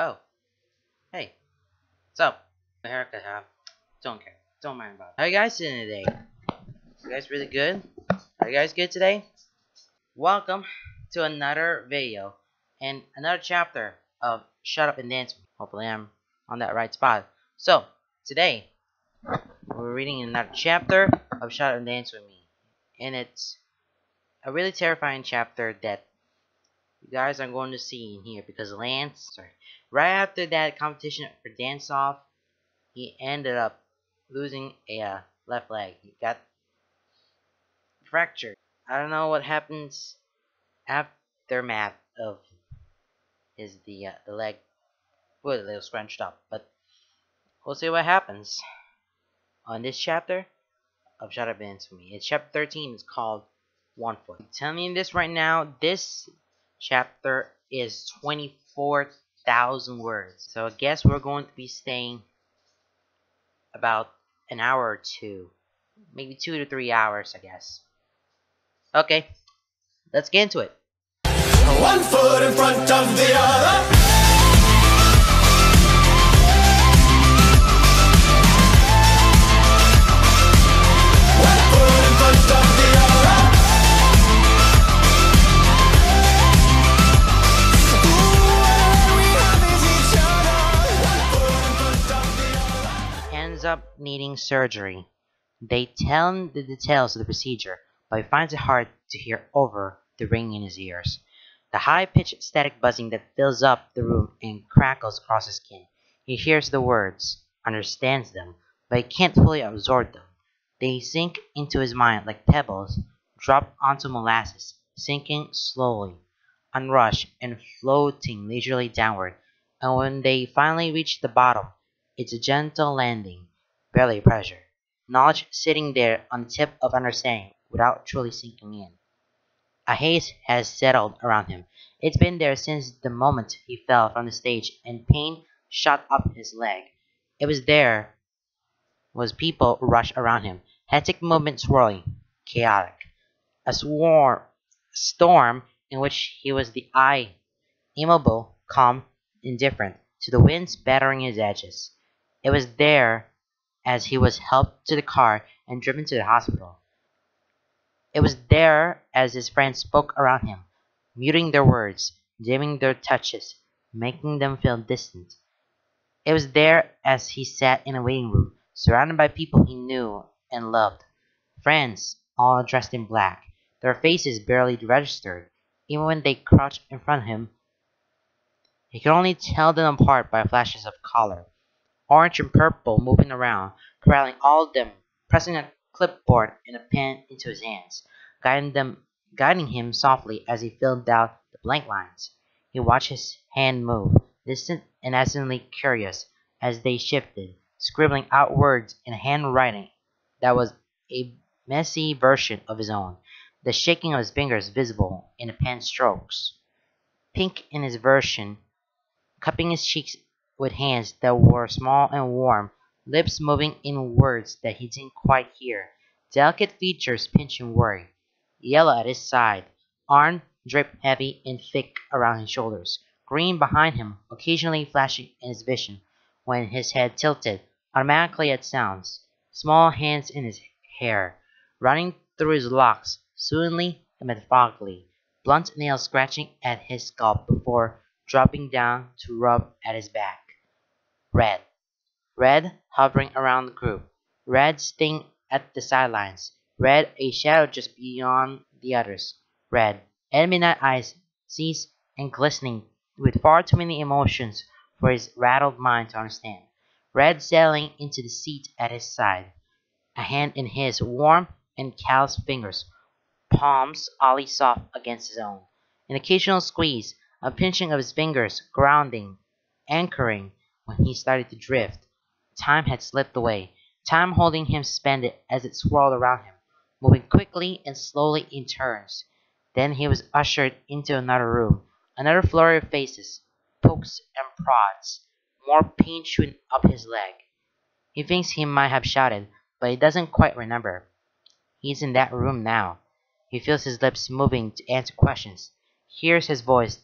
Oh, hey, what's up? The haircut, huh? Don't care. Don't mind about it. How you guys doing today? You guys really good? Are you guys good today? Welcome to another video and another chapter of Shut Up and Dance With Me. Hopefully I'm on that right spot. So, today, we're reading another chapter of Shut Up and Dance With Me. And it's a really terrifying chapter that you guys are going to see in here because right after that competition for dance off, he ended up losing a left leg. He got fractured. I don't know what happens aftermath of the leg was a little scrunched up, but we'll see what happens on this chapter of Shut Up and Dance With Me. It's chapter 13. It's called One Foot. I'm telling you this right now. This chapter is 24,000 words. So I guess we're going to be staying about an hour or two, maybe 2 to 3 hours, I guess. Okay, let's get into it. One foot in front of the other. One foot in front of the other. Ooh, we have is each other. One foot in front of the other. Ends up needing surgery. They tell him the details of the procedure, but he finds it hard to hear over the ringing in his ears. The high-pitched static buzzing that fills up the room and crackles across his skin. He hears the words, understands them, but he can't fully absorb them. They sink into his mind like pebbles dropped onto molasses, sinking slowly, unrushed, and floating leisurely downward. And when they finally reach the bottom, it's a gentle landing, barely pressure. Knowledge sitting there on the tip of understanding without truly sinking in. A haze has settled around him. It's been there since the moment he fell from the stage and pain shot up his leg. It was there was people rushed around him, hectic movement swirling, chaotic. A storm in which he was the eye, immobile, calm, indifferent to the winds battering his edges. It was there as he was helped to the car and driven to the hospital. It was there as his friends spoke around him, muting their words, dimming their touches, making them feel distant. It was there as he sat in a waiting room, surrounded by people he knew and loved. Friends, all dressed in black, their faces barely registered. Even when they crouched in front of him, he could only tell them apart by flashes of color. Orange and purple moving around, corralling all of them, pressing a clipboard and a pen into his hands, guiding him softly as he filled out the blank lines. He watched his hand move, distant and accidentally curious, as they shifted, scribbling out words in a handwriting that was a messy version of his own, the shaking of his fingers visible in the pen strokes. Pink in his version, cupping his cheeks with hands that were small and warm, lips moving in words that he didn't quite hear, delicate features pinching worry. Yellow at his side, arm draped heavy and thick around his shoulders, green behind him, occasionally flashing in his vision when his head tilted automatically at sounds, small hands in his hair, running through his locks, soothingly and methodically, blunt nails scratching at his scalp before dropping down to rub at his back. Red hovering around the group, red staying at the sidelines, red a shadow just beyond the others, red and midnight eyes seized and glistening with far too many emotions for his rattled mind to understand, red settling into the seat at his side, a hand in his warm and calloused fingers, palms oddly soft against his own, an occasional squeeze, a pinching of his fingers, grounding, anchoring when he started to drift. Time had slipped away, time holding him suspended as it swirled around him, moving quickly and slowly in turns. Then he was ushered into another room, another flurry of faces, pokes and prods, more pain shooting up his leg. He thinks he might have shouted, but he doesn't quite remember. He's in that room now. He feels his lips moving to answer questions, hears his voice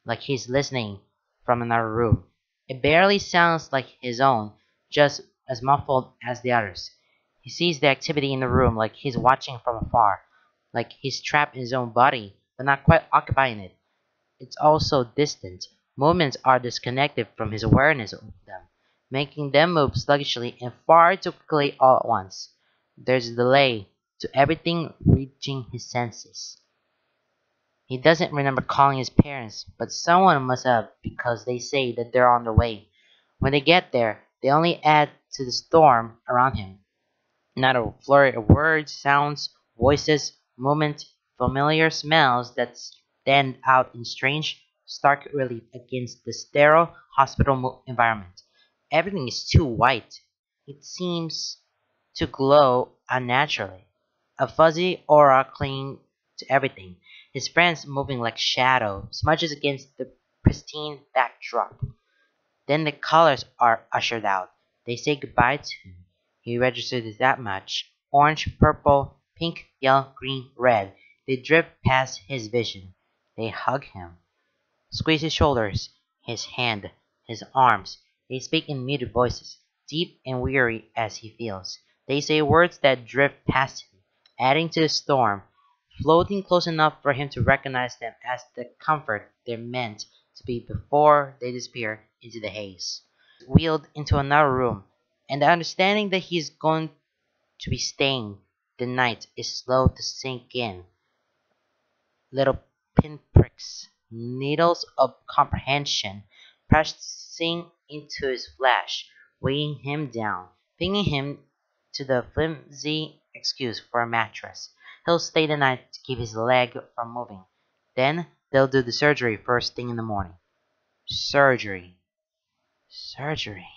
like he's listening from another room, It barely sounds like his own, just as muffled as the others. He sees the activity in the room like he's watching from afar, like he's trapped in his own body, but not quite occupying it. It's also distant. Movements are disconnected from his awareness of them, making them move sluggishly and far too quickly all at once. There's a delay to everything reaching his senses. He doesn't remember calling his parents, but someone must have because they say that they're on their way. When they get there, they only add to the storm around him. Not a flurry of words, sounds, voices, movement, familiar smells that stand out in strange, stark relief against the sterile hospital environment. Everything is too white. It seems to glow unnaturally. A fuzzy aura clinging to everything. His friends moving like shadow, smudges against the pristine backdrop. Then the colors are ushered out. They say goodbye to him. He registered that much. Orange, purple, pink, yellow, green, red. They drift past his vision. They hug him. Squeeze his shoulders, his hand, his arms. They speak in muted voices, deep and weary as he feels. They say words that drift past him, adding to the storm, floating close enough for him to recognize them as the comfort they're meant to be before they disappear into the haze. Wheeled into another room, and the understanding that he's going to be staying the night is slow to sink in. Little pinpricks, needles of comprehension, pressing into his flesh, weighing him down, pinning him to the flimsy excuse for a mattress. He'll stay the night to keep his leg from moving. Then they'll do the surgery first thing in the morning. Surgery. Surgery.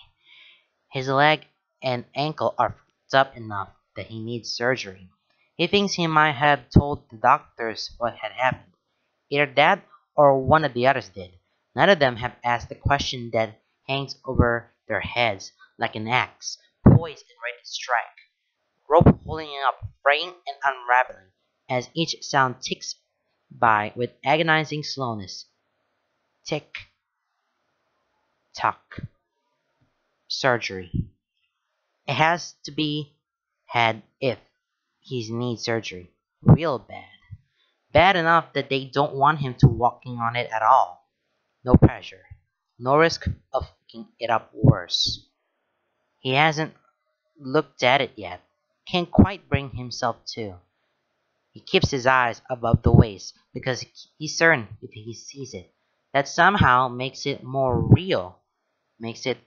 His leg and ankle are fucked up enough that he needs surgery. He thinks he might have told the doctors what had happened. Either that or one of the others did. None of them have asked the question that hangs over their heads like an axe, poised and ready to strike. Rope holding up, fraying and unraveling, as each sound ticks by with agonizing slowness. Tick tock. Surgery. It has to be had if he needs surgery. Real bad. Bad enough that they don't want him to walking on it at all. No pressure. No risk of fucking it up worse. He hasn't looked at it yet. Can't quite bring himself to. He keeps his eyes above the waist because he's certain if he sees it, that somehow makes it more real, makes it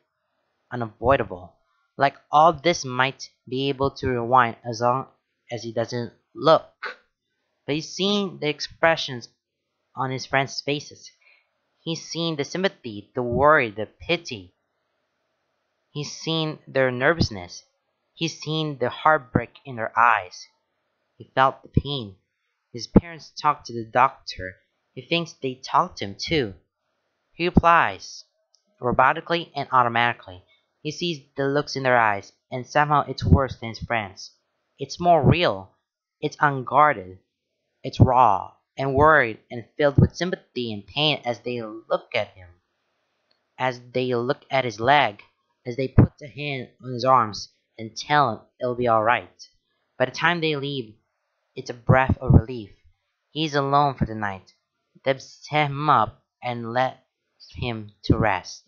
unavoidable. Like all this might be able to rewind as long as he doesn't look. But he's seen the expressions on his friends' faces. He's seen the sympathy, the worry, the pity. He's seen their nervousness. He's seen the heartbreak in their eyes. He felt the pain. His parents talked to the doctor. He thinks they talked to him too. He replies, robotically and automatically. He sees the looks in their eyes, and somehow it's worse than his friends. It's more real. It's unguarded. It's raw and worried and filled with sympathy and pain as they look at him, as they look at his leg, as they put a hand on his arms and tell him it'll be alright. By the time they leave, it's a breath of relief. He's alone for the night. They've set him up and left him to rest.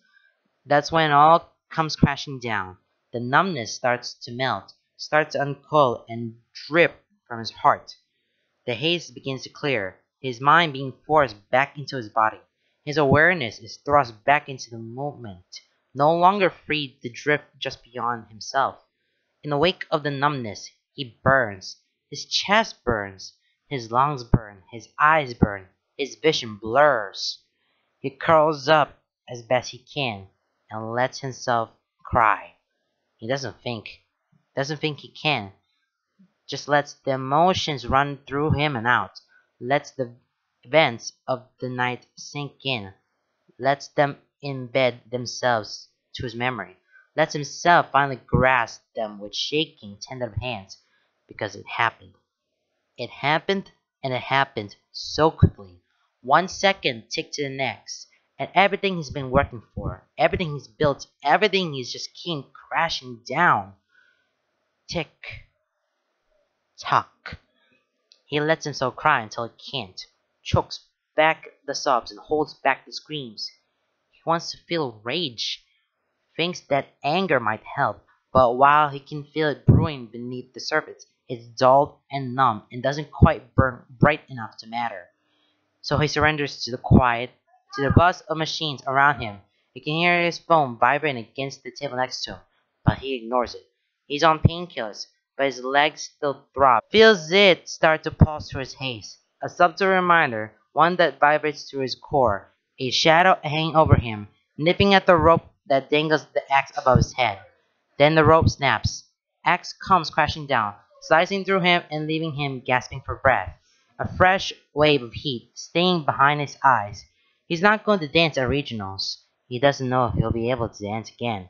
That's when it all comes crashing down. The numbness starts to melt, starts to uncoil and drip from his heart. The haze begins to clear, his mind being forced back into his body. His awareness is thrust back into the moment, no longer free to drift just beyond himself. In the wake of the numbness, he burns. His chest burns, his lungs burn, his eyes burn, his vision blurs. He curls up as best he can and lets himself cry. He doesn't think he can, just lets the emotions run through him and out, lets the events of the night sink in, lets them embed themselves to his memory, lets himself finally grasp them with shaking, tender hands, because it happened. It happened, and it happened so quickly. 1 second ticked to the next, And everything he's been working for, everything he's built, everything he's just came crashing down. Tick tock. He lets himself cry until he can't, chokes back the sobs and holds back the screams. He wants to feel rage, thinks that anger might help, but while he can feel it brewing beneath the surface, it's dulled and numb and doesn't quite burn bright enough to matter. So he surrenders to the quiet, to the buzz of machines around him. He can hear his phone vibrating against the table next to him, but he ignores it. He's on painkillers, but his legs still throb. Feels it start to pulse through his haze. A subtle reminder, one that vibrates through his core. A shadow hanging over him, nipping at the rope that dangles the axe above his head. Then the rope snaps. Axe comes crashing down, slicing through him and leaving him gasping for breath. A fresh wave of heat staying behind his eyes. He's not going to dance at regionals. He doesn't know if he'll be able to dance again.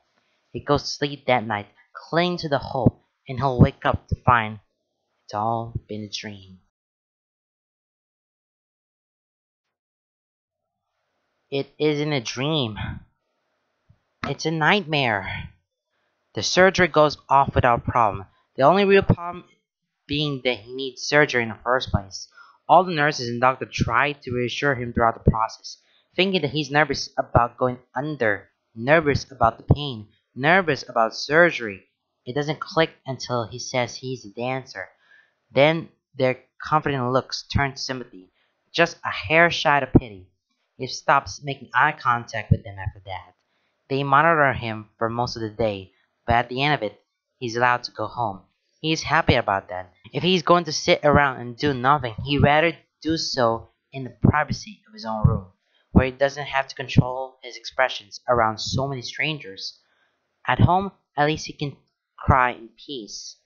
He goes to sleep that night, clinging to the hope, and he'll wake up to find it's all been a dream. It isn't a dream. It's a nightmare. The surgery goes off without problem. The only real problem being that he needs surgery in the first place. All the nurses and doctors try to reassure him throughout the process, thinking that he's nervous about going under, nervous about the pain, nervous about surgery. It doesn't click until he says he's a dancer. Then their confident looks turn to sympathy, just a hair shy of pity. He stops making eye contact with them after that. They monitor him for most of the day, but at the end of it, he's allowed to go home. He's happy about that. If he's going to sit around and do nothing, he'd rather do so in the privacy of his own room, where he doesn't have to control his expressions around so many strangers. At home, at least he can cry in peace.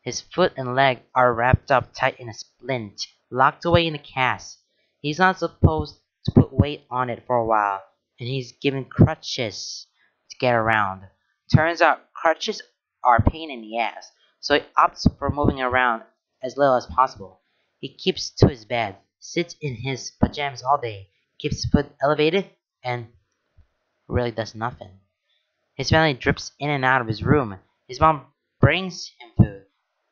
His foot and leg are wrapped up tight in a splint, locked away in a cast. He's not supposed to put weight on it for a while, and he's given crutches to get around. Turns out crutches are a pain in the ass, so he opts for moving around as little as possible. He keeps to his bed, sits in his pajamas all day, keeps his foot elevated, and really does nothing. His family drips in and out of his room. His mom brings him food,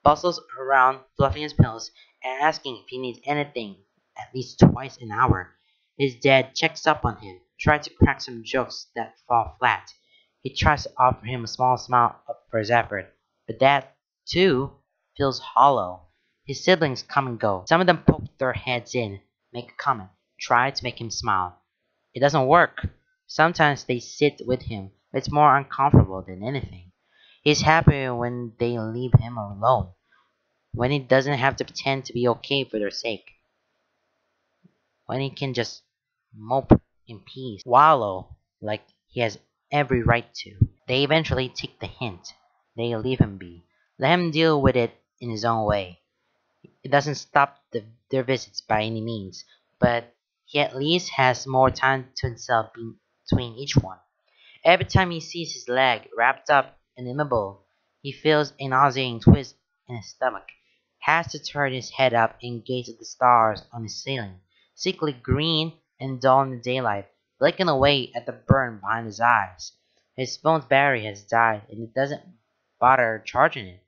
bustles around fluffing his pillows and asking if he needs anything at least twice an hour. His dad checks up on him, tries to crack some jokes that fall flat. He tries to offer him a small smile for his effort, but that, too, feels hollow. His siblings come and go. Some of them poke their heads in, make a comment, try to make him smile. It doesn't work. Sometimes they sit with him. It's more uncomfortable than anything. He's happier when they leave him alone, when he doesn't have to pretend to be okay for their sake, when he can just mope in peace, wallow like he has every right to. They eventually take the hint. They leave him be. Let him deal with it in his own way. It doesn't stop their visits by any means, but he at least has more time to himself between each one. Every time he sees his leg wrapped up and immobile, he feels a nauseating twist in his stomach, has to turn his head up and gaze at the stars on the ceiling, sickly green and dull in the daylight, blinking away at the burn behind his eyes. His phone's battery has died and he doesn't bother charging it.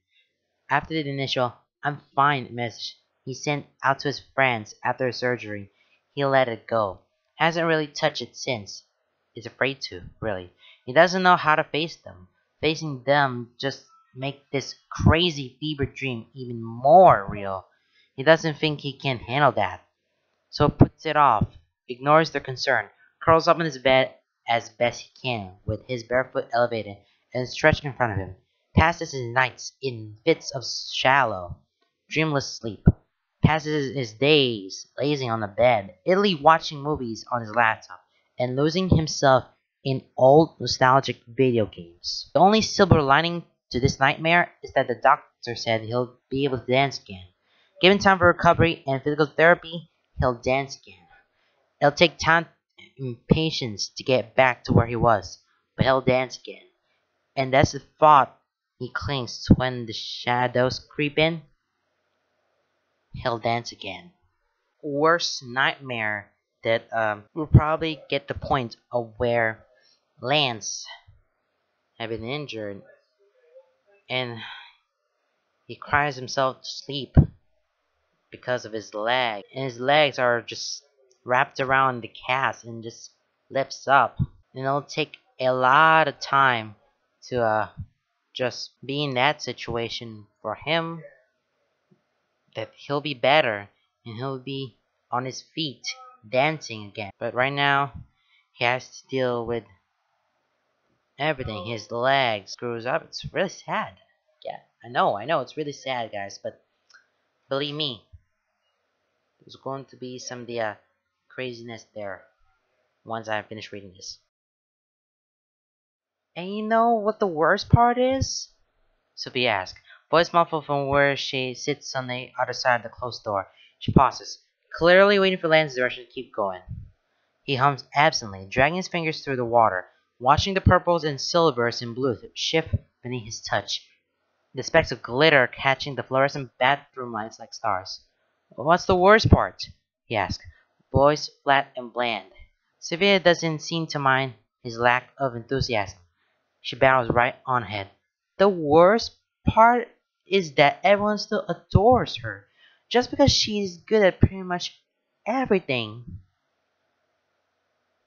After the initial "I'm fine" message he sent out to his friends after his surgery, he let it go. Hasn't really touched it since. Is afraid to, really. He doesn't know how to face them. Facing them just make this crazy fever dream even more real. He doesn't think he can handle that, so puts it off, ignores their concern, curls up in his bed as best he can, with his bare foot elevated and stretched in front of him, passes his nights in fits of shallow, dreamless sleep, passes his days lazing on the bed, idly watching movies on his laptop, and losing himself in old nostalgic video games. The only silver lining to this nightmare is that the doctor said he'll be able to dance again. Given time for recovery and physical therapy, he'll dance again. It'll take time and patience to get back to where he was, but he'll dance again. And that's the thought he clings to when the shadows creep in. He'll dance again. Worst nightmare that we'll probably get the point of where Lance had been injured, and he cries himself to sleep because of his leg, and his legs are just wrapped around the cast and just lifts up. And it'll take a lot of time to just be in that situation for him, that he'll be better and he'll be on his feet dancing again. But right now, he has to deal with everything. His leg screws up. It's really sad. Yeah, I know, it's really sad, guys. But believe me, there's going to be some of the craziness there once I finish reading this. And you know what the worst part is? Sophie asked, voice muffled from where she sits on the other side of the closed door. She pauses, clearly waiting for Lance's direction to keep going. He hums absently, dragging his fingers through the water, watching the purples and silvers and blues shift beneath his touch, the specks of glitter catching the fluorescent bathroom lights like stars. What's the worst part? He asked, voice flat and bland. Sophia doesn't seem to mind his lack of enthusiasm. She barrels right on ahead. The worst part is that everyone still adores her, just because she's good at pretty much everything.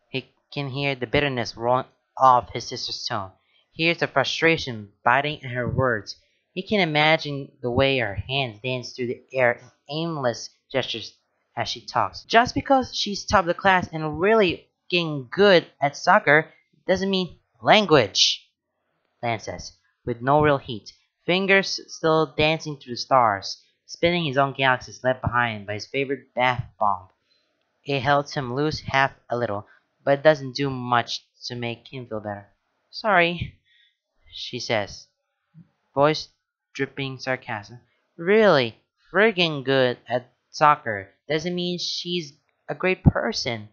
He can hear the bitterness rolling off his sister's tone. He hears the frustration biting at her words. He can imagine the way her hands dance through the air in aimless gestures as she talks. Just because she's top of the class and really getting good at soccer doesn't mean language, Lance says, with no real heat, fingers still dancing through the stars, spinning his own galaxies left behind by his favorite bath bomb. It helps him lose half a little, but it doesn't do much to make him feel better. Sorry, she says, voice dripping sarcasm. Really, friggin' good at soccer doesn't mean she's a great person.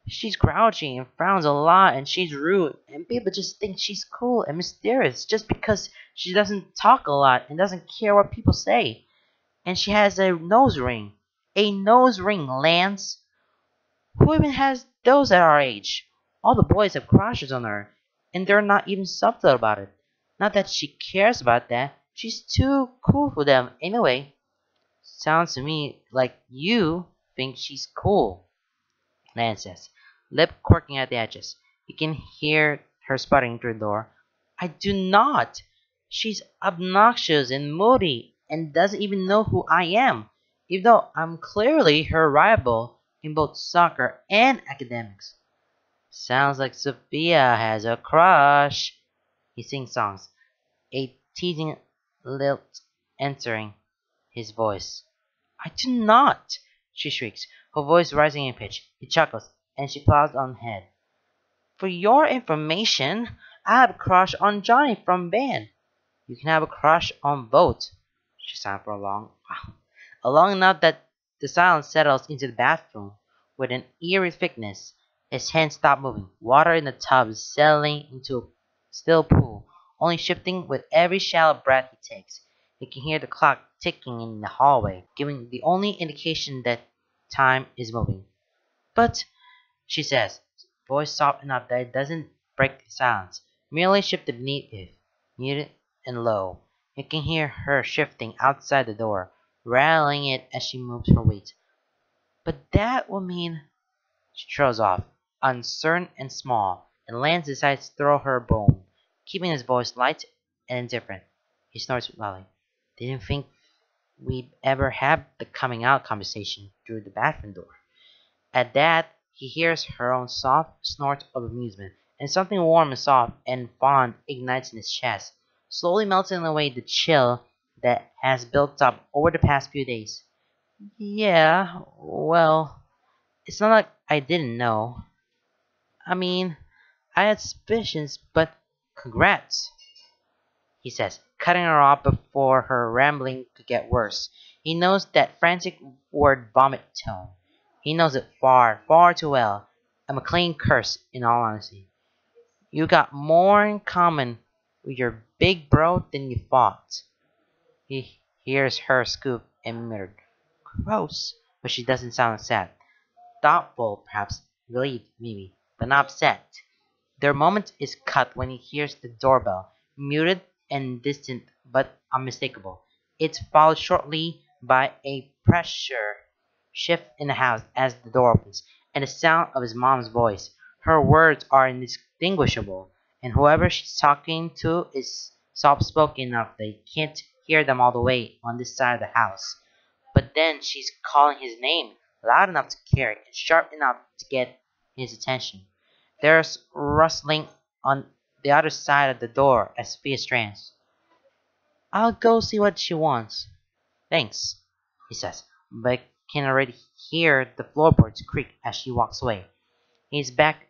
She's grouchy and frowns a lot and she's rude and people just think she's cool and mysterious just because she doesn't talk a lot and doesn't care what people say. And she has a nose ring. A nose ring, Lance. Who even has those at our age? All the boys have crushes on her, and they're not even subtle about it. Not that she cares about that. She's too cool for them anyway. Sounds to me like you think she's cool, Lance says, lip quirking at the edges. You can hear her sputtering through the door. I do not. She's obnoxious and moody and doesn't even know who I am, even though I'm clearly her rival in both soccer and academics. Sounds like Sophia has a crush. He sings songs, a teasing lilt entering his voice. I do not, she shrieks, her voice rising in pitch. He chuckles, and she plows on ahead. For your information, I have a crush on Johnny from band. You can have a crush on both. She sighed for long enough that the silence settles into the bathroom with an eerie thickness. His hands stop moving. Water in the tub is settling into a still pool, only shifting with every shallow breath he takes. He can hear the clock ticking in the hallway, giving the only indication that time is moving. But, she says, voice soft enough that it doesn't break the silence, merely shifted beneath it, muted and low. You can hear her shifting outside the door, rattling it as she moves her weight. But that will mean she trails off, uncertain and small, and Lance decides to throw her a bone, keeping his voice light and indifferent. He snorts loudly. Didn't think we'd ever have the coming out conversation through the bathroom door. At that, he hears her own soft snort of amusement, and something warm and soft and fond ignites in his chest, slowly melting away the chill that has built up over the past few days. Yeah, well, it's not like I didn't know. I mean, I had suspicions, but congrats, he says, cutting her off before her rambling could get worse. He knows that frantic word vomit tone. He knows it far, far too well. A McLean curse, in all honesty. You got more in common with your big bro than you thought. He hears her scoop and muttered, gross, but she doesn't sound sad. thoughtful, perhaps relieved, maybe, but not upset. Their moment is cut when he hears the doorbell, muted and distant but unmistakable. It's followed shortly by a pressure shift in the house as the door opens, and the sound of his mom's voice. Her words are indistinguishable, and whoever she's talking to is soft spoken enough that he can't hear them all the way on this side of the house. But then she's calling his name, loud enough to carry and sharp enough to get his attention. There's rustling on the other side of the door as Sophia strands. "I'll go see what she wants." "Thanks," he says, but can already hear the floorboards creak as she walks away. He's back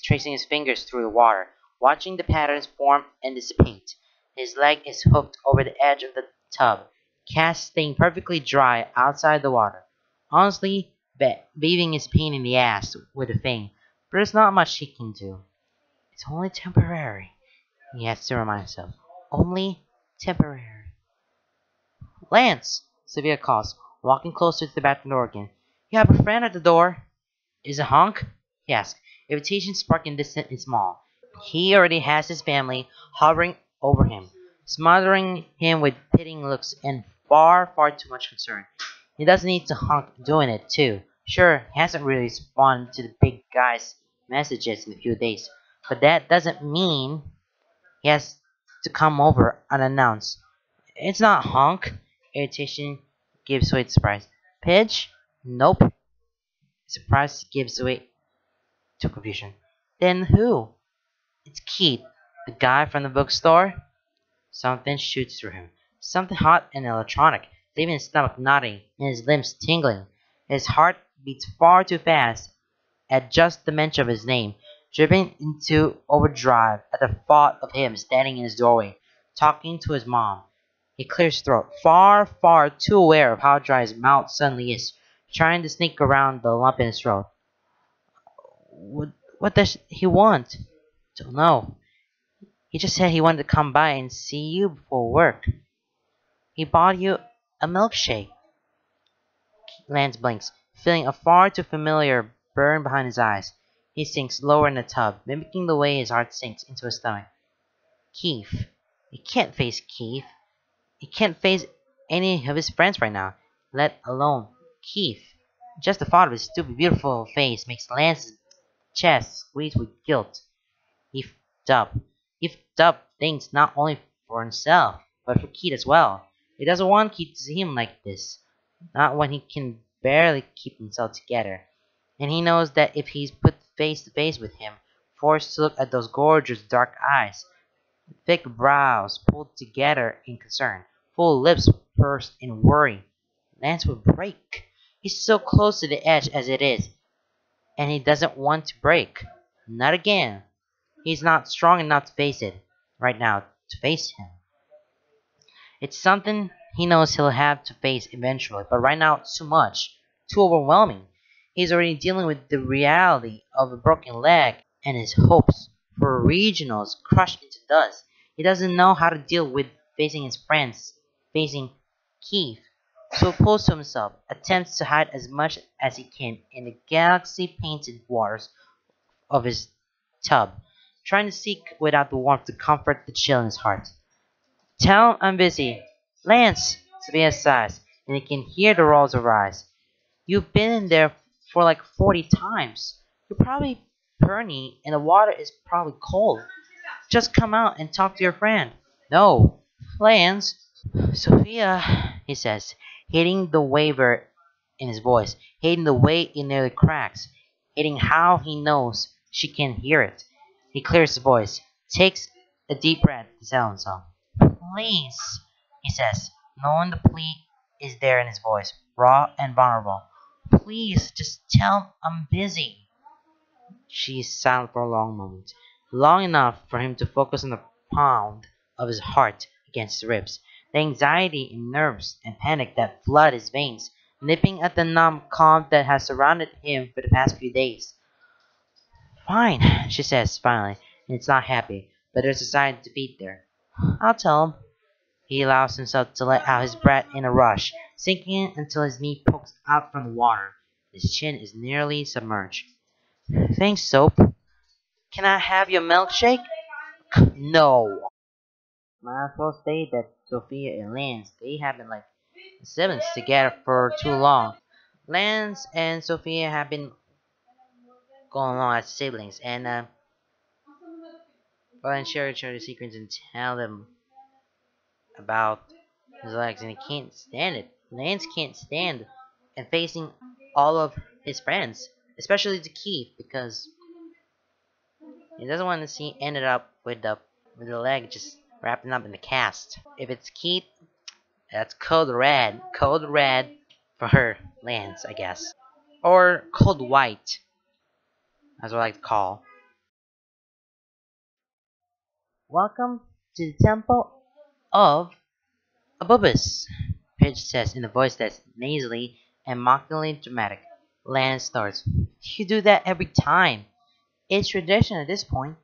tracing his fingers through the water, watching the patterns form and dissipate. His leg is hooked over the edge of the tub, cast staying perfectly dry outside the water. Honestly, bathing is pain in the ass with a thing, but there's not much he can do. It's only temporary, he has to remind himself. Only temporary. "Lance!" Sylvia calls, walking closer to the bathroom door again. "You have a friend at the door." "Is it Hunk?" he asks, irritation sparking distant and small. He already has his family hovering over him, smothering him with pitying looks and far, far too much concern. He doesn't need to Hunk doing it, too. Sure, he hasn't really responded to the big guy's messages in a few days, but that doesn't mean he has to come over unannounced. "It's not Hunk." Irritation gives way to surprise. "Pidge?" "Nope." Surprise gives way to confusion. "Then who?" "It's Keith, the guy from the bookstore." Something shoots through him. Something hot and electronic, leaving his stomach knotting and his limbs tingling. His heart beats far too fast at just the mention of his name, driven into overdrive at the thought of him standing in his doorway, talking to his mom. He clears his throat, far, far too aware of how dry his mouth suddenly is, trying to sneak around the lump in his throat. What does he want?" "Don't know. He just said he wanted to come by and see you before work." "He bought you a milkshake." Lance blinks, feeling a far too familiar burn behind his eyes. He sinks lower in the tub, mimicking the way his heart sinks into his stomach. Keith. He can't face Keith. He can't face any of his friends right now, let alone Keith. Just the thought of his stupid, beautiful face makes Lance's chest squeeze with guilt. He f***ed up. He f***ed up things not only for himself, but for Keith as well. He doesn't want Keith to see him like this, not when he can barely keep himself together. And he knows that if he's put face to face with him, forced to look at those gorgeous dark eyes, thick brows pulled together in concern, full lips pursed in worry, Lance would break. He's so close to the edge as it is, and he doesn't want to break. Not again. He's not strong enough to face it right now, to face him. It's something he knows he'll have to face eventually, but right now it's too much, too overwhelming. He's already dealing with the reality of a broken leg and his hopes for regionals crushed into dust. He doesn't know how to deal with facing his friends, facing Keith. So he pulls to himself, attempts to hide as much as he can in the galaxy-painted waters of his tub, trying to seek without the warmth to comfort the chill in his heart. "Tell him I'm busy." "Lance!" Sophia sighs, and he can hear the rolls of her eyes. "You've been in there for like 40 times. You're probably perny, and the water is probably cold. Just come out and talk to your friend." "No." "Lance." "Sophia," he says, hating the waver in his voice, hating the way it nearly cracks, hating how he knows she can hear it. He clears his voice, takes a deep breath to tell himself. "Please," he says, knowing the plea is there in his voice, raw and vulnerable. "Please, just tell him I'm busy." She is silent for a long moment, long enough for him to focus on the pound of his heart against his ribs, the anxiety and nerves and panic that flood his veins, nipping at the numb calm that has surrounded him for the past few days. "Fine," she says finally, and it's not happy, but there's a sign of defeat there. "I'll tell him." He allows himself to let out his breath in a rush, sinking in until his knee pokes out from the water. His chin is nearly submerged. Thanks, Soap. Can I have your milkshake? No. Might as well say that Sophia and Lance, they have been like siblings together for too long. Lance and Sophia have been going along as siblings, and Brian share each other's secrets and tell them about his legs, and he can't stand it. Lance can't stand and facing all of his friends, especially the Keith, because he doesn't want to see ended up with the leg just wrapping up in the cast. If it's Keith, that's code red for her Lance, I guess, or code white, as I like to call. Welcome to the temple of Abubis, Pidge says in a voice that's nasally and mockingly dramatic. Lance starts. You do that every time. It's tradition at this point.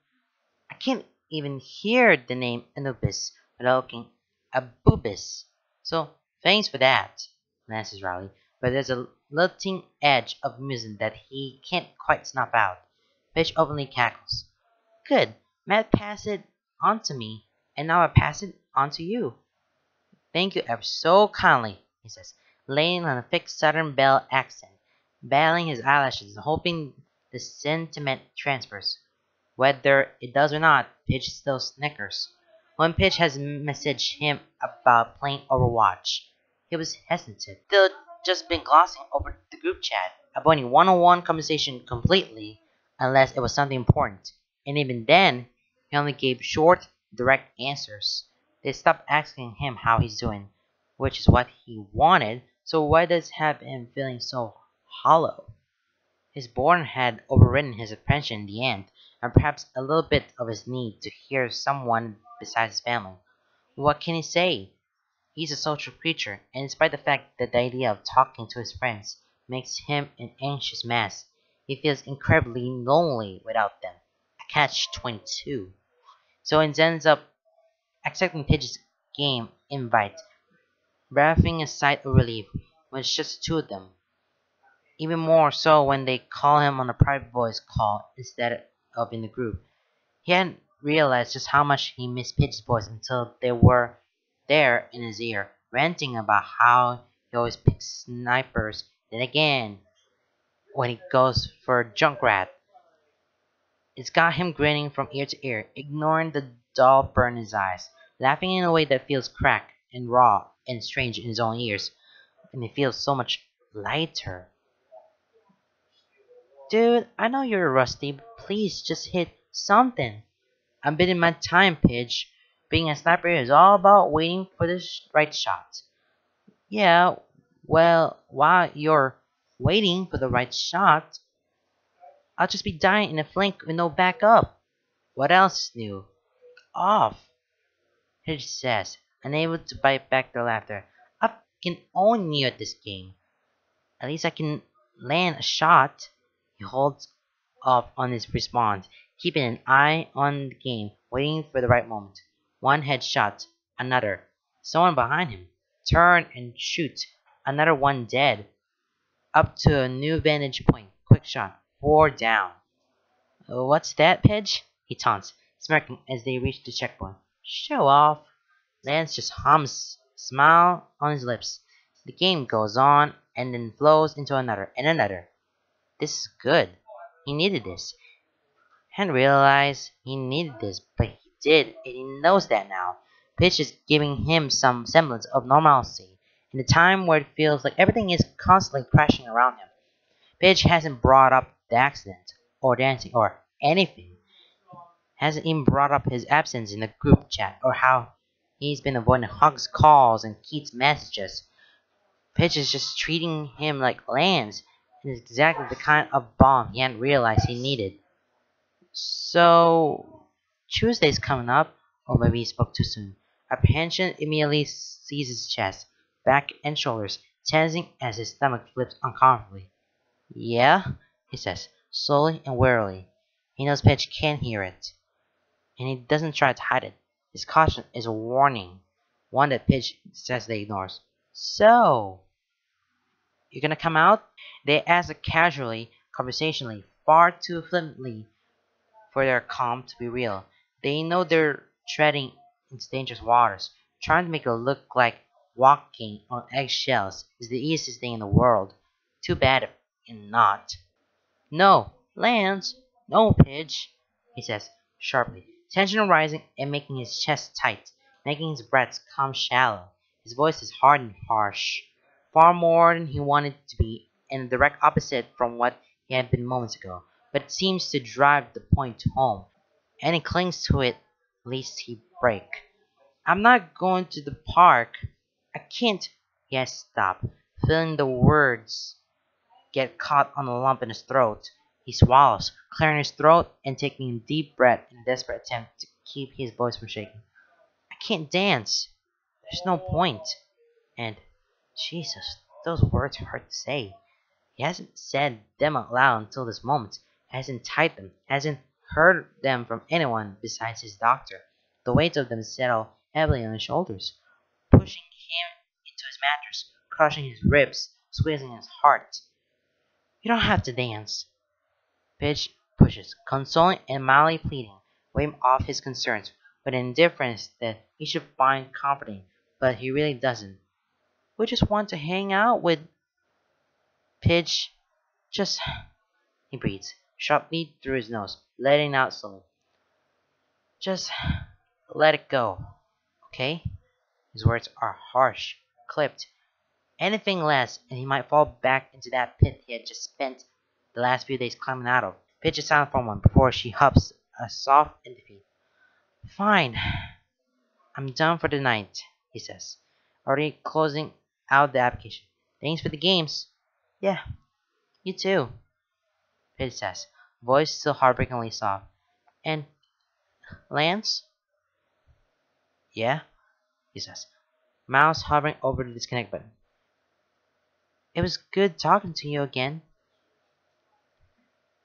I can't even hear the name Anubis without looking Abubis. So, thanks for that, Lance is rowdy, but there's a lilting edge of amusement that he can't quite snuff out. Pidge openly cackles. Good. Matt passed it on to me, and now I pass it on to you. Thank you ever so kindly, he says, laying on a thick Southern Belle accent, bailing his eyelashes and hoping the sentiment transfers. Whether it does or not, Pidge still snickers. When Pidge has messaged him about playing Overwatch, he was hesitant. They'd just been glossing over the group chat, avoiding one-on-one conversation completely, unless it was something important. And even then, he only gave short, direct answers. They stopped asking him how he's doing, which is what he wanted, so why does it have him feeling so hollow? His boredom had overridden his apprehension in the end, and perhaps a little bit of his need to hear someone besides his family. What can he say? He's a social creature, and despite the fact that the idea of talking to his friends makes him an anxious mess, he feels incredibly lonely without them. A catch-22. So he ends up accepting Pidge's game invite, breathing a sigh of relief when it's just the two of them. Even more so when they call him on a private voice call instead of in the group. He hadn't realized just how much he missed Pidge's voice until they were there in his ear, ranting about how he always picks snipers. Then again, when he goes for Junkrat, it's got him grinning from ear to ear, ignoring the dull burn in his eyes, laughing in a way that feels cracked and raw and strange in his own ears, and he feels so much lighter. Dude, I know you're rusty, but please just hit something. I'm bidding my time, Pidge. Being a sniper is all about waiting for the right shot. Yeah, well, while you're waiting for the right shot, I'll just be dying in a flank with no backup. What else is new? Off, Pidge says, unable to bite back the laughter. I can own you at this game. At least I can land a shot. He holds off on his response, keeping an eye on the game, waiting for the right moment. One headshot, another. Someone behind him. Turn and shoot. Another one dead. Up to a new vantage point. Quick shot. 4 down. What's that, Pidge? He taunts, smirking as they reach the checkpoint. Show off. Lance just hums, smile on his lips. The game goes on and then flows into another and another. This is good. He needed this. Hadn't realized he needed this, but he did, and he knows that now. Pitch is giving him some semblance of normalcy in a time where it feels like everything is constantly crashing around him. Pitch hasn't brought up the accident, or dancing, or anything. Hasn't even brought up his absence in the group chat, or how he's been avoiding Hugs calls and Keith's messages. Pitch is just treating him like Lance, and it's exactly the kind of bomb he hadn't realized he needed. So, Tuesday's coming up, or maybe he spoke too soon. Apprehension immediately seizes his chest, back, and shoulders, tensing as his stomach flips uncomfortably. Yeah, he says, slowly and wearily. He knows Pitch can't hear it, and he doesn't try to hide it. His caution is a warning, one that Pitch says they ignores. So, You gonna come out? They ask casually, conversationally, far too flippantly for their calm to be real. They know they're treading into dangerous waters. Trying to make it look like walking on eggshells is the easiest thing in the world. Too bad if not. No, Lance! No, Pidge! He says, sharply, tension rising and making his chest tight, making his breaths come shallow. His voice is hard and harsh, far more than he wanted to be, and the direct opposite from what he had been moments ago. But it seems to drive the point home, and he clings to it lest he break. I'm not going to the park. I can't. He has to stop, feeling the words get caught on a lump in his throat. He swallows, clearing his throat and taking a deep breath in a desperate attempt to keep his voice from shaking. I can't dance. There's no point. And, Jesus, those words hurt to say. He hasn't said them out loud until this moment, hasn't typed them, hasn't heard them from anyone besides his doctor. The weight of them settle heavily on his shoulders, pushing him into his mattress, crushing his ribs, squeezing his heart. You don't have to dance. Pitch pushes, consoling and mildly pleading, wave off his concerns with an indifference that he should find comforting, but he really doesn't. We just want to hang out with Pitch. Just he breathes sharply through his nose, letting out slowly. Just let it go, okay? His words are harsh, clipped. Anything less, and he might fall back into that pit he had just spent the last few days climbing out of. Pitch is silent for a moment before she huffs a soft in defeat. Fine, I'm done for the night, he says, already closing out the application. Thanks for the games. Yeah, you too, Pitch says, voice still heartbreakingly soft. And Lance? Yeah, he says, mouse hovering over the disconnect button. It was good talking to you again.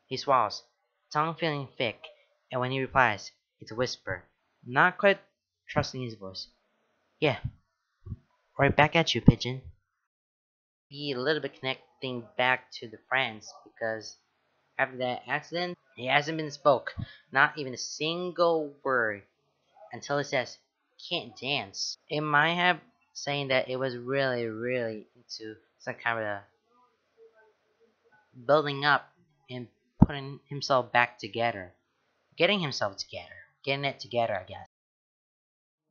He swallows, tongue feeling thick, and when he replies, it's a whisper, not quite trusting his voice. Yeah, right back at you, Pigeon. Be a little bit connecting back to the friends because after that accident, he hasn't been spoke, not even a single word, until he says, can't dance. It might have saying that it was really into some kind of a building up and putting himself back together. Getting himself together. Getting it together, I guess.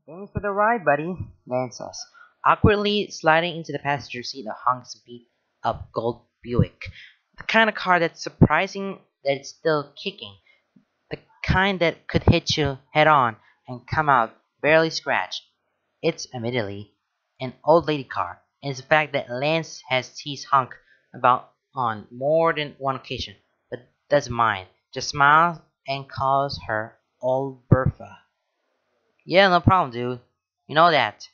Thanks for the ride, buddy, Van says, awkwardly sliding into the passenger seat of Hunk's beat up gold Buick. The kind of car that's surprising that it's still kicking. The kind that could hit you head on and come out barely scratched. It's, admittedly, an old lady car, and it's a fact that Lance has teased Hunk about on more than one occasion, but doesn't mind. Just smiles and calls her Old Bertha. Yeah, no problem, dude. You know that,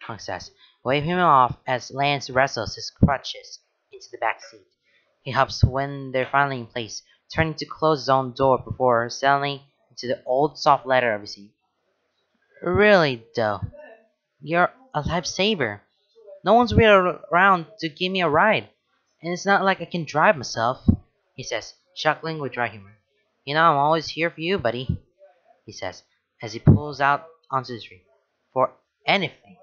Hunk says, waving him off as Lance wrestles his crutches into the back seat. He hops when they're finally in place, turning to close his own door before settling into the old soft leather of his seat. Really, though, you're a lifesaver. No one's really around to give me a ride, and it's not like I can drive myself, he says, chuckling with dry humor. You know I'm always here for you, buddy, he says, as he pulls out onto the street. For anything.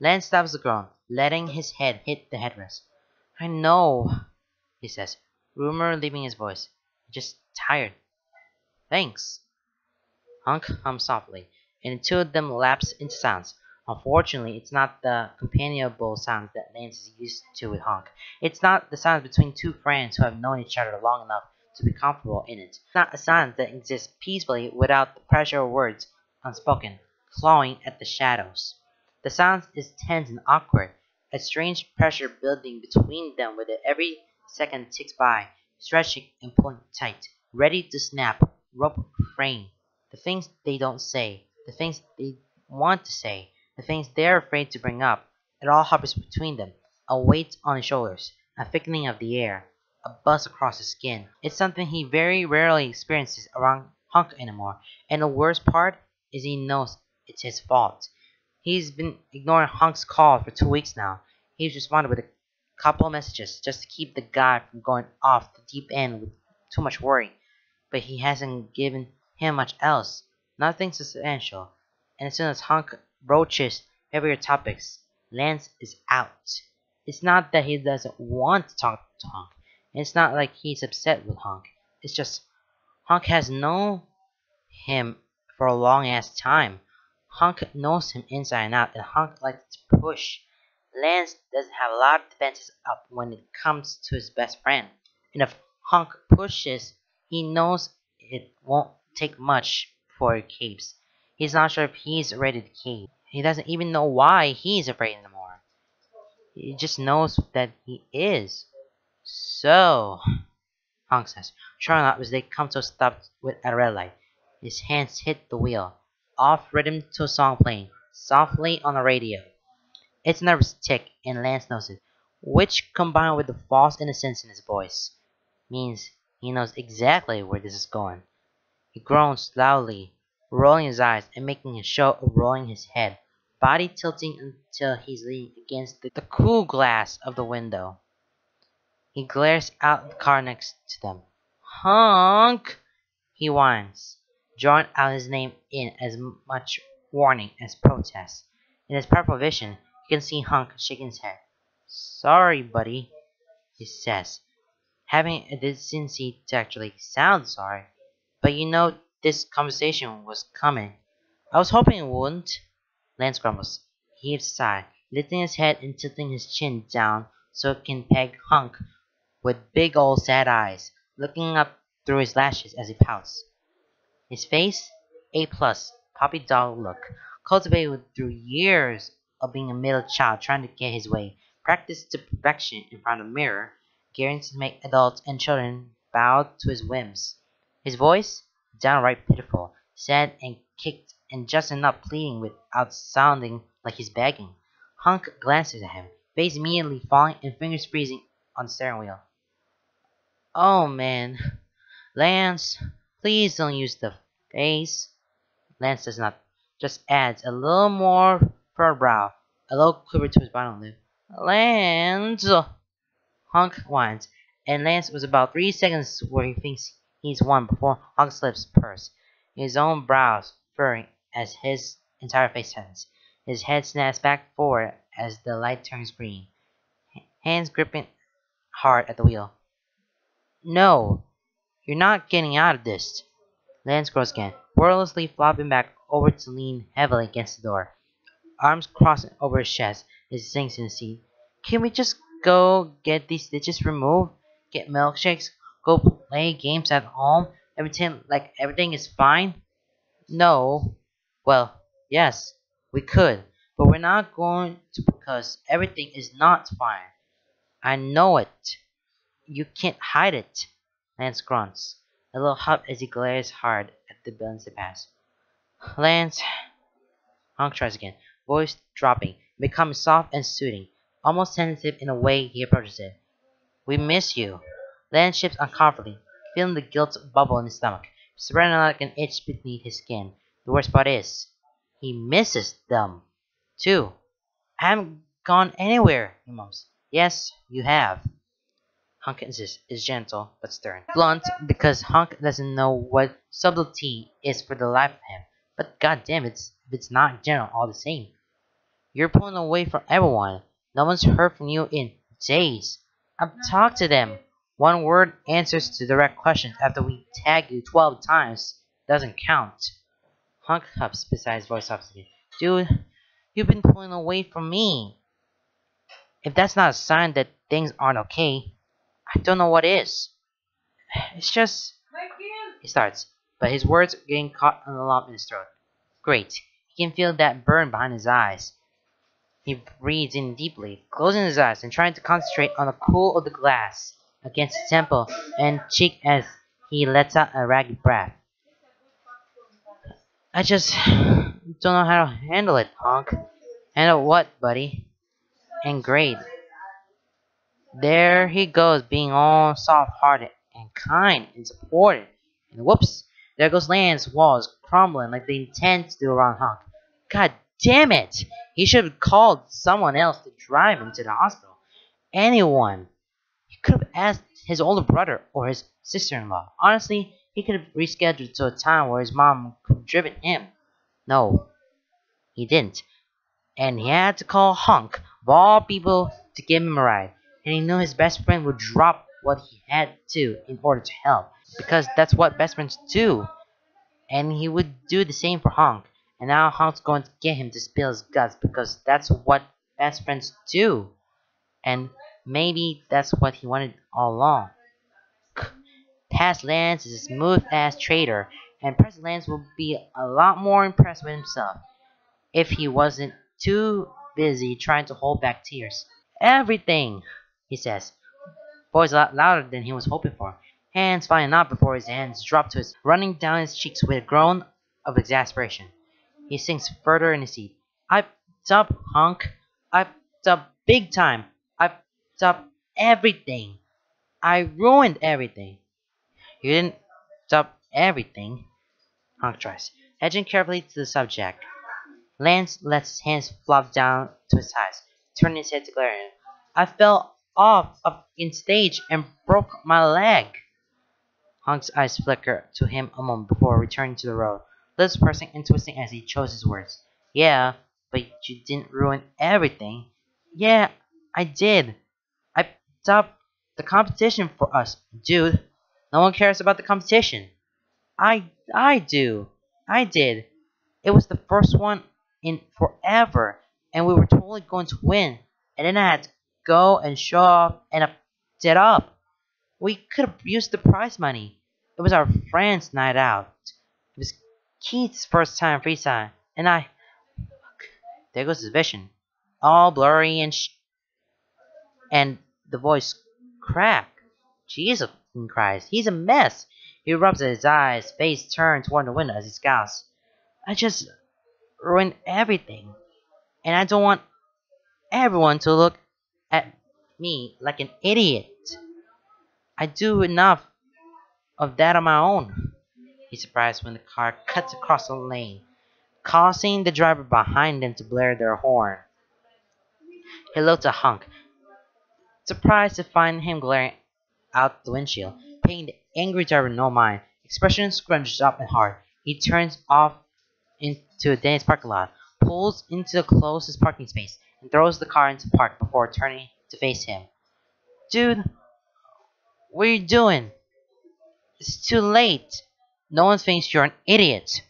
Lance stops the groan, letting his head hit the headrest. I know, he says, rumor leaving his voice. I'm just tired. Thanks. Hunk hums softly, and the two of them lapse into silence. Unfortunately, it's not the companionable sounds that Lance is used to with Hunk. It's not the sounds between two friends who have known each other long enough to be comfortable in it. It's not a sound that exists peacefully without the pressure of words, unspoken, clawing at the shadows. The sound is tense and awkward, a strange pressure building between them with it every second ticks by, stretching and pulling tight, ready to snap, rope frame. The things they don't say, the things they want to say, the things they're afraid to bring up, it all hovers between them, a weight on his shoulders, a thickening of the air, a buzz across his skin. It's something he very rarely experiences around Hunk anymore, and the worst part is he knows it's his fault. He's been ignoring Hunk's call for 2 weeks now. He's responded with a Couple messages just to keep the guy from going off the deep end with too much worry. But he hasn't given him much else. Nothing substantial. And as soon as Hunk broaches heavier topics, Lance is out. It's not that he doesn't want to talk to Hunk. It's not like he's upset with Hunk. It's just Hunk has known him for a long ass time. Hunk knows him inside and out, and Hunk likes to push. Lance doesn't have a lot of defenses up when it comes to his best friend. And if Hunk pushes, he knows it won't take much before he caves. He's not sure if he's ready to cave. He doesn't even know why he's afraid anymore. He just knows that he is. So, Hunk says, sure enough, as they come to a stop with a red light, his hands hit the wheel, off rhythm to a song playing softly on the radio. It's a nervous tick, and Lance knows it, which, combined with the false innocence in his voice, means he knows exactly where this is going. He groans loudly, rolling his eyes and making a show of rolling his head, body tilting until he's leaning against the cool glass of the window. He glares out the car next to them. Hunk! He whines, drawing out his name in as much warning as protest. In his peripheral vision, you can see Hunk shaking his head. Sorry, buddy, he says, having a decency to actually sound sorry. But you know this conversation was coming. I was hoping it wouldn't. Lance grumbles. He heaves a sigh, lifting his head and tilting his chin down so it can peg Hunk with big old sad eyes, looking up through his lashes as he pouts. His face, A+, puppy dog look, cultivated through years of being a middle child trying to get his way, practiced to perfection in front of a mirror, guaranteed to make adults and children bow to his whims. His voice, downright pitiful, sad and kicked, and just enough pleading without sounding like he's begging. Hunk glances at him, face immediately falling and fingers freezing on the steering wheel. Oh man, Lance, please don't use the face. Lance does not, just adds a little more furrowed brow, a low quiver to his bottom lip. Lance! Hunk whines, and Lance was about 3 seconds where he thinks he's won before Hunk's lips purse, his own brows furrowing as his entire face tightens. His head snaps back forward as the light turns green, hands gripping hard at the wheel. No, you're not getting out of this. Lance grows again, wordlessly flopping back over to lean heavily against the door, arms crossing over his chest as he sinks in the seat. Can we just go get these stitches removed, get milkshakes, go play games at home, and pretend like everything is fine? No. Well, yes, we could, but we're not going to because everything is not fine. I know it. You can't hide it. Lance grunts, a little hop as he glares hard at the buildings they pass. Lance, Hunk tries again, voice dropping, becoming soft and soothing, almost tentative in the way he approaches it. We miss you. Lance shifts uncomfortably, feeling the guilt bubble in his stomach, spreading out like an itch beneath his skin. The worst part is, he misses them, too. I haven't gone anywhere, he mumbles. Yes, you have. Hunk insists, is gentle but stern. Blunt because Hunk doesn't know what subtlety is for the life of him. But goddamn, it's not gentle all the same. You're pulling away from everyone. No one's heard from you in days. I've talked to them. One word answers to direct questions after we tag you 12 times doesn't count. Hunk huffs beside his voice obviously. Dude, you've been pulling away from me. If that's not a sign that things aren't okay, I don't know what is. It's just... He starts, but his words are getting caught on the lump in his throat. Great. He can feel that burn behind his eyes. He breathes in deeply, closing his eyes and trying to concentrate on the cool of the glass against his temple and cheek as he lets out a ragged breath. I just don't know how to handle it, Hunk. Handle what, buddy? And great. There he goes, being all soft-hearted and kind and supportive. And whoops, there goes Lance walls crumbling like they intend to do around Hunk. God damn it! He should have called someone else to drive him to the hospital. anyone. He could have asked his older brother or his sister-in-law. Honestly, he could have rescheduled to a time where his mom could have driven him. No, he didn't. And he had to call Hunk, of all people, to give him a ride. And he knew his best friend would drop what he had to in order to help, because that's what best friends do. And he would do the same for Hunk. And now Hunk's going to get him to spill his guts because that's what best friends do. And maybe that's what he wanted all along. Past Lance is a smooth ass trader, and present Lance will be a lot more impressed with himself if he wasn't too busy trying to hold back tears. Everything, he says, voice a lot louder than he was hoping for. Hands flying out before his hands drop to his running down his cheeks with a groan of exasperation. He sinks further in his seat. I f***ed up, Hunk. I f***ed up big time. I f***ed up everything. I ruined everything. You didn't f***ed up everything, Hunk tries, edging carefully to the subject. Lance lets his hands flop down to his thighs, turning his head to glare at him. I fell off in stage and broke my leg. Hunk's eyes flicker to him a moment before returning to the road, lips pursing and twisting as he chose his words. Yeah, but you didn't ruin everything. Yeah, I did. I stopped the competition for us, dude. No one cares about the competition. I do. I did. It was the first one in forever, and we were totally going to win. And then I had to go and show off, and I f***ed it up. We could have used the prize money. It was our friend's night out. It was Keith's first time freestyle, and there goes his vision, all blurry and the voice crack. Jesus, he cries. He's a mess. He rubs at his eyes, face turned toward the window as he scowls. I just ruined everything, and I don't want everyone to look at me like an idiot. I do enough of that on my own. He's surprised when the car cuts across the lane, causing the driver behind them to blare their horn. He looks at Hunk, surprised to find him glaring out the windshield, paying the angry driver no mind. Expression scrunches up and hard. He turns off into a Denny's parking lot, pulls into the closest parking space, and throws the car into park before turning to face him. Dude, what are you doing? It's too late. No one thinks you're an idiot.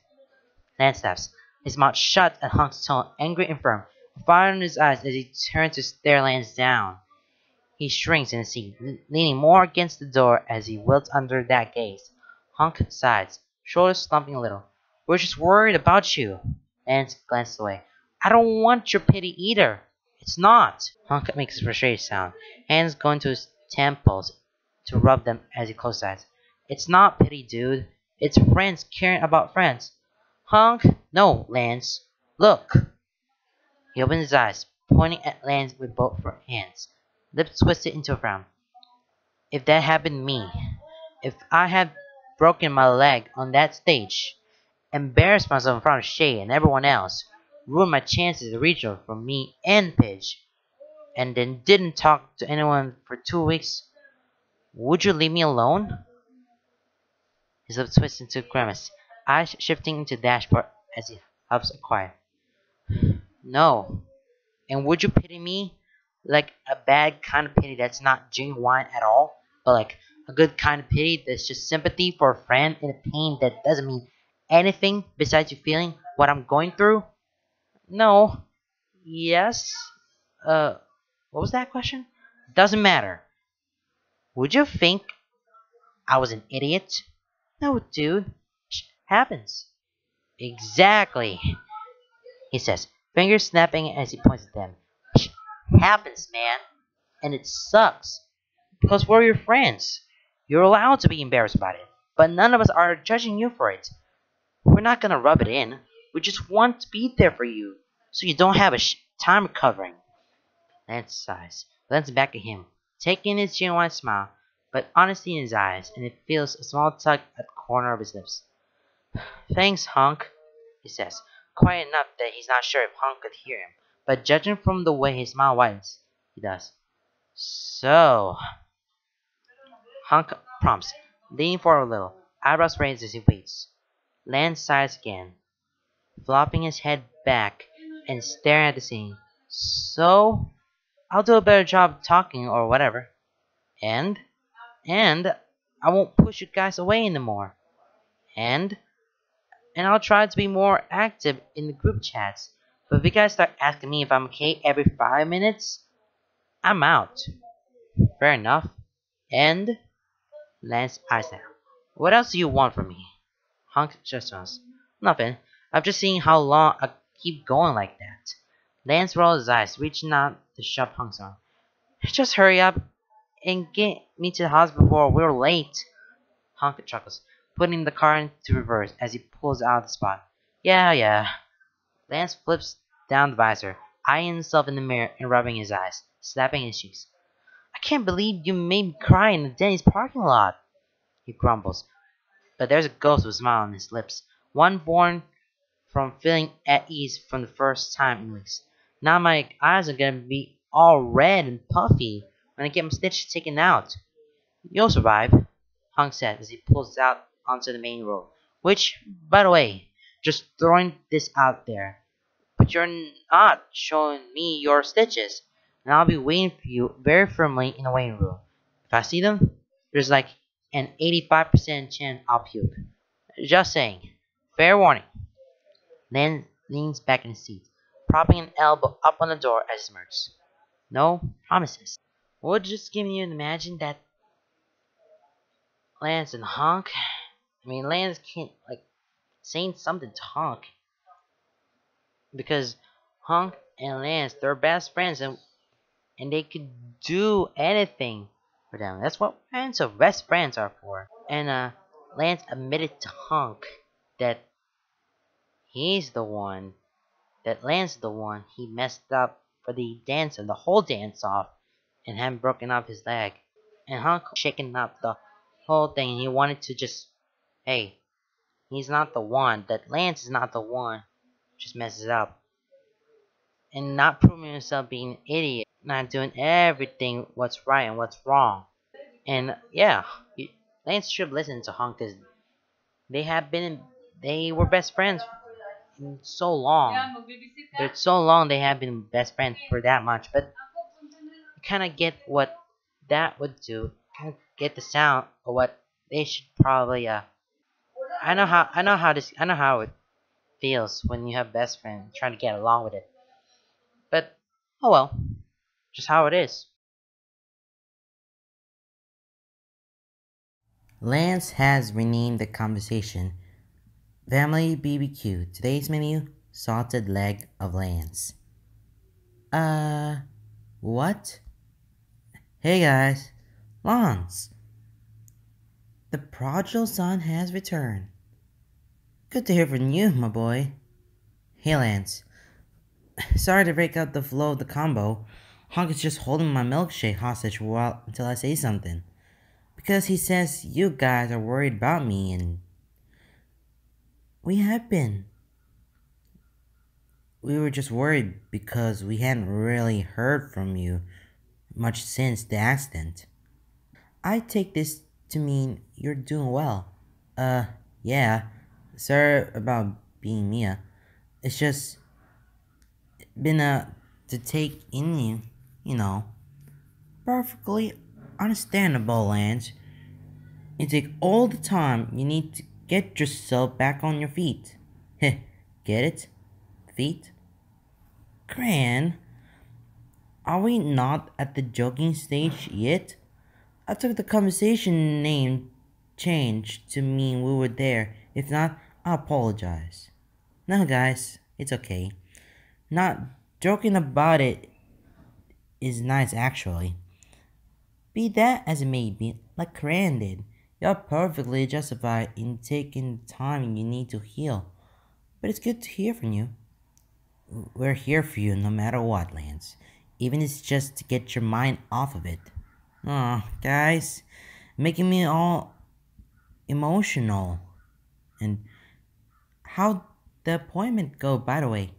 Lance snaps, his mouth shut at Hunk's tone, angry and firm, a fire in his eyes as he turns to stare Lance down. He shrinks in his seat, leaning more against the door as he wilts under that gaze. Hunk sighs, shoulders slumping a little. We're just worried about you. Lance glances away. I don't want your pity either. It's not. Hunk makes a frustrated sound, hands going to his temples to rub them as he closes his eyes. It's not pity, dude. It's friends caring about friends. Hunk, no, Lance. Look. He opens his eyes, pointing at Lance with both hands, lips twisted into a frown. If that happened to me, if I had broken my leg on that stage, embarrassed myself in front of Shay and everyone else, ruined my chances at regional for me and Pidge, and then didn't talk to anyone for 2 weeks, would you leave me alone? His lips twist into a grimace, eyes shifting into the dashboard as he huffs quiet. No. And would you pity me? Like a bad kind of pity that's not genuine at all, but like a good kind of pity that's just sympathy for a friend in a pain that doesn't mean anything besides you feeling what I'm going through? No. Yes. What was that question? Doesn't matter. Would you think I was an idiot? No, dude. Happens. Exactly, he says, fingers snapping as he points at them. Happens, man. And it sucks. Because we're your friends. You're allowed to be embarrassed about it. But none of us are judging you for it. We're not gonna rub it in. We just want to be there for you, so you don't have a time recovering. Lance sighs, glancing back at him, taking his genuine smile, but honesty in his eyes, and it feels a small tug at the corner of his lips. Thanks, Hunk, he says, quiet enough that he's not sure if Hunk could hear him, but judging from the way his smile widens, he does. So, Hunk prompts, leaning forward a little, eyebrows raised as he waits. Lance sighs again, flopping his head back and staring at the scene. So, I'll do a better job talking or whatever. And, and, I won't push you guys away anymore. And, I'll try to be more active in the group chats. But if you guys start asking me if I'm okay every 5 minutes, I'm out. Fair enough. And, Lance eyes down. What else do you want from me? Hunk just us. Nothing. I'm just seeing how long I keep going like that. Lance rolls his eyes, reaching out to shove Hunk's arm. Just hurry up and get me to the house before we're late. Hunk chuckles, putting the car into reverse as he pulls out of the spot. Yeah, yeah. Lance flips down the visor, eyeing himself in the mirror and rubbing his eyes, slapping his cheeks. I can't believe you made me cry in the Denny's parking lot, he grumbles, but there's a ghost of a smile on his lips, one born from feeling at ease from the first time in weeks. Now my eyes are gonna be all red and puffy when I get my stitches taken out. You'll survive, Hung said as he pulls out onto the main road. Which, by the way, just throwing this out there, but you're not showing me your stitches, and I'll be waiting for you very firmly in the waiting room. If I see them, there's like an 85% chance I'll puke. Just saying. Fair warning. Nan leans back in his seat, propping an elbow up on the door as he smirks. No promises. Would just give you an imagine that Lance and Honk. I mean, Lance can't like saying something to Honk because Honk and Lance they're best friends and they could do anything for them. That's what friends of best friends are for. And Lance admitted to Honk that he's the one that Lance the one he messed up for the dance and the whole dance off and had broken up his leg. And Honk shaking up the whole thing and he wanted to just hey, he's not the one, that Lance is not the one just messes up. And not proving himself being an idiot, not doing everything what's right and what's wrong. And yeah, Lance should listen to Honk because they were best friends in so long. They're so long they have been best friends for that much, but you kind of get what that would do. Kind of get the sound of what they should probably. I know how it feels when you have best friends trying to get along with it. But oh well, just how it is. Lance has renamed the conversation Family BBQ. Today's menu salted leg of Lance. Uh, what? Hey guys, Lance. The prodigal son has returned. Good to hear from you, my boy. Hey Lance. Sorry to break up the flow of the combo. Honk is just holding my milkshake hostage for a while until I say something. Because he says you guys are worried about me and we have been. We were just worried because we hadn't really heard from you much since the accident. I take this to mean you're doing well. Yeah. Sorry about being Mia. It's just been to take in you, you know. Perfectly understandable, Lance. You take all the time you need to get yourself back on your feet. Heh, get it? Feet? Gran, are we not at the joking stage yet? I took the conversation name change to mean we were there. If not, I apologize. No, guys, it's okay. Not joking about it is nice, actually. Be that as it may be, like Karen did, you're perfectly justified in taking the time you need to heal. But it's good to hear from you. We're here for you no matter what, Lance. Even if it's just to get your mind off of it. Aw, guys, making me all emotional. And how'd the appointment go, by the way?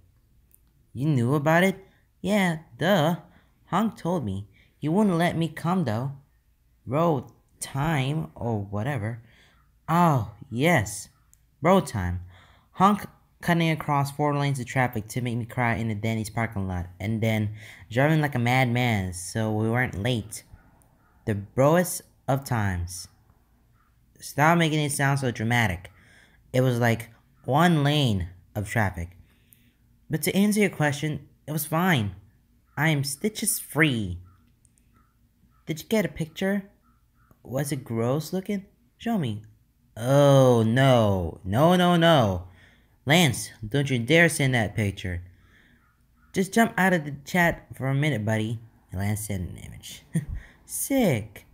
You knew about it? Yeah, duh. Hank told me. You wouldn't let me come though. Road time or whatever. Oh, yes. Road time. Honk cutting across 4 lanes of traffic to make me cry in the Denny's parking lot, and then driving like a madman so we weren't late. The broest of times. Stop making it sound so dramatic. It was like 1 lane of traffic. But to answer your question, it was fine. I am stitches free. Did you get a picture? Was it gross looking? Show me. Oh, no. No, no, no. Lance, don't you dare send that picture. Just jump out of the chat for a minute, buddy. Lance sent an image. Sick.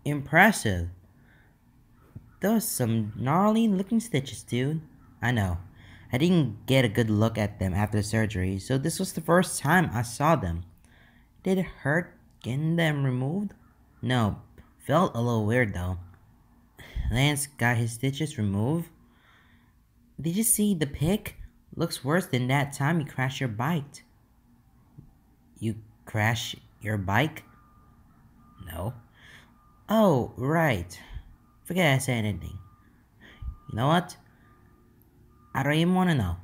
Impressive. Those some gnarly looking stitches, dude. I know. I didn't get a good look at them after the surgery, so this was the first time I saw them. Did it hurt getting them removed? No. Felt a little weird though. Lance got his stitches removed. Did you see the pic? Looks worse than that time you crashed your bike. You crashed your bike? No. Oh, right. Forget I said anything. You know what? I don't even want to know.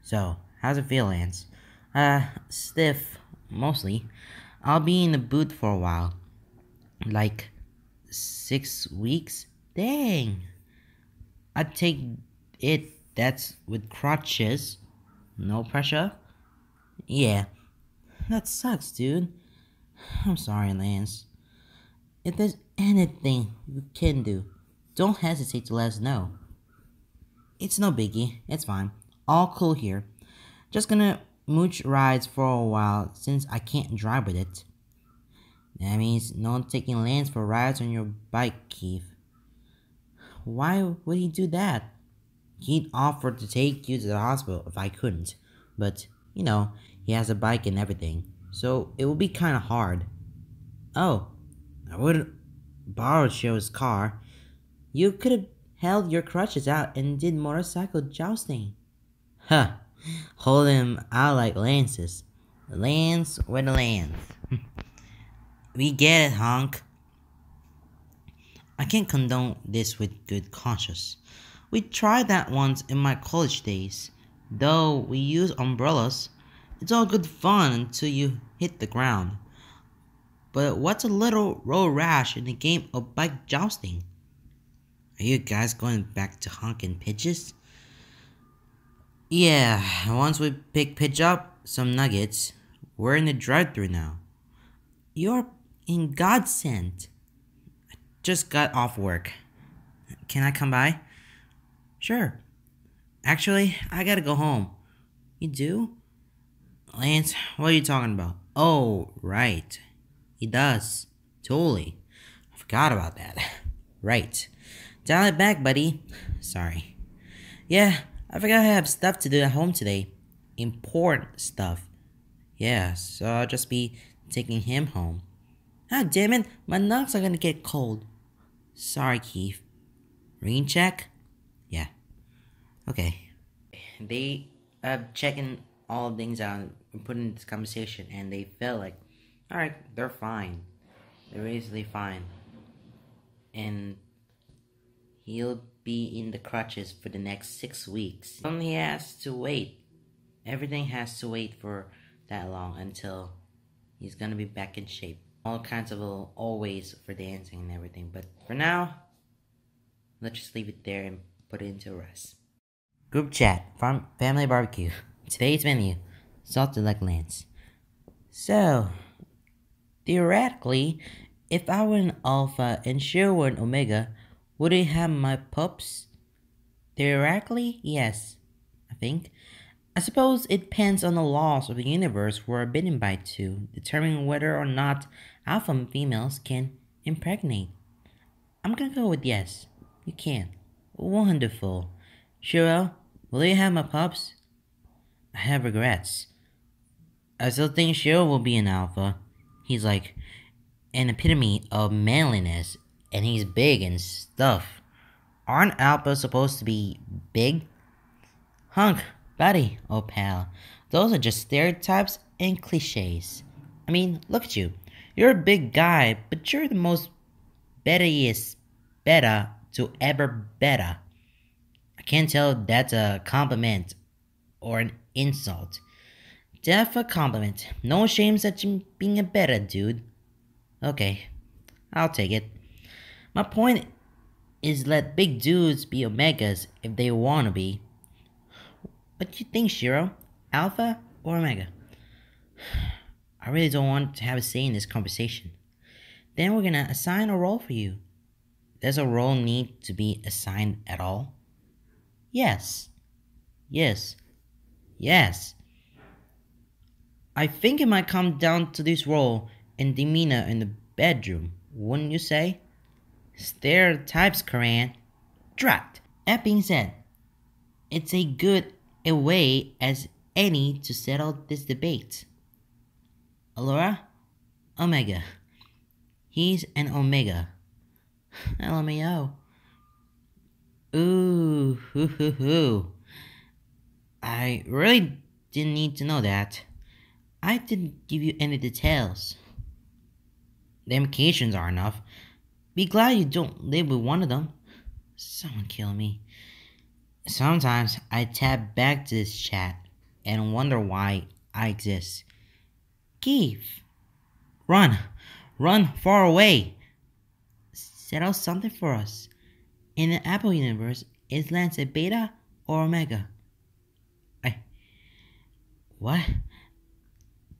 So, how's it feel, Lance? Stiff, mostly. I'll be in the boot for a while. Like 6 weeks? Dang. I'd take it that's with crutches. No pressure? Yeah. That sucks, dude. I'm sorry, Lance. If there's anything you can do, don't hesitate to let us know. It's no biggie. It's fine. All cool here. Just gonna mooch rides for a while since I can't drive with it. That means no taking Lance for rides on your bike, Keith. Why would he do that? He'd offer to take you to the hospital if I couldn't. But, you know, he has a bike and everything. So it would be kinda hard. Oh, I would borrow Joe's car. You could have held your crutches out and did motorcycle jousting. Huh. Hold him out like lances. Lance with a lance. We get it, honk. I can't condone this with good conscience. We tried that once in my college days. Though we use umbrellas, it's all good fun until you hit the ground. But what's a little road rash in the game of bike jousting? Are you guys going back to honking pitches? Yeah, once we pick pitch up some nuggets, we're in the drive-thru now. You're in godsend. I just got off work. Can I come by? Sure. Actually, I gotta go home. You do? Lance, what are you talking about? Oh, right. He does. Totally. I forgot about that. Right. Dial it back, buddy. Sorry. Yeah, I forgot I have stuff to do at home today. Important stuff. Yeah, so I'll just be taking him home. Ah, damn it, my nuts are gonna get cold. Sorry, Keith. Rain check? Yeah. Okay. They checking all things out and putting this conversation, and they felt like, alright, they're fine. They're basically fine. And he'll be in the crutches for the next 6 weeks. Only has to wait. Everything has to wait for that long until he's gonna be back in shape. All kinds of little always for dancing and everything. But for now, let's just leave it there and put it into rest. Group chat, family barbecue. Today's menu, salted like Lance. So, theoretically, if I were an alpha and Shiro were an omega, would he have my pups? Theoretically, yes, I think. I suppose it depends on the laws of the universe we're bitten by to determine whether or not alpha and females can impregnate. I'm gonna go with yes. You can. Wonderful. Shiro, will you have my pups? I have regrets. I still think Shiro will be an alpha. He's like an epitome of manliness, and he's big and stuff. Aren't alphas supposed to be big? Hunk, buddy, oh pal, those are just stereotypes and cliches. I mean, look at you. You're a big guy, but you're the most betteriest beta to ever beta. I can't tell if that's a compliment or an insult. Def a compliment. No shame such in being a beta, dude. Okay, I'll take it. My point is let big dudes be omegas if they wanna be. What do you think, Shiro? Alpha or omega? I really don't want to have a say in this conversation. Then we're gonna assign a role for you. Does a role need to be assigned at all? Yes. Yes. Yes. I think it might come down to this role and demeanor in the bedroom, wouldn't you say? Stereotypes, Karan. Drat. That being said, it's a good a way as any to settle this debate. Allura? Omega. He's an Omega. LMAO. Ooh, hoo hoo hoo. I really didn't need to know that. I didn't give you any details. The implications are enough. Be glad you don't live with one of them. Someone kill me. Sometimes I tap back to this chat and wonder why I exist. Keith, run, run far away. Settle something for us. In the Apple universe, is Lance a beta or omega? What?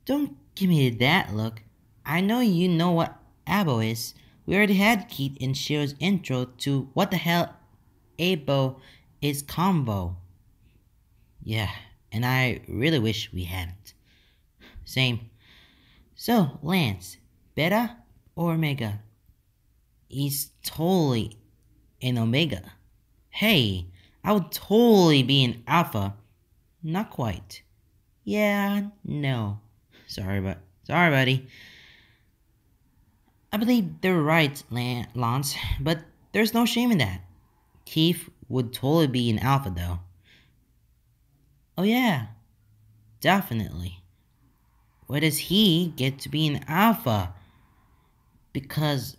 Don't give me that look. I know you know what Abo is. We already had Keith in Shiro's intro to what the hell Abo is combo. Yeah, and I really wish we hadn't. Same. So, Lance, beta or omega? He's totally an omega. Hey, I would totally be an alpha. Not quite. Yeah, no. Sorry, buddy. I believe they're right, Lance, but there's no shame in that. Keith would totally be an alpha, though. Oh yeah, definitely. Where does he get to be an alpha? Because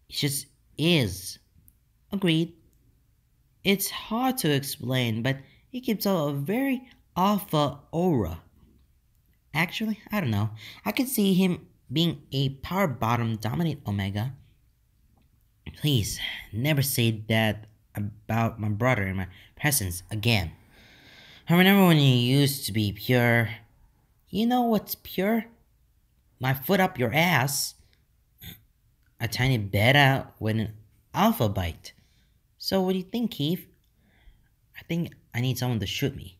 he just is. Agreed. It's hard to explain, but he keeps out a very alpha aura. Actually, I don't know. I could see him being a power bottom dominant omega. Please, never say that about my brother in my presence again. I remember when you used to be pure. You know what's pure? My foot up your ass. A tiny beta with an alpha bite. So what do you think, Keith? I think I need someone to shoot me.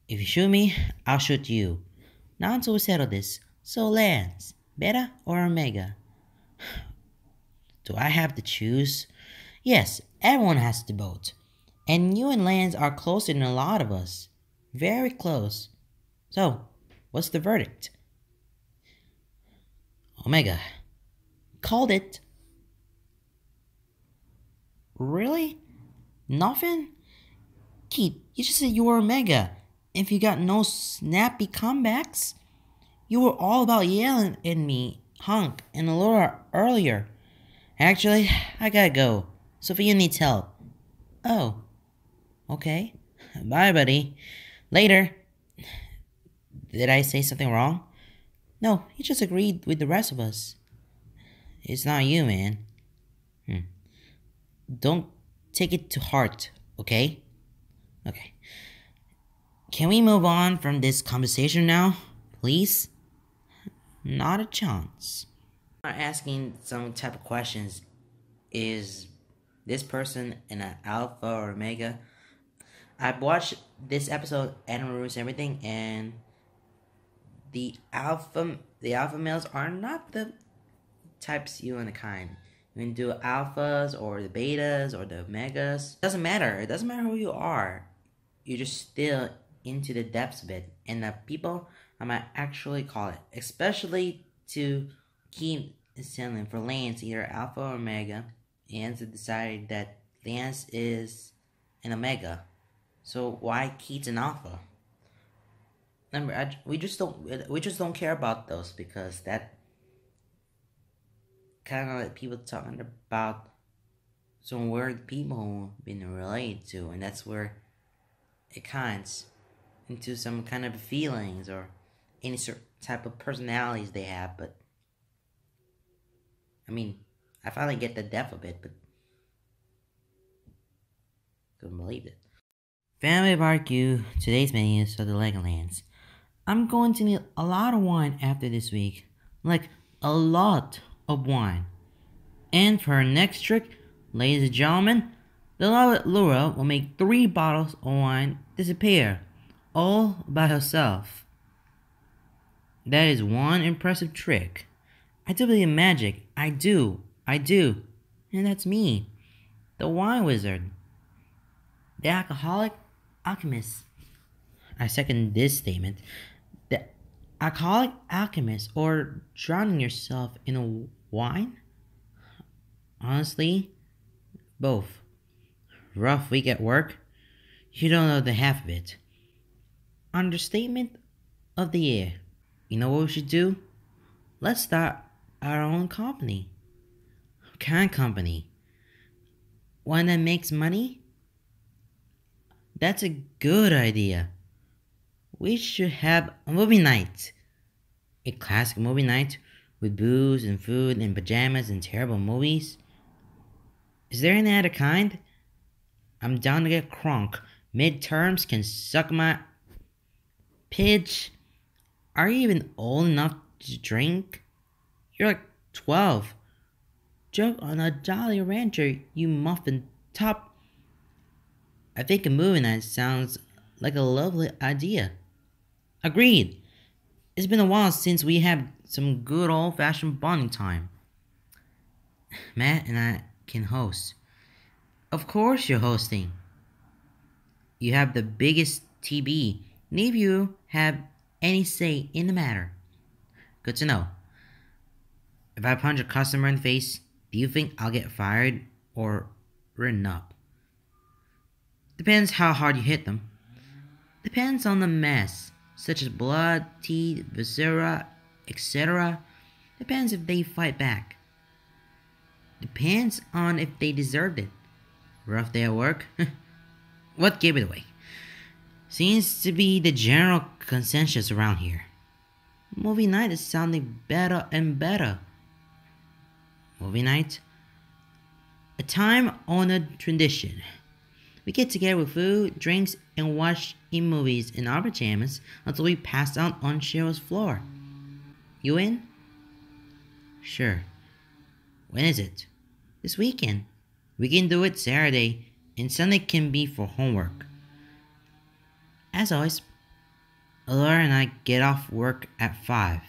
If you shoot me, I'll shoot you. Now until we settle this. So Lance, beta or omega? Do I have to choose? Yes, everyone has to vote. And you and Lance are closer than a lot of us. Very close. So, what's the verdict? Omega. Called it. Really? Nothing? Keith, you just said you were Omega. If you got no snappy comebacks? You were all about yelling at me, Hunk, and Laura earlier. Actually, I gotta go. Sophia needs help. Oh. Okay. Bye, buddy. Later. Did I say something wrong? No, you just agreed with the rest of us. It's not you, man. Don't take it to heart, okay? Okay. Can we move on from this conversation now, please? Not a chance. Asking some type of questions. Is this person an alpha or omega? I've watched this episode, Animal Rules Everything, and the alpha males are not the types you and the kind. You can do alphas or the betas or the omegas. Doesn't matter. It doesn't matter who you are. You're just still into the depths of it. And the people I might actually call it, especially to keep selling for Lance, either alpha or omega, and to decide that Lance is an omega. So why Keith's an alpha? Remember, we just don't care about those because that kind of like people talking about some weird people being related to, and that's where it kinds into some kind of feelings or any certain type of personalities they have. But I mean, I finally get the depth of it, but couldn't believe it. Family barbecue. Today's menus are the Legolands. I'm going to need a lot of wine after this week, like a lot of wine. And for her next trick, ladies and gentlemen, the lovely Laura will make 3 bottles of wine disappear, all by herself. That is one impressive trick. I do believe in magic. I do. And that's me, the wine wizard, the alcoholic alchemist. I second this statement. The alcoholic alchemist, or drowning yourself in a wine? Honestly, both. Rough week at work? You don't know the half of it. Understatement of the year. You know what we should do? Let's start our own company. What kind of company? One that makes money? That's a good idea. We should have a movie night. A classic movie night with booze and food and pajamas and terrible movies. Is there any other kind? I'm down to get crunk. Midterms can suck my pitch. Are you even old enough to drink? You're like 12. Joke on a Jolly Rancher, you muffin top. I think a movie night sounds like a lovely idea. Agreed. It's been a while since we had some good old fashioned bonding time. Matt and I can host. Of course you're hosting. You have the biggest TB. Neither of you have any say in the matter. Good to know. If I punch a customer in the face, do you think I'll get fired or written up? Depends how hard you hit them. Depends on the mess, such as blood, teeth, viscera, etc. Depends if they fight back. Depends on if they deserved it. Rough day at work? What gave it away? Seems to be the general consensus around here. Movie night is sounding better and better. Movie night? A time-honored tradition. We get together with food, drinks, and watch in movies in our pajamas until we pass out on Cheryl's floor. You in? Sure. When is it? This weekend. We can do it Saturday, and Sunday can be for homework. As always, Laura and I get off work at 5.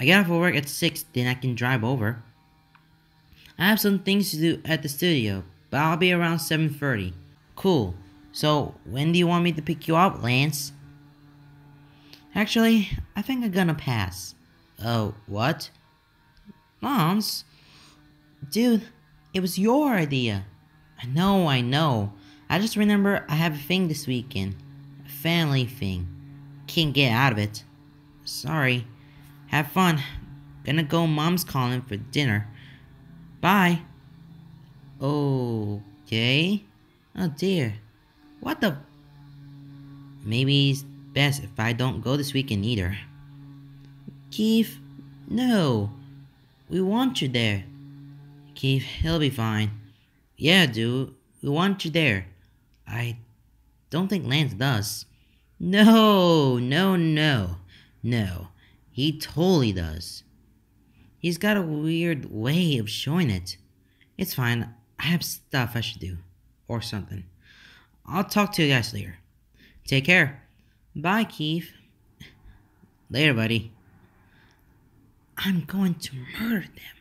I get off of work at 6, then I can drive over. I have some things to do at the studio, but I'll be around 7:30. Cool. So, when do you want me to pick you up, Lance? Actually, I think I'm gonna pass. Oh, what? Lance? Dude, it was your idea. I know. I just remember I have a thing this weekend. A family thing. Can't get out of it. Sorry. Have fun. Gonna go mom's calling for dinner. Bye. Okay. Oh dear. What the? Maybe it's best if I don't go this weekend either. Keith, no. We want you there. Keith, he'll be fine. Yeah, dude. We want you there. I don't think Lance does. No. No. He totally does. He's got a weird way of showing it. It's fine. I have stuff I should do. Or something. I'll talk to you guys later. Take care. Bye, Keith. Later, buddy. I'm going to murder them.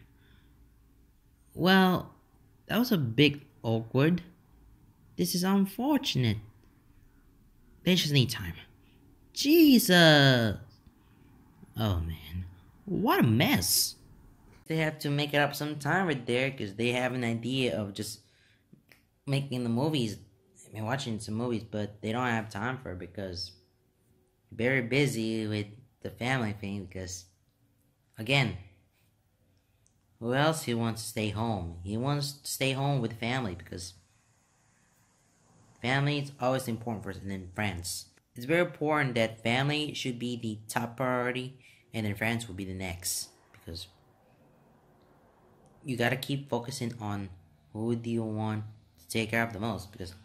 Well, that was a bit awkward. This is unfortunate. They just need time. Jesus! Oh man, what a mess. They have to make it up sometime right there because they have an idea of just making the movies. I mean, watching some movies, but they don't have time for it because very busy with the family thing because, again, who else he wants to stay home? He wants to stay home with family because family is always important for us, and then friends. It's very important that family should be the top priority, and then friends will be the next because you gotta keep focusing on who do you want to take care of the most because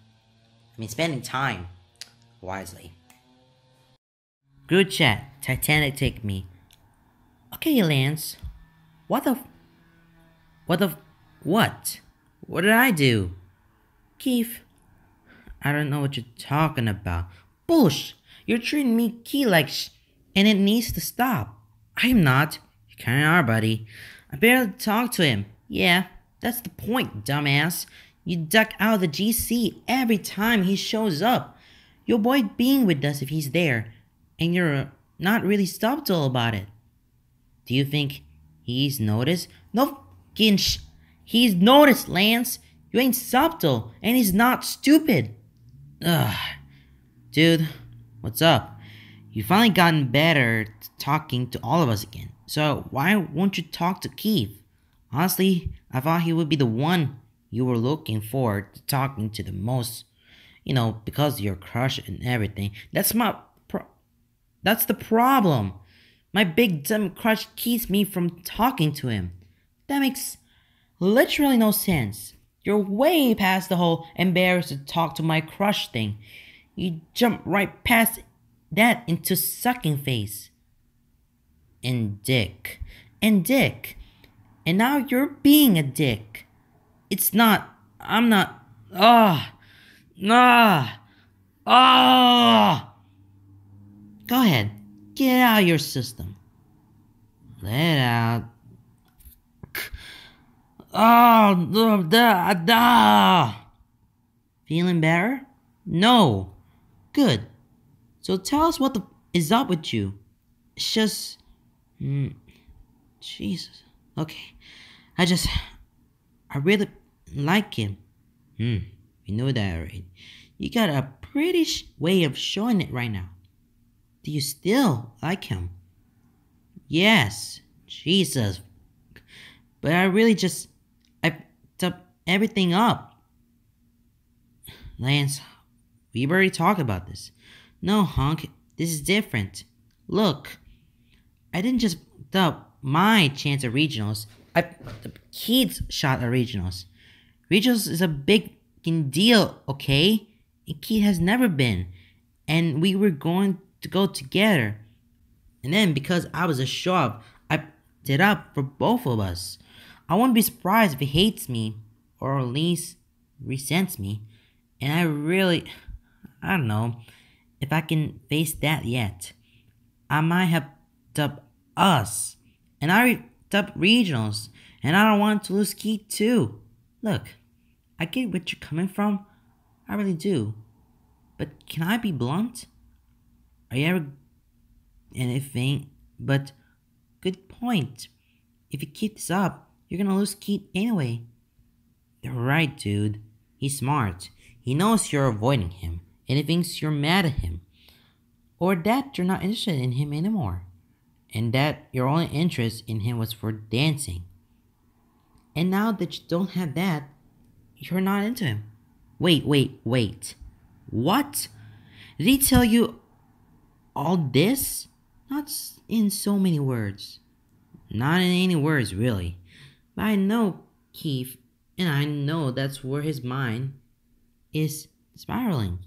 spending time wisely. Group chat, Titanic take me. Okay, Lance. What the what the what? What did I do? Keith, I don't know what you're talking about. Bullsh! You're treating me key like and it needs to stop. I'm not. You kinda are, buddy. I barely talk to him. Yeah, that's the point, dumbass. You duck out of the GC every time he shows up. You avoid being with us if he's there, and you're not really subtle about it. Do you think he's noticed? No fucking He's noticed, Lance. You ain't subtle, and he's not stupid. Ugh. Dude, what's up? You finally gotten better at talking to all of us again. So why won't you talk to Keith? Honestly, I thought he would be the one you were looking forward to talking to the most. Because of your crush and everything. That's the problem. My big dumb crush keeps me from talking to him. That makes literally no sense. You're way past the whole embarrassed to talk to my crush thing. You jump right past that into sucking face. And dick. And dick. And now you're being a dick. It's not. I'm not. Ah. Ah. Ah. Go ahead. Get it out of your system. Let it out. Oh, da. Feeling better? No. Good. So tell us what is up with you. It's just... Jesus. Okay. I really like him. We know that already. You got a pretty way of showing it right now. Do you still like him? Yes. Jesus. But I really I picked up everything up. Lance, we've already talked about this. No, Hunk, this is different. Look, I didn't just pick up my chance at regionals. The kids shot at regionals. Regionals is a big deal, okay? And Keith has never been. And we were going to go together. And then because I was a show-up, I picked it up for both of us. I wouldn't be surprised if he hates me, or at least resents me. And I don't know if I can face that yet. I might have dubbed us. And I dubbed regionals. And I don't want to lose Keith too. Look, I get where you're coming from. I really do. But can I be blunt? Are you ever anything but good point? If you keep this up, you're gonna lose Keith anyway. You're right, dude. He's smart. He knows you're avoiding him, and he thinks you're mad at him. Or that you're not interested in him anymore. And that your only interest in him was for dancing. And now that you don't have that, you're not into him. Wait. What? Did he tell you all this? Not in so many words. Not in any words, really. But I know Keith, and I know that's where his mind is spiraling.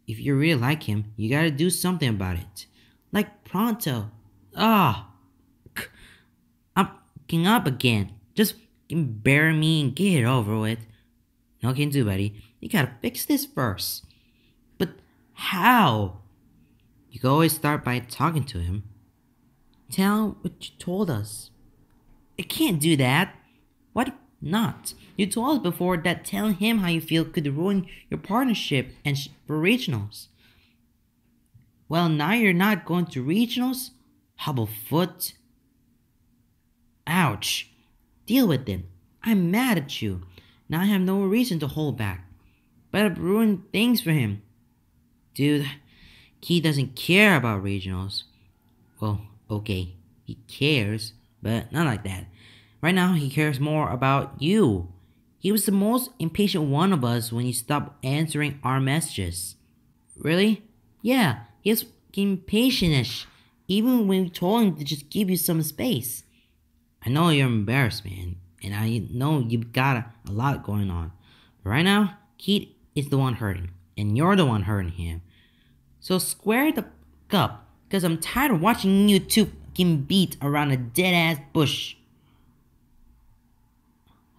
If you really like him, you gotta do something about it. Like pronto. I'm fucking up again. Just bury me and get it over with. No can do, buddy. You gotta fix this first. But how? You can always start by talking to him. Tell him what you told us. I can't do that. Why not? You told us before that telling him how you feel could ruin your partnership and for regionals. Well, now you're not going to regionals? Hobblefoot. Ouch. Deal with it. I'm mad at you. Now I have no reason to hold back. But I've ruined things for him. Dude, Keith doesn't care about regionals. Well, okay, he cares, but not like that. Right now, he cares more about you. He was the most impatient one of us when you stopped answering our messages. Really? Yeah, he was impatient-ish, even when we told him to just give you some space. I know you're embarrassed, man, and I know you've got a lot going on. But right now, Keith is the one hurting, and you're the one hurting him. So square the up, cause I'm tired of watching you two fucking beat around a dead ass bush.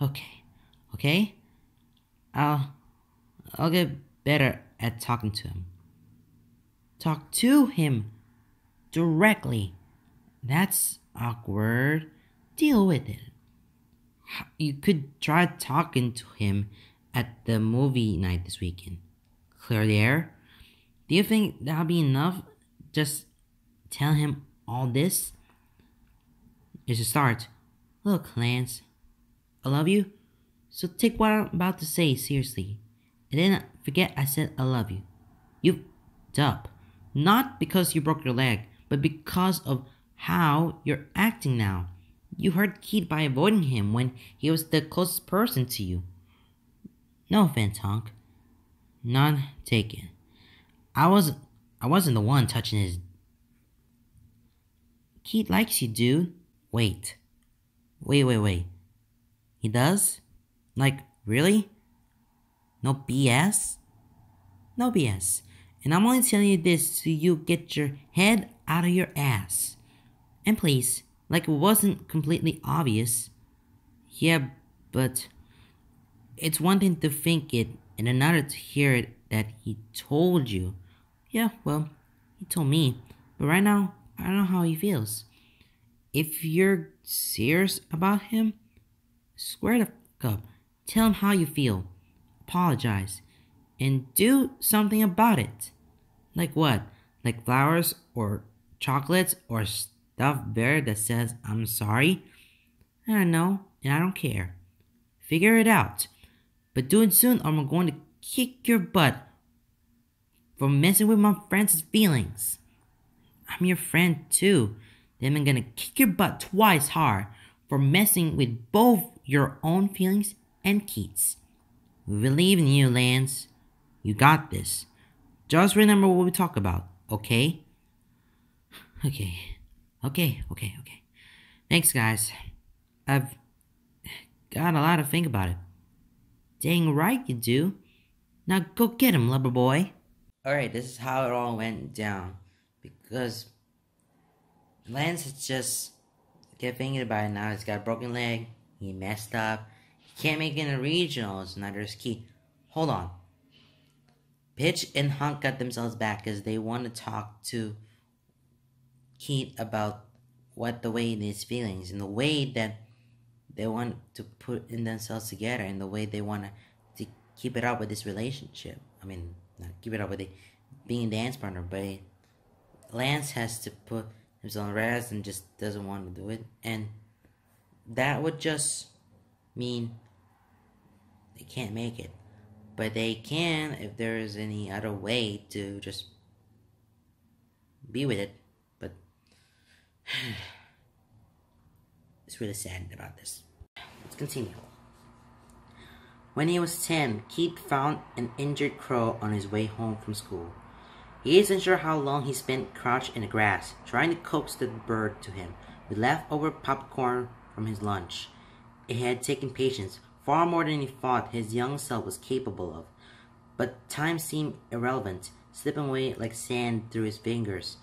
Okay, okay. I'll I'll get better at talking to him. Talk to him directly. That's awkward. Deal with it. You could try talking to him at the movie night this weekend. Clear the air? Do you think that'll be enough? Just tell him all this? It's a start. Look, Lance, I love you. So take what I'm about to say seriously. And then forget I said I love you. You f***ed up. Not because you broke your leg, but because of how you're acting now. You hurt Keith by avoiding him when he was the closest person to you. No offense, Honk. None taken. I wasn't the one touching his... Keith likes you, dude. Wait. He does? Like, really? No BS? No BS. And I'm only telling you this so you get your head out of your ass. And please, like it wasn't completely obvious. Yeah, but it's one thing to think it and another to hear it that he told you. Yeah, well, he told me. But right now, I don't know how he feels. If you're serious about him, square the fuck up. Tell him how you feel. Apologize. And do something about it. Like what? Like flowers or chocolates or stuffed bear that says I'm sorry? I don't know, and I don't care. Figure it out. But do it soon or I'm going to kick your butt for messing with my friend's feelings. I'm your friend too. Then I'm gonna kick your butt twice hard for messing with both your own feelings and Keith's. We believe in you, Lance. You got this. Just remember what we talk about, okay? Okay. Thanks, guys. I've got a lot to think about it. Dang right you do. Now go get him, lover boy. Alright, this is how it all went down. Because Lance has just kept thinking about it now. He's got a broken leg. He messed up. He can't make it in the regionals. Neither is Keith. Hold on. Pitch and Hunk got themselves back because they want to talk to Keith about what the way his feelings and the way that they want to put in themselves together and the way they want to keep it up with this relationship. I mean, not keep it up with it being a dance partner, but Lance has to put himself on rest and just doesn't want to do it. And that would just mean they can't make it. But they can if there is any other way to just be with it. But it's really sad about this. Let's continue. When he was 10, Keith found an injured crow on his way home from school. He isn't sure how long he spent crouched in the grass, trying to coax the bird to him with leftover popcorn from his lunch. It had taken patience, far more than he thought his young self was capable of. But time seemed irrelevant, slipping away like sand through his fingers,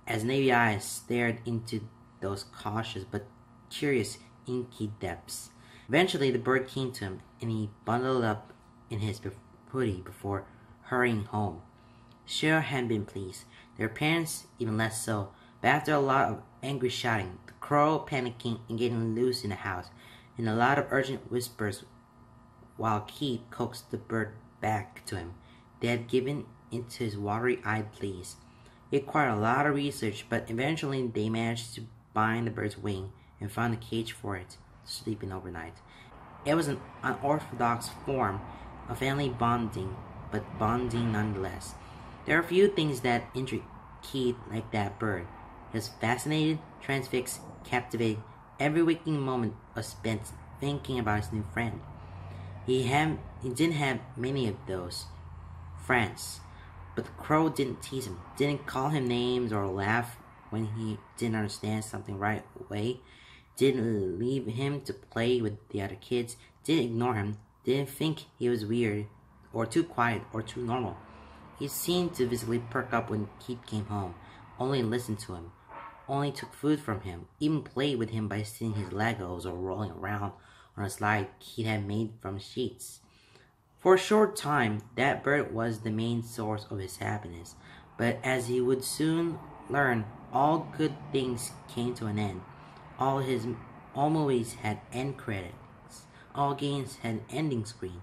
as navy eyes stared into those cautious but curious inky depths. Eventually the bird came to him, and he bundled up in his hoodie before hurrying home. Cheryl had been pleased, their parents even less so, but after a lot of angry shouting, the crow panicking and getting loose in the house, and a lot of urgent whispers while Keith coaxed the bird back to him, they had given into his watery-eyed pleas. It required a lot of research, but eventually they managed to bind the bird's wing and found a cage for it, sleeping overnight. It was an unorthodox form of family bonding, but bonding nonetheless. There are few things that intrigue Keith like that bird. He was fascinated, transfixed, captivated. Every waking moment was spent thinking about his new friend. He didn't have many of those friends, but the crow didn't tease him, didn't call him names or laugh when he didn't understand something right away, didn't leave him to play with the other kids, didn't ignore him, didn't think he was weird or too quiet or too normal. He seemed to visibly perk up when Keith came home, only listened to him, only took food from him, even played with him by stealing his Legos or rolling around on a slide Keith had made from sheets. For a short time, that bird was the main source of his happiness, but as he would soon learn, all good things came to an end. All movies had end credits. All games had an ending screen.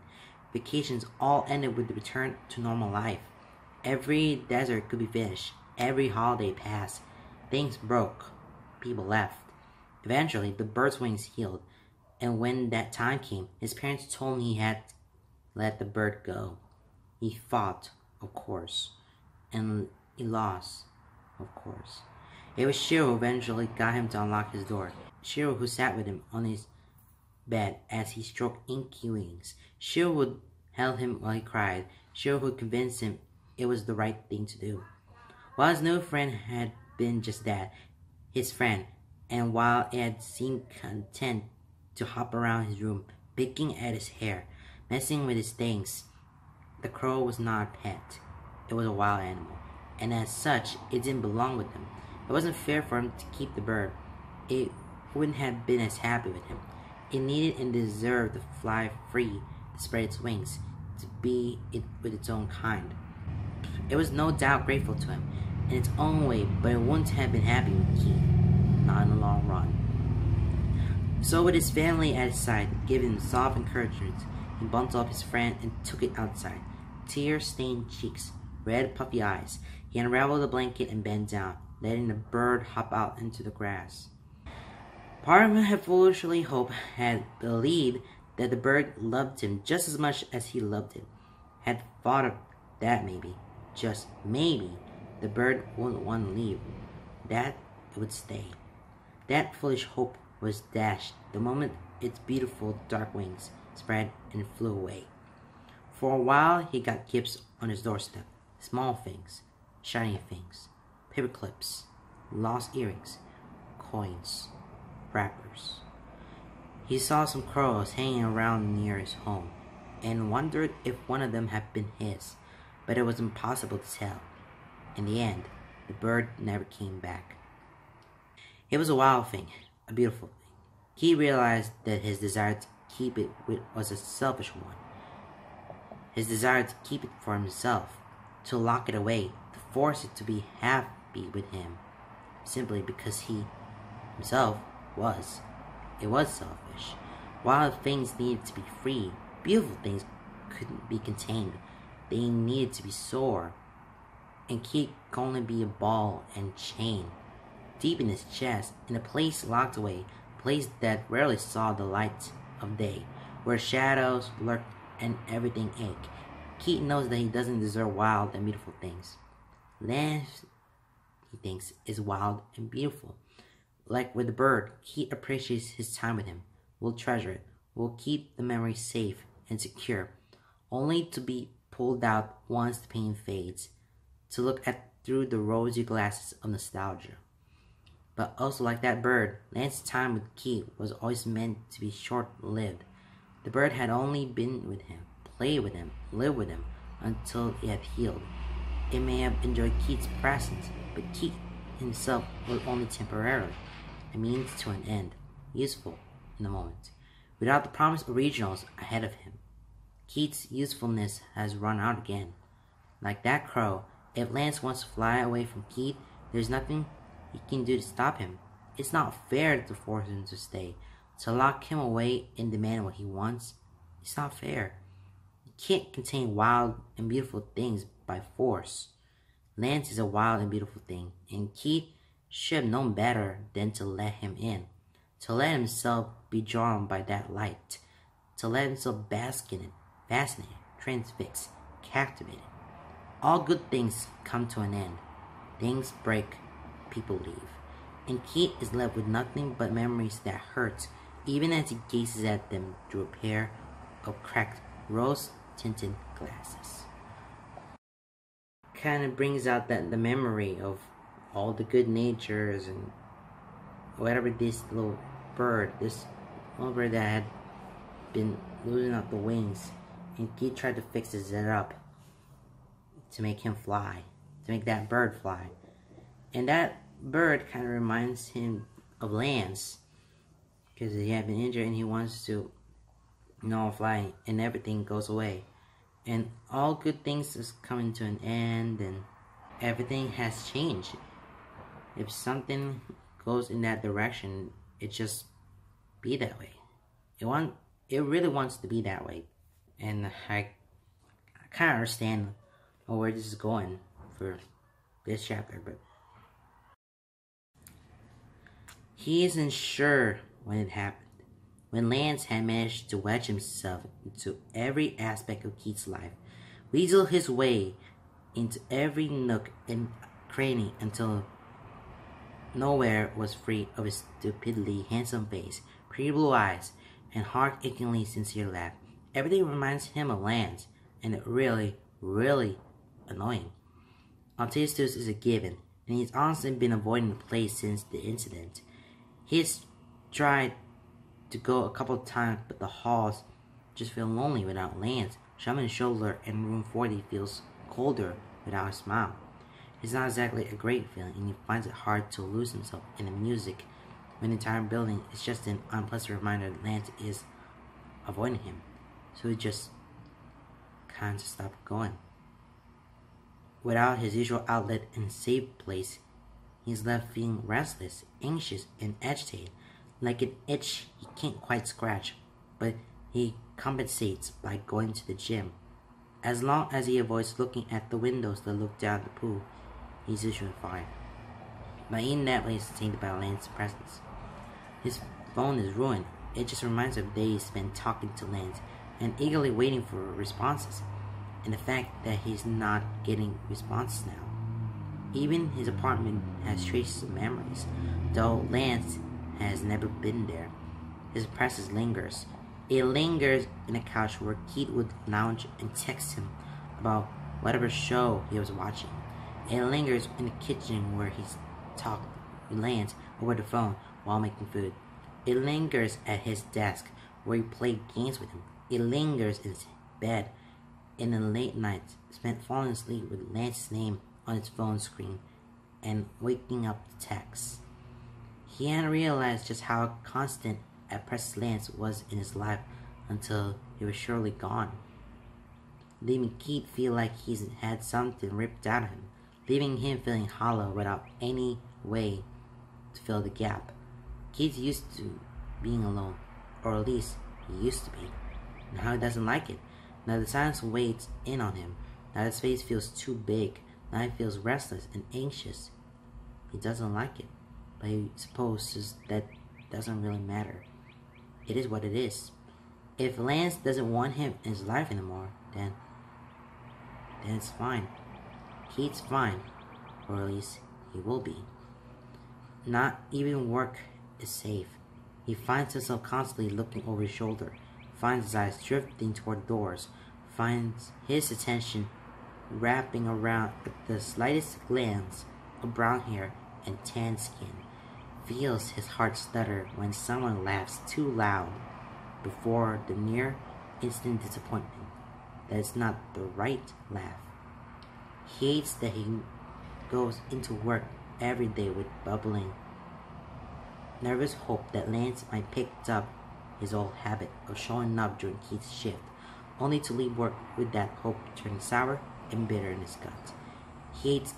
Vacations all ended with the return to normal life. Every desert could be finished. Every holiday passed. Things broke. People left. Eventually, the bird's wings healed, and when that time came, his parents told him he had to let the bird go. He fought, of course, and he lost, of course. It was Shiro who eventually got him to unlock his door. Shiro who sat with him on his bed as he stroked inky wings. Shiro would held him while he cried. Shiro would convince him it was the right thing to do. While his new friend had been just that, his friend, and while it had seemed content to hop around his room, picking at his hair, messing with his things, the crow was not a pet. It was a wild animal, and as such, it didn't belong with him. It wasn't fair for him to keep the bird. It wouldn't have been as happy with him. It needed and deserved to fly free, to spread its wings, to be it with its own kind. It was no doubt grateful to him, in its own way, but it wouldn't have been happy with Keith, not in the long run. So with his family at his side, giving him soft encouragement, he bundled up his friend and took it outside. Tear-stained cheeks, red puffy eyes. He unraveled the blanket and bent down, letting the bird hop out into the grass. Part of him had foolishly hoped, had believed that the bird loved him just as much as he loved it. Had thought of that maybe, just maybe, the bird wouldn't want to leave. That it would stay. That foolish hope was dashed the moment its beautiful dark wings spread and flew away. For a while he got gifts on his doorstep. Small things, shiny things, paper clips, lost earrings, coins, wrappers. He saw some crows hanging around near his home, and wondered if one of them had been his, but it was impossible to tell. In the end, the bird never came back. It was a wild thing, a beautiful thing. He realized that his desire to keep it was a selfish one. His desire to keep it for himself, to lock it away, to force it to be happy with him, simply because he himself was. It was selfish. Wild things needed to be free. Beautiful things couldn't be contained. They needed to be soar. And Keith could only be a ball and chain, deep in his chest, in a place locked away, a place that rarely saw the light of day, where shadows lurked and everything ached. Keith knows that he doesn't deserve wild and beautiful things. Lance, he thinks, is wild and beautiful. Like with the bird, Keith appreciates his time with him, will treasure it, will keep the memory safe and secure, only to be pulled out once the pain fades, to look at through the rosy glasses of nostalgia. But also like that bird, Lance's time with Keith was always meant to be short-lived. The bird had only been with him, played with him, lived with him, until it had healed. It may have enjoyed Keith's presence, but Keith himself was only temporarily, a means to an end, useful in the moment, without the promised originals ahead of him. Keith's usefulness has run out again. Like that crow, if Lance wants to fly away from Keith, there's nothing he can do to stop him. It's not fair to force him to stay, to lock him away and demand what he wants. It's not fair. You can't contain wild and beautiful things by force. Lance is a wild and beautiful thing, and Keith should have known better than to let him in, to let himself be drawn by that light, to let himself bask in it, fascinated, transfixed, captivated. All good things come to an end. Things break, people leave. And Keith is left with nothing but memories that hurt, even as he gazes at them through a pair of cracked, rose-tinted glasses. Kind of brings out the memory of all the good natures and whatever this little this little bird that had been losing up the wings, and Keith tried to fix it up to make him fly, to make that bird fly. And that bird kind of reminds him of Lance, because he had been injured and he wants to fly, and everything goes away. And all good things is coming to an end, and everything has changed. If something goes in that direction, it just be that way. It really wants to be that way. And I kind of understand where this is going for this chapter, but he isn't sure when it happened. When Lance had managed to wedge himself into every aspect of Keith's life, weasel his way into every nook and cranny until nowhere was free of his stupidly handsome face, pretty blue eyes, and heart-achingly sincere laugh. Everything reminds him of Lance, and it really, really annoying. Autistus is a given, and he's honestly been avoiding the place since the incident. He's tried to go a couple of times, but the halls just feel lonely without Lance. Shaman's shoulder and room 40 feels colder without a smile. It's not exactly a great feeling, and he finds it hard to lose himself in the music when the entire building is just an unpleasant reminder that Lance is avoiding him. So he just kind of stopped going. Without his usual outlet and safe place, he's left feeling restless, anxious, and agitated, like an itch he can't quite scratch, but he compensates by going to the gym. As long as he avoids looking at the windows that look down the pool, he's usually fine. But in that place is tainted by Lance's presence. His phone is ruined. It just reminds him of days spent talking to Lance and eagerly waiting for responses, and the fact that he's not getting responses now. Even his apartment has traces of memories, though Lance has never been there. His presence lingers. It lingers in a couch where Keith would lounge and text him about whatever show he was watching. It lingers in the kitchen where he's talked with Lance over the phone while making food. It lingers at his desk where he played games with him. It lingers in his bed in the late nights spent falling asleep with Lance's name on his phone screen and waking up to texts. He hadn't realized just how constant at present Lance was in his life until he was surely gone, leaving Keith feel like he's had something ripped out of him, leaving him feeling hollow without any way to fill the gap. Keith's used to being alone, or at least he used to be. Now he doesn't like it. Now the silence weighs in on him. Now his face feels too big. Now he feels restless and anxious. He doesn't like it, but he supposes that doesn't really matter. It is what it is. If Lance doesn't want him in his life anymore, then it's fine. Keith's fine, or at least he will be. Not even work is safe. He finds himself constantly looking over his shoulder, finds his eyes drifting toward doors, finds his attention wrapping around the slightest glance of brown hair and tan skin, feels his heart stutter when someone laughs too loud before the near instant disappointment that it's not the right laugh. He hates that he goes into work every day with bubbling, nervous hope that Lance might pick up his old habit of showing up during Keith's shift, only to leave work with that hope turning sour and bitter in his guts. He hates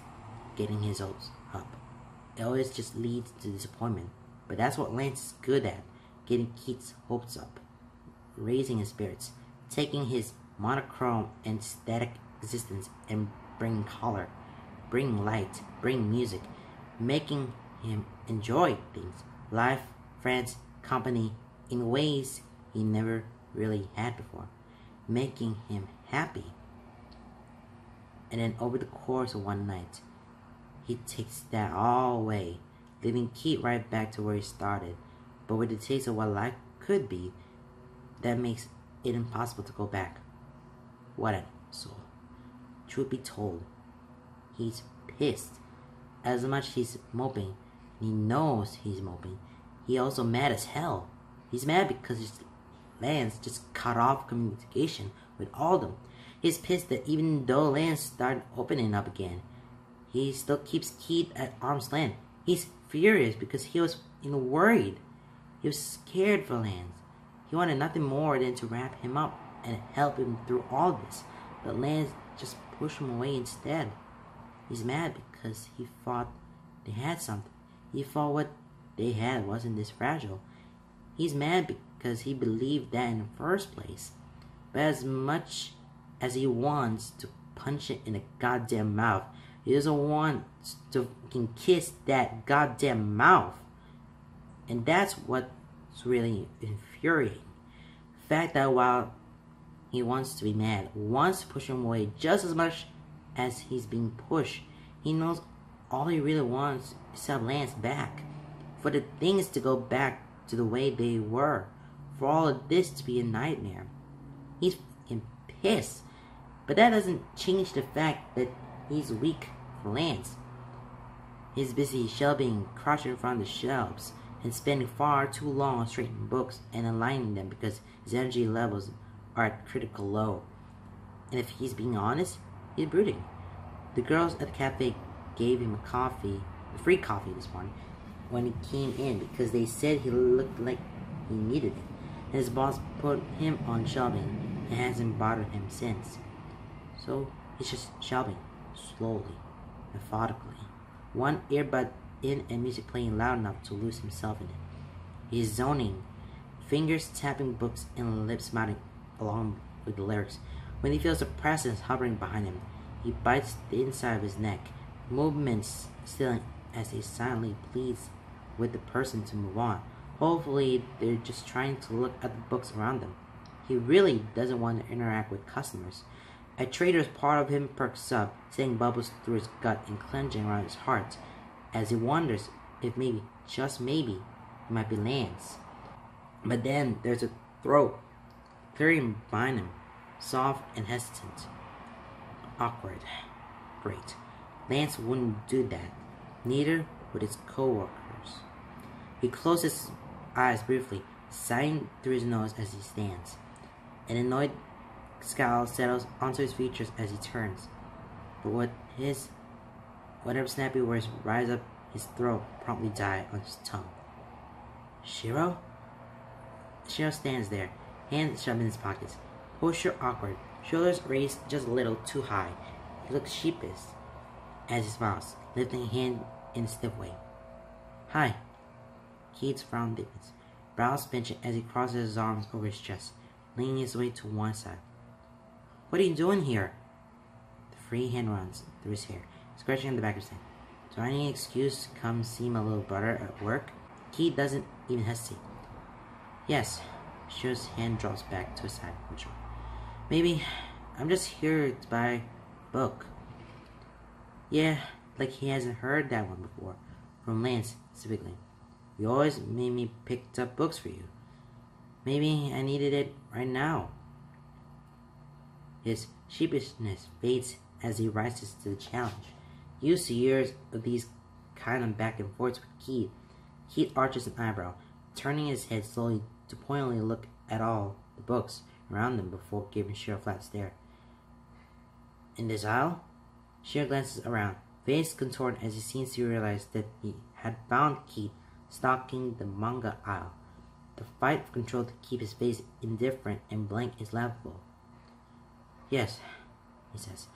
getting his hopes up. It always just leads to disappointment, but that's what Lance is good at, getting Keith's hopes up, raising his spirits, taking his monochrome and static existence and bringing color, bringing light, bringing music, making him enjoy things, life, friends, company, in ways he never really had before, making him happy. And then over the course of one night, he takes that all away, leaving Keith right back to where he started, but with the taste of what life could be, that makes it impossible to go back. What an soul. Truth be told, he's pissed. As much as he's moping, and he knows he's moping, he also mad as hell. He's mad because his Lance just cut off communication with Alden. He's pissed that even though Lance started opening up again, he still keeps Keith at arm's length. He's furious because he was worried. He was scared for Lance. He wanted nothing more than to wrap him up and help him through all this, but Lance just pushed him away instead. He's mad because he thought they had something. He thought what they had wasn't this fragile. He's mad because he believed that in the first place. But as much as he wants to punch it in the goddamn mouth, he doesn't want to fucking kiss that goddamn mouth. And that's what's really infuriating. The fact that while he wants to be mad, wants to push him away just as much as he's being pushed, he knows all he really wants is to have Lance back. For the things to go back to the way they were. For all of this to be a nightmare. He's fucking pissed. But that doesn't change the fact that he's weak for Lance. He's busy shelving, crouching in front of the shelves, and spending far too long straightening books and aligning them because his energy levels are at critical low. And if he's being honest, he's brooding. The girls at the cafe gave him a free coffee this morning when he came in because they said he looked like he needed it. And his boss put him on shelving and hasn't bothered him since. So he's just shelving, slowly, methodically. One earbud in and music playing loud enough to lose himself in it. He's zoning, fingers tapping books and lips mounting along with the lyrics. When he feels a presence hovering behind him, he bites the inside of his neck, movements stilling as he silently pleads with the person to move on. Hopefully, they're just trying to look at the books around them. He really doesn't want to interact with customers. A traitor's part of him perks up, sending bubbles through his gut and clenching around his heart, as he wonders if maybe, just maybe, it might be Lance. But then there's a throat clearing behind him, soft and hesitant. Awkward. Great. Lance wouldn't do that. Neither would his co-workers. He closes his eyes briefly, sighing through his nose as he stands. An annoyed scowl settles onto his features as he turns. But whatever snappy words rise up his throat promptly die on his tongue. Shiro? Shiro stands there, hands shoved in his pockets. Posture awkward, shoulders raised just a little too high. He looks sheepish as he smiles, lifting a hand in a stiff way. Hi. Keith's frown deepens, brows pinching as he crosses his arms over his chest, leaning his weight to one side. What are you doing here? The free hand runs through his hair, scratching the back of his head. Do I need an excuse to come see my little brother at work? Keith doesn't even hesitate. Yes. Shiro's hand drops back to his side. Maybe I'm just here to buy a book. Yeah, like he hasn't heard that one before. From Lance, specifically. You always made me pick up books for you. Maybe I needed it right now. His sheepishness fades as he rises to the challenge. Used to years of these kind of back and forths with Keith, Keith arches an eyebrow, turning his head slowly to pointedly look at all the books around them before giving Shiro a flat stare. In this aisle? Shiro glances around, face contorted as he seems to realize that he had found Keith stalking the manga aisle. The fight for control to keep his face indifferent and blank is laughable. Yes, he says,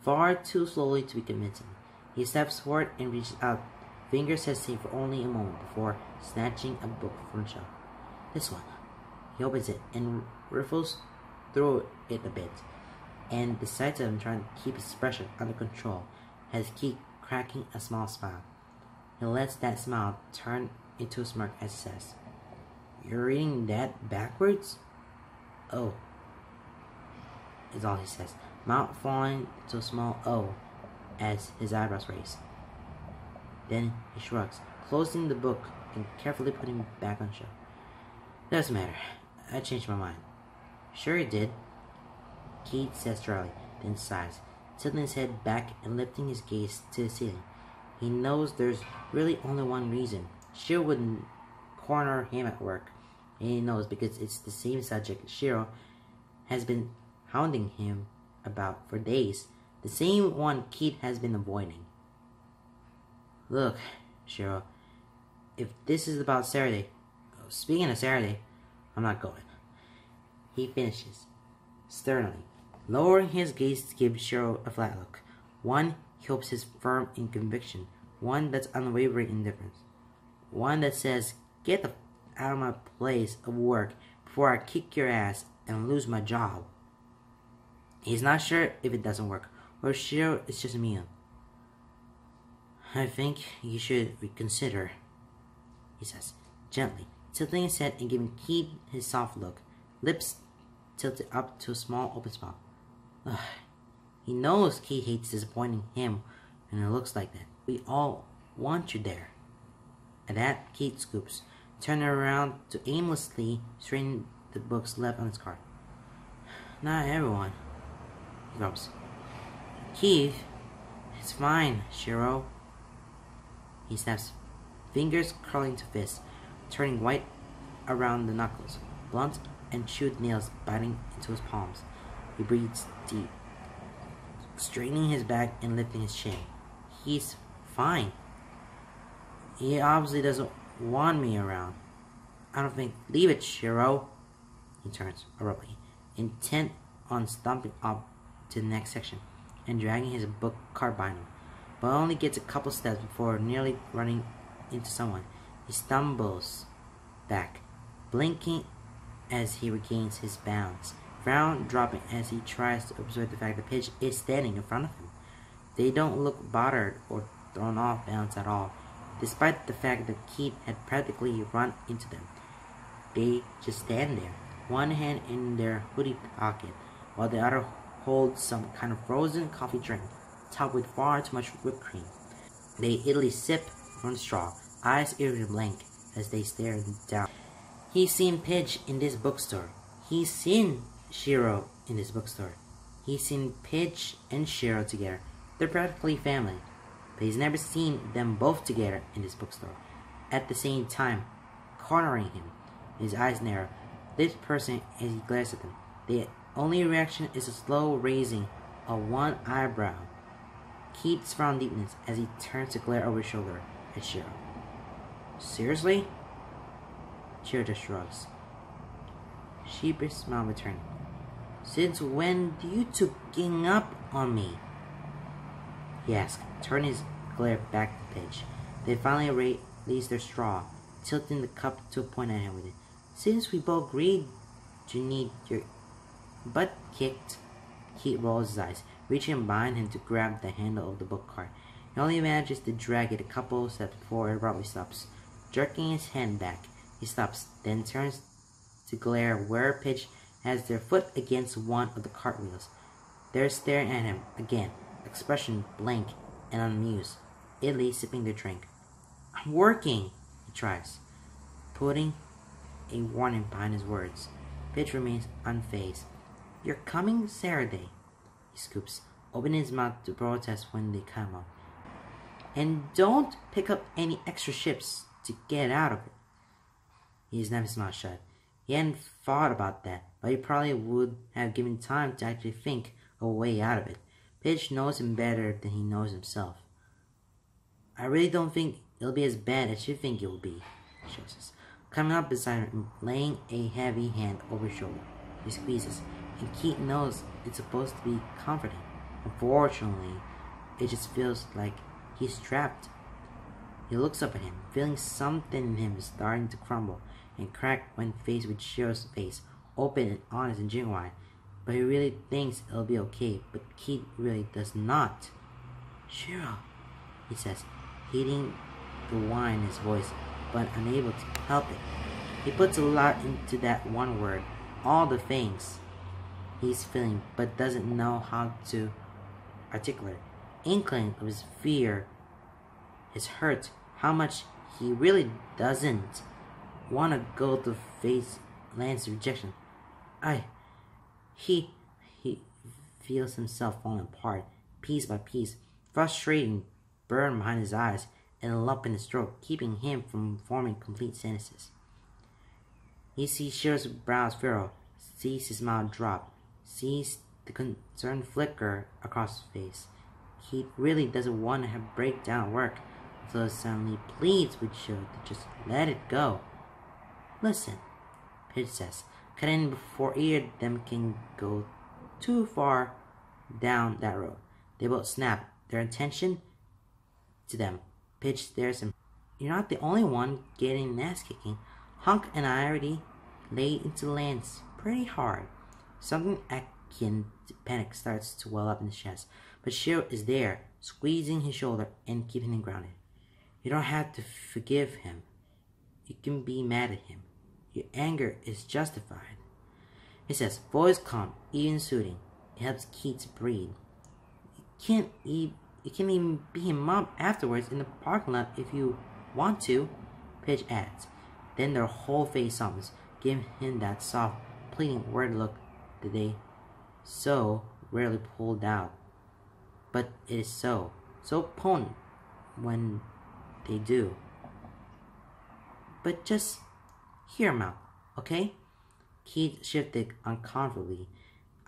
far too slowly to be convincing. He steps forward and reaches out, fingers hesitate for only a moment before snatching a book from the shelf. This one. He opens it and riffles through it a bit, and the sight of him trying to keep his expression under control has Keith cracking a small smile. He lets that smile turn into a smirk as he says, You're reading that backwards? Oh, is all he says, mouth falling to a small O as his eyebrows raise. Then he shrugs, closing the book and carefully putting it back on the shelf. Doesn't matter. I changed my mind. Sure you did, Keith says dryly, then sighs, tilting his head back and lifting his gaze to the ceiling. He knows there's really only one reason Shiro wouldn't corner him at work, and he knows because it's the same subject Shiro has been hounding him about for days, the same one Keith has been avoiding. Look, Shiro, if this is about Saturday, speaking of Saturday, I'm not going. He finishes, sternly, lowering his gaze to give Shiro a flat look. One he hopes is firm in conviction, one that's unwavering indifference, one that says, get the out of my place of work before I kick your ass and lose my job. He's not sure if it doesn't work, or Shiro is just immune. I think you should reconsider, he says, gently, tilting his head and giving Keith his soft look, lips tilted up to a small open spot. Ugh. He knows Keith hates disappointing him when it looks like that. We all want you there. At that, Keith scoops, turning around to aimlessly straighten the books left on his cart. Not everyone, he grumps. Keith, it's fine, Shiro. He snaps, fingers curling to fists, turning white around the knuckles, blunt and chewed nails biting into his palms. He breathes deep, straightening his back and lifting his chin. He's fine. He obviously doesn't want me around. I don't think. Leave it, Shiro. He turns abruptly, intent on stomping up to the next section and dragging his book cart behind him, but only gets a couple steps before nearly running into someone. He stumbles back, blinking as he regains his balance, frown dropping as he tries to observe the fact that Pidge is standing in front of him. They don't look bothered or thrown off balance at all, despite the fact that Keith had practically run into them. They just stand there, one hand in their hoodie pocket, while the other holds some kind of frozen coffee drink, topped with far too much whipped cream. They idly sip from the straw, eyes eerily blank as they stare down. He's seen Pidge in this bookstore. He's seen Shiro in this bookstore. He's seen Pidge and Shiro together. They're practically family. But he's never seen them both together in this bookstore. At the same time, cornering him. His eyes narrow, lips pursing as he glares at them. The only reaction is a slow raising of one eyebrow. Keith's frown deepens as he turns to glare over his shoulder at Shiro. Seriously? Shiro just shrugs. Sheepish smile returning. Since when do you two gang up on me? He asks, turning his glare back to Pidge. They finally release their straw, tilting the cup to point at him with it. Since we both agreed you need your butt kicked, Keith rolls his eyes, reaching behind him to grab the handle of the book cart. He only manages to drag it a couple of steps before it abruptly stops. Jerking his hand back, he stops, then turns to glare where Pidge has their foot against one of the cartwheels. They're staring at him again, expression blank and unmused, idly sipping their drink. I'm working, he tries, putting a warning behind his words. Pidge remains unfazed. You're coming Saturday, he scoops, opening his mouth to protest when they come up. And don't pick up any extra shifts to get out of it. He snapped his mouth shut. He hadn't thought about that, but he probably would have given time to actually think a way out of it. Pidge knows him better than he knows himself. I really don't think it'll be as bad as you think it will be, she says, coming up beside him, laying a heavy hand over his shoulder. He squeezes, and Keith knows it's supposed to be comforting. Unfortunately, it just feels like he's trapped. He looks up at him, feeling something in him starting to crumble and crack when faced with Shiro's face, open and honest and genuine. But he really thinks it'll be okay, but Keith really does not. Shiro, he says, heeding the whine in his voice, but unable to help it. He puts a lot into that one word, all the things. he's feeling but doesn't know how to articulate. Inkling of his fear, his hurt, how much he really doesn't want to go to face Lance's rejection. He feels himself falling apart, piece by piece, frustrating burn behind his eyes and a lump in his throat, keeping him from forming complete sentences. He sees Shiro's brows furrow, sees his smile drop, sees the concern flicker across his face. He really doesn't want to have breakdown at work, so suddenly pleads with Shiro to just let it go. Listen, Pidge says, cut in before either of them can go too far down that road. They both snap their attention to them. Pidge stares him. You're not the only one getting an ass kicking. Hunk and I already laid into Lance pretty hard. Something akin to panic starts to well up in his chest, but Shiro is there, squeezing his shoulder and keeping him grounded. You don't have to forgive him. You can be mad at him. Your anger is justified. He says, voice calm, even soothing. It helps Keith breathe. You can even beat him up afterwards in the parking lot if you want to, Pidge adds. Then their whole face softens, giving him that soft, pleading worried look that they so rarely pulled out. But it is so potent when they do. But just hear him out, okay? Keith shifted uncomfortably,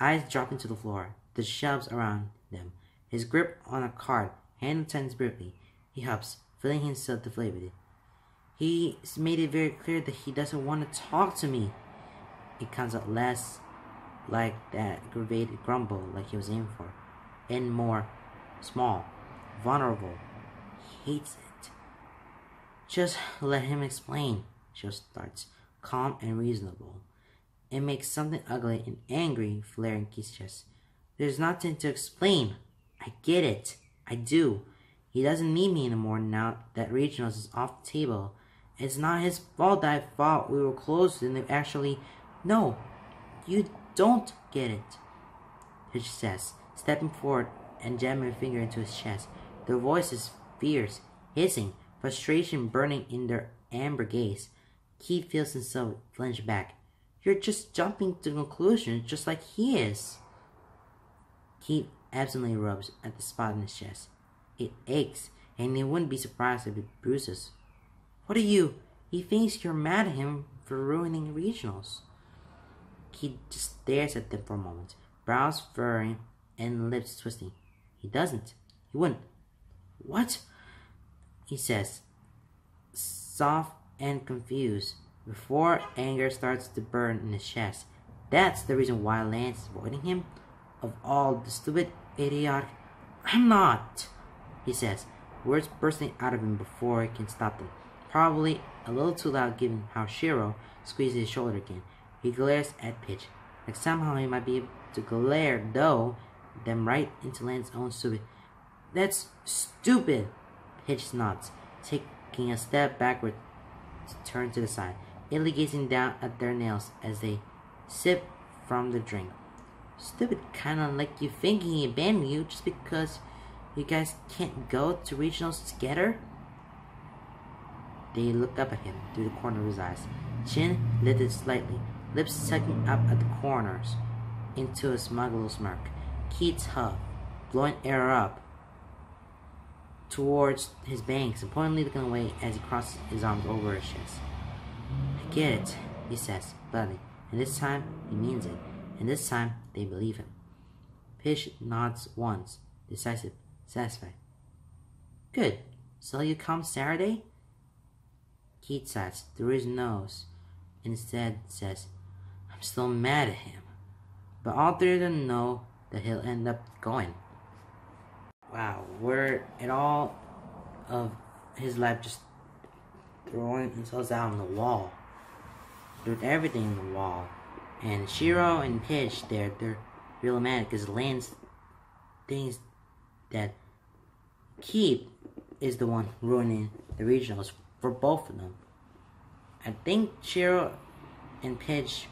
eyes dropping to the floor, the shelves around them. His grip on a card, hand tense briefly. He hops, feeling himself deflated. He's made it very clear that he doesn't want to talk to me. It comes out less like that aggravated grumble like he was aiming for, and more small, vulnerable. He hates it. Just let him explain, Joe starts, calm and reasonable. It makes something ugly and angry flare in Keith's chest. There's nothing to explain. I get it. I do. He doesn't need me anymore now that regionals is off the table. It's not his fault that I thought we were close and they actually... No, you don't get it, Hitch says, stepping forward and jamming a finger into his chest. Their voices fierce, hissing, frustration burning in their amber gaze. Keith feels himself flinch back. You're just jumping to conclusions just like he is. Keith absently rubs at the spot in his chest. It aches, and he wouldn't be surprised if it bruises. What are you? He thinks you're mad at him for ruining regionals. Keith just stares at them for a moment, brows furrowing and lips twisting. He doesn't. He wouldn't. What? He says, soft and confused, before anger starts to burn in his chest. That's the reason why Lance is avoiding him? Of all the stupid, idiotic... I'm not, he says, words bursting out of him before he can stop them. Probably a little too loud given how Shiro squeezes his shoulder again. He glares at Pidge, like somehow he might be able to glare, though, them right into Lance's own stupid... That's stupid! Pidge nods, taking a step backward to turn to the side, idly gazing down at their nails as they sip from the drink. Stupid, kinda like you thinking he abandoned you just because you guys can't go to regionals together? They look up at him through the corner of his eyes, chin lifted slightly, lips sucking up at the corners into a smug little smirk. Keith's huff, blowing air up towards his bangs, importantly looking away as he crosses his arms over his chest. I get it, he says, bluntly, and this time he means it, and this time they believe him. Pidge nods once, decisive, satisfied. Good. So you come Saturday? Keith sighs through his nose, instead says, I'm still mad at him. But all three of them know that he'll end up going. Wow, we're at all of his life just throwing themselves out on the wall. There's everything on the wall. And Shiro and Pidge, they're real mad because Lance thinks that Keith is the one ruining the regionals for both of them. I think Shiro and Pidge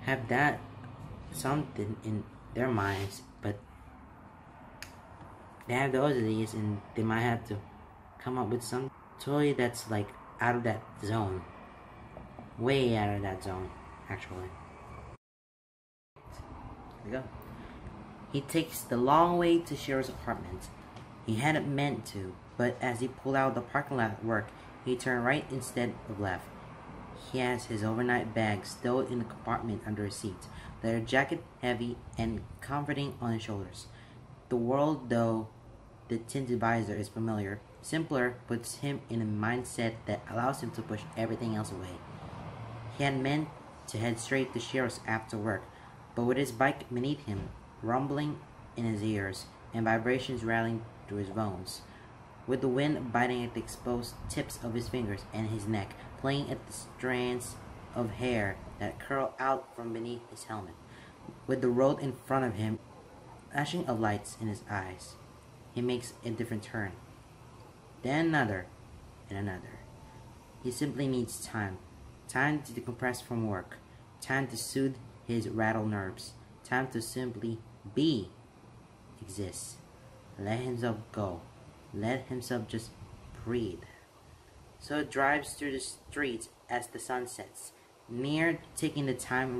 have that something in their minds, but they have those ideas and they might have to come up with some toy that's like out of that zone. Way out of that zone, actually. Here we go. He takes the long way to Shiro's apartment. He hadn't meant to, but as he pulled out of the parking lot at work, he turned right instead of left. He has his overnight bag stowed in the compartment under his seat, leather jacket heavy and comforting on his shoulders. The world, though the tinted visor is familiar, simpler, puts him in a mindset that allows him to push everything else away. He had meant to head straight to Shiro's after work, but with his bike beneath him, rumbling in his ears, and vibrations rattling through his bones, with the wind biting at the exposed tips of his fingers and his neck, playing at the strands of hair that curl out from beneath his helmet, with the road in front of him, flashing of lights in his eyes, he makes a different turn. Then another, and another. He simply needs time. Time to decompress from work. Time to soothe his rattled nerves. Time to simply be. Exist. Let himself go. Let himself just breathe. So it drives through the streets as the sun sets, never taking the same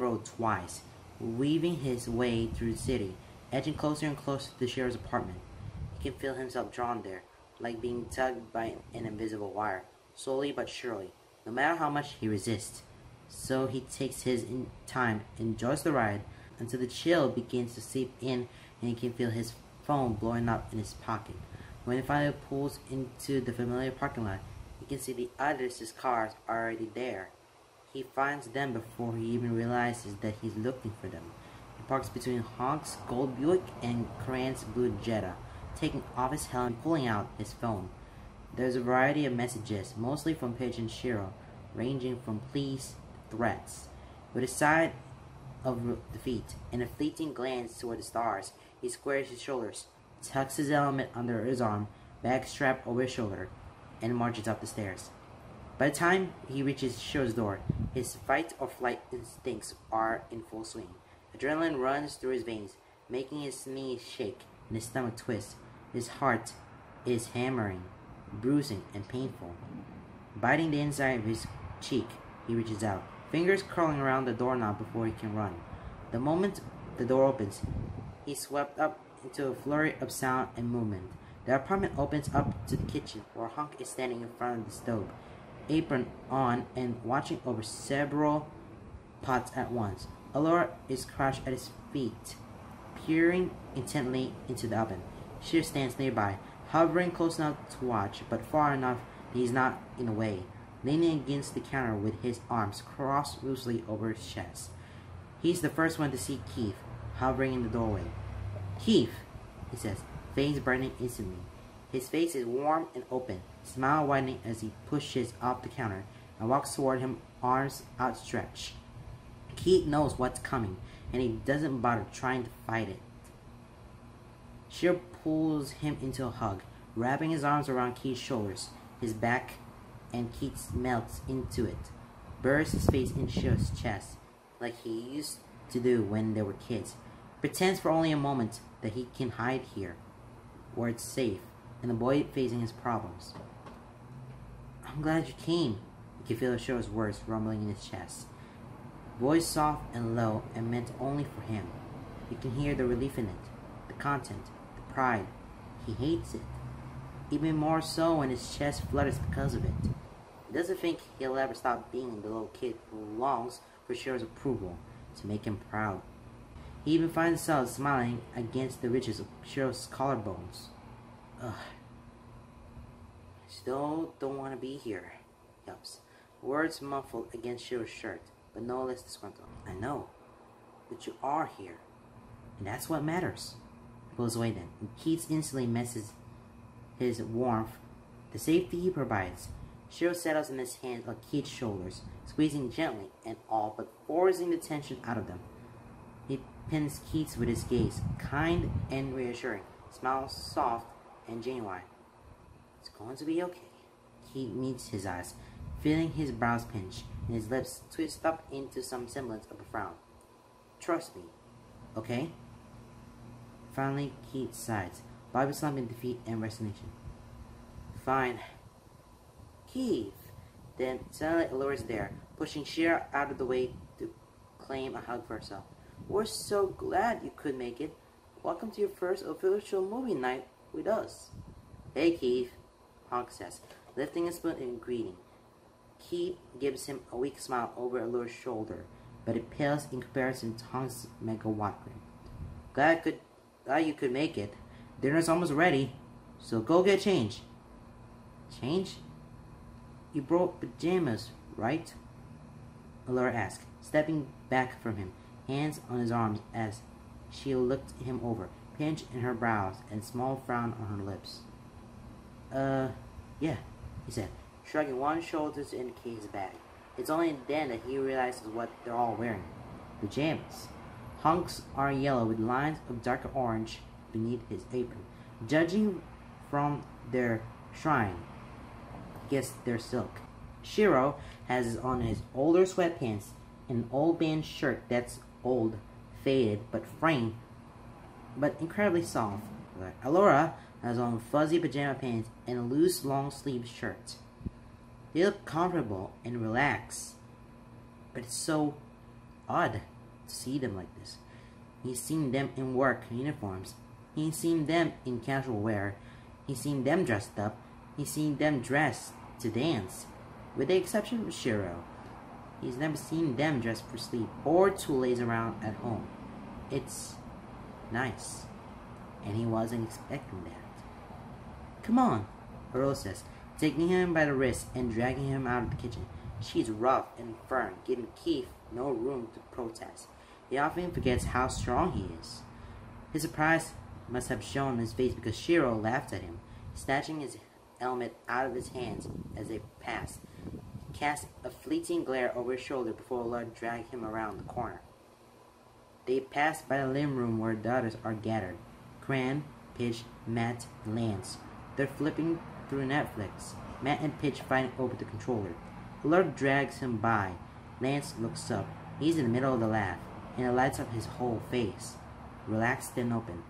road twice, weaving his way through the city, edging closer and closer to the sheriff's apartment. He can feel himself drawn there, like being tugged by an invisible wire, slowly but surely, no matter how much he resists. So he takes his time, enjoys the ride, until the chill begins to seep in and he can feel his phone blowing up in his pocket. When he finally pulls into the familiar parking lot, he can see the others' cars are already there. He finds them before he even realizes that he's looking for them. He parks between Honk's gold Buick and Cran's blue Jetta, taking off his helmet and pulling out his phone. There's a variety of messages, mostly from Paige and Shiro, ranging from pleas to threats. With a sigh of defeat and a fleeting glance toward the stars, he squares his shoulders, tucks his helmet under his arm, bag strapped over his shoulder, and marches up the stairs. By the time he reaches Shiro's door, his fight or flight instincts are in full swing. Adrenaline runs through his veins, making his knees shake and his stomach twist. His heart is hammering, bruising, and painful. Biting the inside of his cheek, he reaches out, fingers curling around the doorknob before he can run. The moment the door opens, he's swept up into a flurry of sound and movement. The apartment opens up to the kitchen, where Hunk is standing in front of the stove, apron on and watching over several pots at once. Allura is crouched at his feet, peering intently into the oven. Shir stands nearby, hovering close enough to watch, but far enough that he's not in the way, leaning against the counter with his arms crossed loosely over his chest. He's the first one to see Keith, hovering in the doorway. "Keith," he says, face brightening instantly. His face is warm and open, smile widening as he pushes off the counter and walks toward him, arms outstretched. Keith knows what's coming, and he doesn't bother trying to fight it. Shir pulls him into a hug, wrapping his arms around Keith's shoulders, his back, and Keith melts into it, buries his face in Shir's chest, like he used to do when they were kids, pretends for only a moment that he can hide here, where it's safe, and avoid facing his problems. "I'm glad you came." You can feel Shir's words rumbling in his chest. Voice soft and low and meant only for him. You can hear the relief in it, the content, the pride. He hates it. Even more so when his chest flutters because of it. He doesn't think he'll ever stop being the little kid who longs for Shir's approval, to make him proud. He even finds himself smiling against the ridges of Shir's collarbones. Ugh. "Still don't want to be here," he yelps, words muffled against Shir's shirt, but no less disgruntled. "I know, but you are here, and that's what matters." He pulls away then, and Keith instantly misses his warmth, the safety he provides. Shiro settles in his hands on Keith's shoulders, squeezing gently and all but forcing the tension out of them. He pins Keith with his gaze, kind and reassuring, smiles soft and genuine. "It's going to be okay." Keith meets his eyes, feeling his brows pinch and his lips twist up into some semblance of a frown. Trust me, okay? Finally, Keith sighs, Bobby slumped in defeat and resignation. Fine. Keith! Then suddenly Alora's there, pushing Shira out of the way to claim a hug for herself. We're so glad you could make it. Welcome to your first official movie night with us. Hey, Keith, Honk says, lifting a spoon in greeting. Keith gives him a weak smile over Alora's shoulder, but it pales in comparison to Honk's megawatt grin. Glad you could make it. Dinner's almost ready, so go get changed. Change? You brought pajamas, right? Alora asked, stepping back from him, hands on his arms as she looked him over, pinch in her brows and small frown on her lips. Yeah, he said, shrugging one shoulder to indicate his bag. It's only then that he realizes what they're all wearing. Pajamas. Hunks are yellow with lines of darker orange beneath his apron. Judging from their shrine, guess they're silk. Shiro has on his older sweatpants and an old band shirt that's old, faded, but incredibly soft. Alora has on fuzzy pajama pants and a loose long-sleeved shirt. They look comfortable and relaxed, but it's so odd to see them like this. He's seen them in work uniforms. He's seen them in casual wear. He's seen them dressed up. He's seen them dressed to dance. With the exception of Shiro, he's never seen them dressed for sleep or to laze around at home. It's nice, and he wasn't expecting that. Come on, Earl says, taking him by the wrist and dragging him out of the kitchen. She's rough and firm, giving Keith no room to protest. He often forgets how strong he is. His surprise must have shown on his face because Shiro laughed at him, snatching his helmet out of his hands as they passed. He cast a fleeting glare over his shoulder before Lord dragged him around the corner. They passed by the living room where the others are gathered. Cran, Pitch, Matt, and Lance. They're flipping through Netflix. Matt and Pitch fighting over the controller. Lord drags him by. Lance looks up. He's in the middle of the laugh, and it lights up his whole face. Relaxed and open.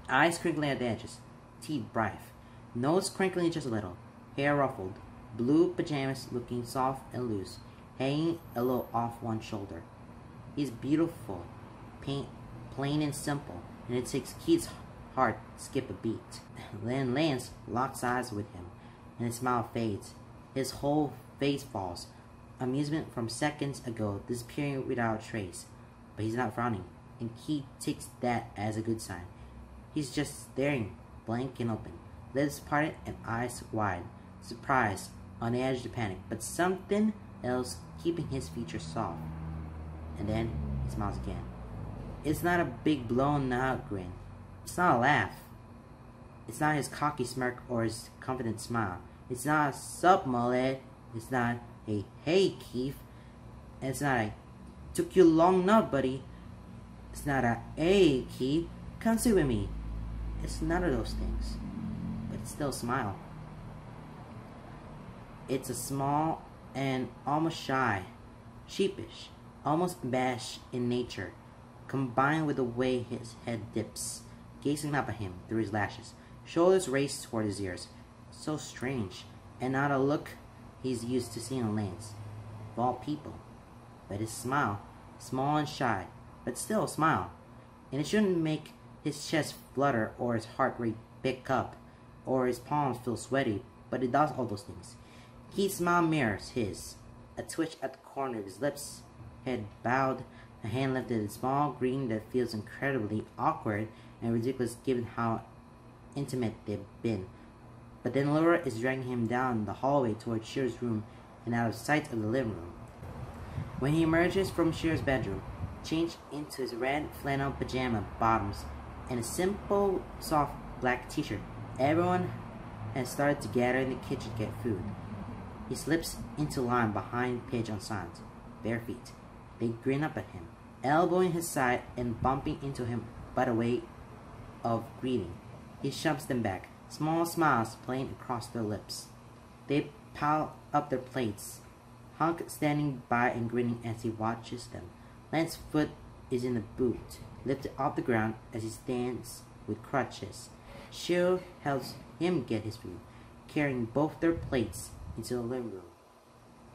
Eyes crinkling at the edges. Teeth bright. Nose crinkling just a little. Hair ruffled. Blue pajamas looking soft and loose, hanging a little off one shoulder. He's beautiful, plain and simple, and it takes Keith's heart to skip a beat. Then Lance locks eyes with him, and his smile fades. His whole face falls. Amusement from seconds ago disappearing without a trace. But he's not frowning, and Keith takes that as a good sign. He's just staring, blank and open, lips parted and eyes wide, surprised, on the edge to panic, but something else keeping his features soft. And then he smiles again. It's not a big blown out grin. It's not a laugh. It's not his cocky smirk or his confident smile. It's not a sup mullet. It's not a hey Keith. And it's not a took you long enough, buddy. It's not a hey Keith, come sit with me. It's none of those things. But it's still a smile. It's a small and almost shy, sheepish, almost abashed in nature, combined with the way his head dips, gazing up at him through his lashes, shoulders raised toward his ears. So strange, and not a look he's used to seeing on Lance, of all people. But his smile, small and shy, but still a smile, and it shouldn't make his chest flutter or his heart rate pick up, or his palms feel sweaty, but it does all those things. Keith's smile mirrors his, a twitch at the corner of his lips, head bowed, a hand lifted, a small greeting that feels incredibly awkward and ridiculous given how intimate they've been. But then Laura is dragging him down the hallway toward Shear's room and out of sight of the living room. When he emerges from Shear's bedroom, changed into his red flannel pajama bottoms and a simple, soft black t-shirt, everyone has started to gather in the kitchen to get food. He slips into line behind Pidge on signs, bare feet. They grin up at him, elbowing his side and bumping into him by the way of greeting. He shoves them back, small smiles playing across their lips. They pile up their plates, Hunk standing by and grinning as he watches them. Lance's foot is in the boot, lifted off the ground as he stands with crutches. Shiro helps him get his food, carrying both their plates into the living room.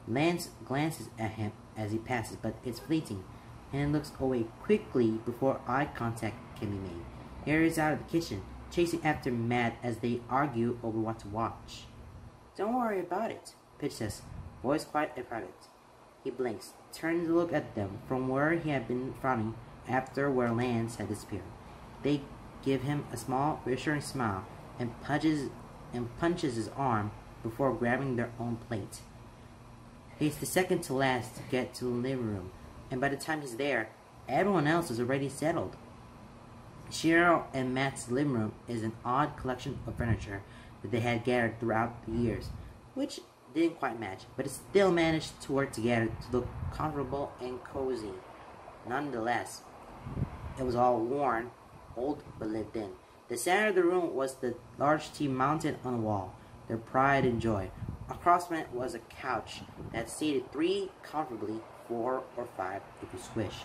Lance glances at him as he passes, but it's fleeting, and looks away quickly before eye contact can be made. Harry is out of the kitchen, chasing after Matt as they argue over what to watch. "Don't worry about it," Pitch says, voice quiet and private. He blinks, turning to look at them from where he had been frowning after where Lance had disappeared. They give him a small, reassuring smile and punches his arm before grabbing their own plate. He's the second to last to get to the living room, and by the time he's there, everyone else is already settled. Shiro and Matt's living room is an odd collection of furniture that they had gathered throughout the years, which didn't quite match, but it still managed to work together to look comfortable and cozy. Nonetheless, it was all worn, old but lived in. The center of the room was the large TV mounted on the wall, their pride and joy. Across from it was a couch that seated 3 comfortably, 4 or 5 if you swish.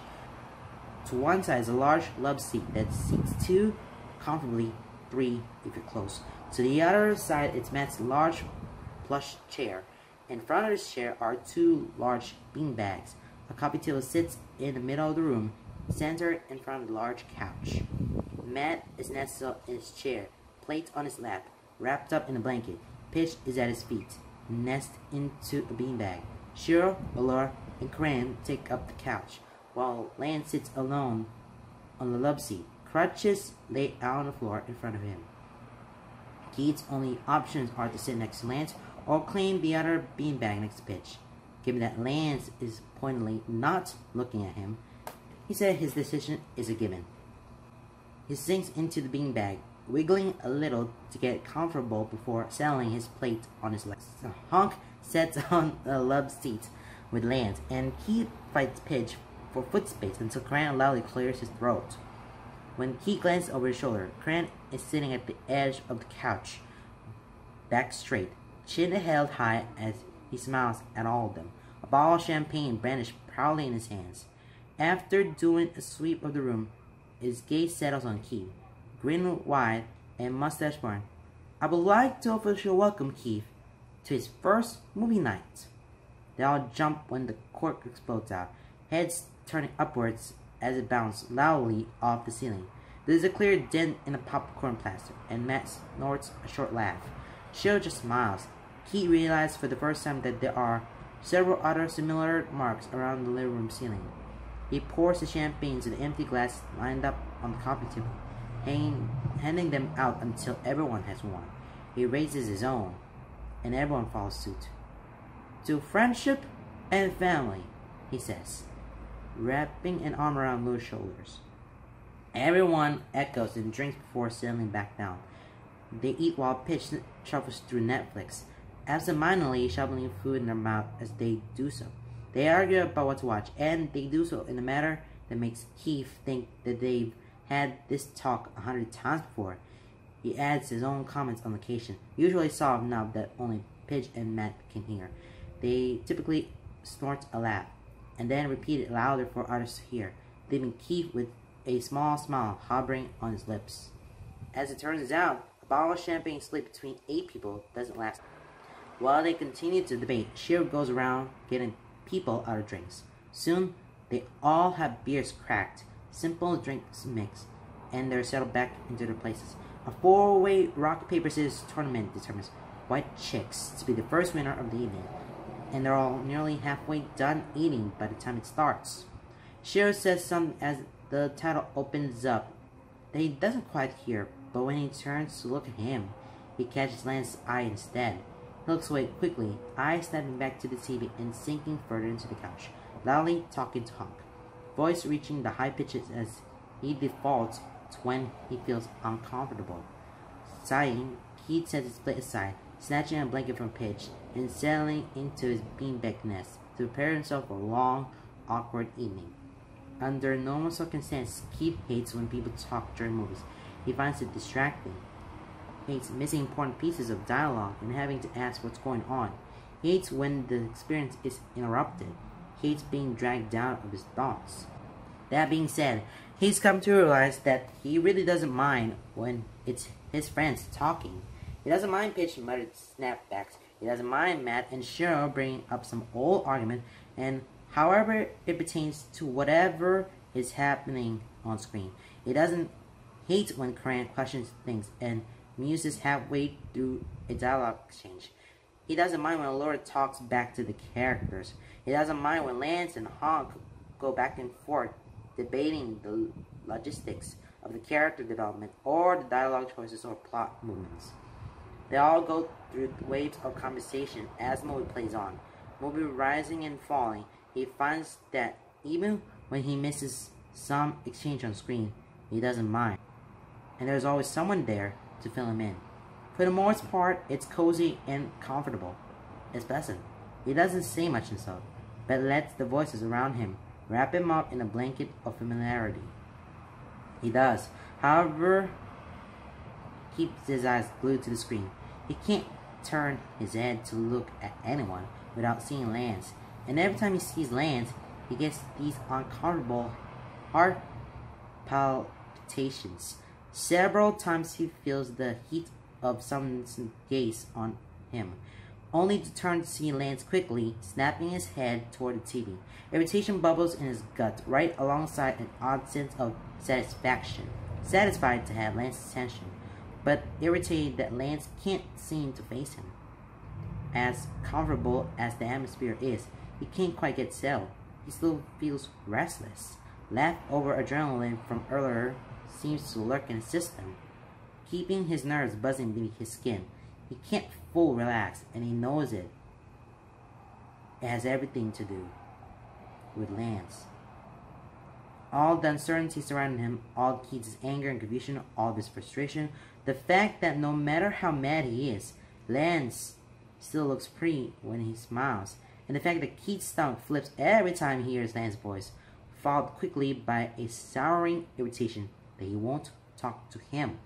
To one side is a large love seat that seats 2 comfortably, 3 if you're close. To the other side is Matt's large plush chair. In front of this chair are 2 large bean bags. A coffee table sits in the middle of the room, centered in front of the large couch. Matt is nestled in his chair, plate on his lap, wrapped up in a blanket. Pitch is at his feet, nestled into a beanbag. Shiro, Allura, and Karan take up the couch, while Lance sits alone on the love seat, crutches laid out on the floor in front of him. Keith's only options are to sit next to Lance or claim the other beanbag next to Pitch. Given that Lance is pointedly not looking at him, he said his decision is a given. He sinks into the beanbag, wiggling a little to get comfortable before settling his plate on his legs. Hunk sits on the love seat with Lance, and Keith fights Pitch for foot space until Cran loudly clears his throat. When Keith glances over his shoulder, Cran is sitting at the edge of the couch, back straight, chin held high as he smiles at all of them, a bottle of champagne brandished proudly in his hands. After doing a sweep of the room, his gaze settles on Keith, grin wide and mustache burn. "I would like to officially welcome Keith to his first movie night." They all jump when the cork explodes out, heads turning upwards as it bounces loudly off the ceiling. There's a clear dent in the popcorn plaster, and Matt snorts a short laugh. Shiro just smiles. Keith realizes for the first time that there are several other similar marks around the living room ceiling. He pours the champagne into the empty glass lined up on the coffee table, handing them out until everyone has one. He raises his own, and everyone follows suit. "To friendship and family," he says, wrapping an arm around Lou's shoulders. Everyone echoes and drinks before settling back down. They eat while Pitch shuffles through Netflix, absentmindedly shoveling food in their mouth as they do so. They argue about what to watch, and they do so in a manner that makes Keith think that they've had this talk 100 times before. He adds his own comments on occasion, usually soft enough that only Pitch and Matt can hear. They typically snort a laugh, and then repeat it louder for others to hear, leaving Keith with a small smile hovering on his lips. As it turns out, a bottle of champagne split between 8 people doesn't last. While they continue to debate, Shiro goes around getting people out of drinks. Soon, they all have beers cracked, simple drinks mixed, and they're settled back into their places. A 4-way rock, paper, scissors tournament determines White Chicks to be the first winner of the evening, and they're all nearly halfway done eating by the time it starts. Shiro says something as the title opens up that he doesn't quite hear, but when he turns to look at him, he catches Lance's eye instead. He looks away quickly, eyes snapping back to the TV and sinking further into the couch, loudly talking to Hunk, voice reaching the high pitches as he defaults to when he feels uncomfortable. Sighing, Keith sets his plate aside, snatching a blanket from Pitch, and settling into his beanbag nest to prepare himself for a long, awkward evening. Under normal circumstances, Keith hates when people talk during movies. He finds it distracting, hates missing important pieces of dialogue and having to ask what's going on. He hates when the experience is interrupted. He hates being dragged down of his thoughts. That being said, he's come to realize that he really doesn't mind when it's his friends talking. He doesn't mind Pitch muttered snapbacks. He doesn't mind Matt and Cheryl bringing up some old argument, and however it pertains to whatever is happening on screen. He doesn't hate when Cran questions things and muses halfway through a dialogue exchange. He doesn't mind when Laura talks back to the characters. He doesn't mind when Lance and Honk go back and forth debating the logistics of the character development or the dialogue choices or plot movements. They all go through waves of conversation as the movie plays on. Movie rising and falling, he finds that even when he misses some exchange on screen, he doesn't mind. And there's always someone there to fill him in. For the most part, it's cozy and comfortable. It's pleasant. He doesn't say much himself, but lets the voices around him wrap him up in a blanket of familiarity. He does, however, keeps his eyes glued to the screen. He can't turn his head to look at anyone without seeing Lance, and every time he sees Lance, he gets these uncomfortable heart palpitations. Several times he feels the heat of someone's gaze on him, only to turn to see Lance quickly snapping his head toward the TV. Irritation bubbles in his gut, right alongside an odd sense of satisfaction. Satisfied to have Lance's attention, but irritated that Lance can't seem to face him. As comfortable as the atmosphere is, he can't quite get settled. He still feels restless. Leftover adrenaline from earlier seems to lurk in his system, keeping his nerves buzzing beneath his skin. He can't full relax, and he knows it. It has everything to do with Lance. All the uncertainty surrounding him, all Keith's anger and confusion, all of his frustration, the fact that no matter how mad he is, Lance still looks pretty when he smiles, and the fact that Keith's stomach flips every time he hears Lance's voice, followed quickly by a souring irritation that he won't talk to him.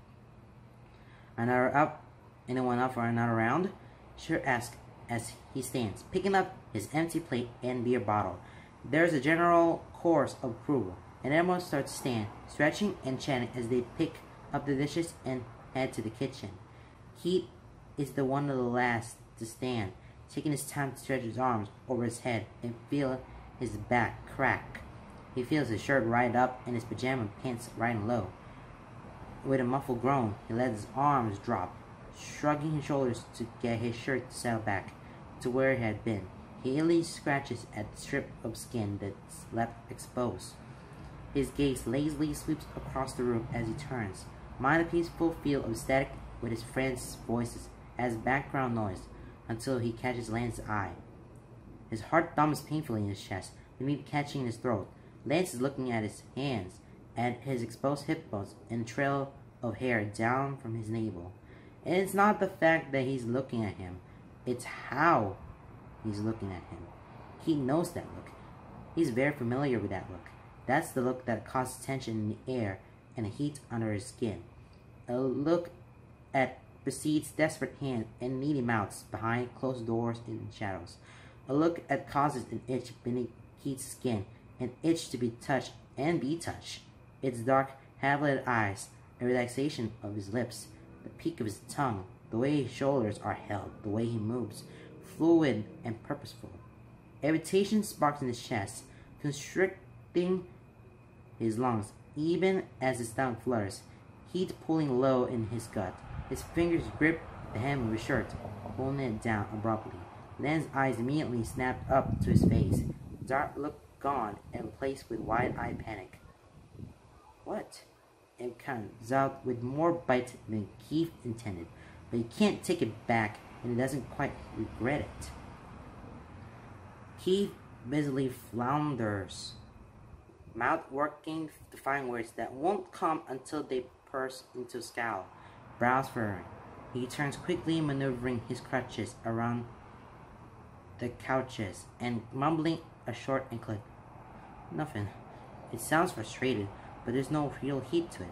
Another up? Anyone up for another round? Sure asks as he stands, picking up his empty plate and beer bottle. There's a general chorus of approval, and everyone starts to stand, stretching and chatting as they pick up the dishes and head to the kitchen. Keith is the one of the last to stand, taking his time to stretch his arms over his head and feel his back crack. He feels his shirt right up and his pajama pants riding low. With a muffled groan, he lets his arms drop, shrugging his shoulders to get his shirt to settle back to where it had been. He idly scratches at the strip of skin that's left exposed. His gaze lazily sweeps across the room as he turns, mind a peaceful feel of static with his friends' voices as background noise until he catches Lance's eye. His heart thumps painfully in his chest, beneath catching his throat. Lance is looking at his hands, at his exposed hip bones and trail of hair down from his navel. And it's not the fact that he's looking at him, it's how he's looking at him. He knows that look. He's very familiar with that look. That's the look that causes tension in the air and a heat under his skin. A look that precedes desperate hands and needy mouths behind closed doors and shadows. A look that causes an itch beneath Keith's skin, an itch to be touched and be touched. Its dark, half-lit eyes, a relaxation of his lips, the peak of his tongue, the way his shoulders are held, the way he moves, fluid and purposeful. Irritation sparks in his chest, constricting his lungs, even as his stomach flutters, heat pulling low in his gut. His fingers grip the hem of his shirt, pulling it down abruptly. Lance's eyes immediately snapped up to his face, dark look gone and replaced with wide-eyed panic. What? It comes out with more bite than Keith intended, but he can't take it back, and he doesn't quite regret it. Keith busily flounders, mouth working to find words that won't come until they burst into a scowl, brows furrowing. He turns quickly, maneuvering his crutches around the couches and mumbling a short and click. Nothing. It sounds frustrated, but there's no real heat to it.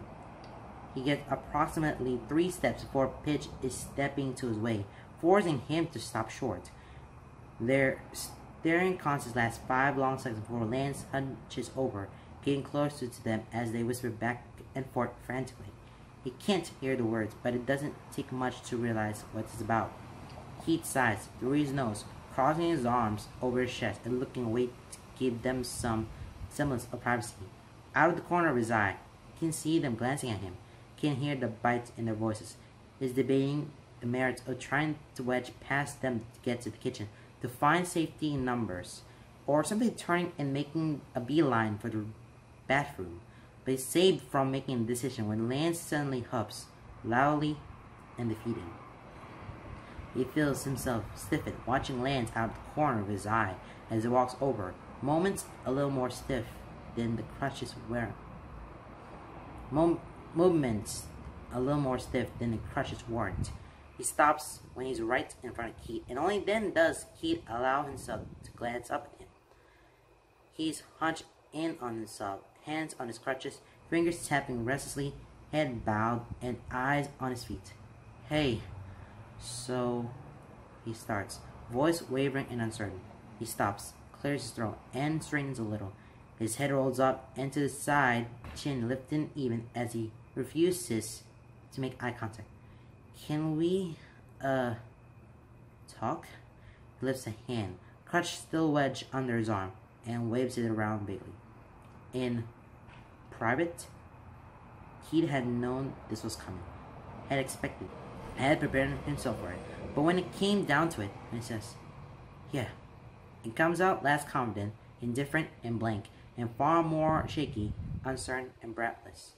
He gets approximately 3 steps before Pitch is stepping to his way, forcing him to stop short. Their staring contests last 5 long seconds before Lance hunches over, getting closer to them as they whisper back and forth frantically. He can't hear the words, but it doesn't take much to realize what it's about. Keith sighs through his nose, crossing his arms over his chest and looking away to give them some semblance of privacy. Out of the corner of his eye, he can see them glancing at him, can hear the bite in their voices. He's debating the merits of trying to wedge past them to get to the kitchen, to find safety in numbers, or simply turning and making a beeline for the bathroom. But he's saved from making a decision when Lance suddenly huffs, loudly and defeated. He feels himself stiffen, watching Lance out of the corner of his eye as he walks over, moments a little more stiff than the crutches wear. Movements a little more stiff than the crutches warrant. He stops when he's right in front of Keith, and only then does Keith allow himself to glance up at him. He's hunched in on himself, hands on his crutches, fingers tapping restlessly, head bowed, and eyes on his feet. Hey, so... he starts, voice wavering and uncertain. He stops, clears his throat, and straightens a little. His head rolls up and to the side, chin lifted even as he refuses to make eye contact. Can we, talk? He lifts a hand, crutch still wedged under his arm, and waves it around vaguely. In private? He'd had known this was coming, had expected, had prepared himself for it. But when it came down to it, he says, yeah, it comes out less confident, indifferent, and blank, and far more shaky, uncertain, and breathless.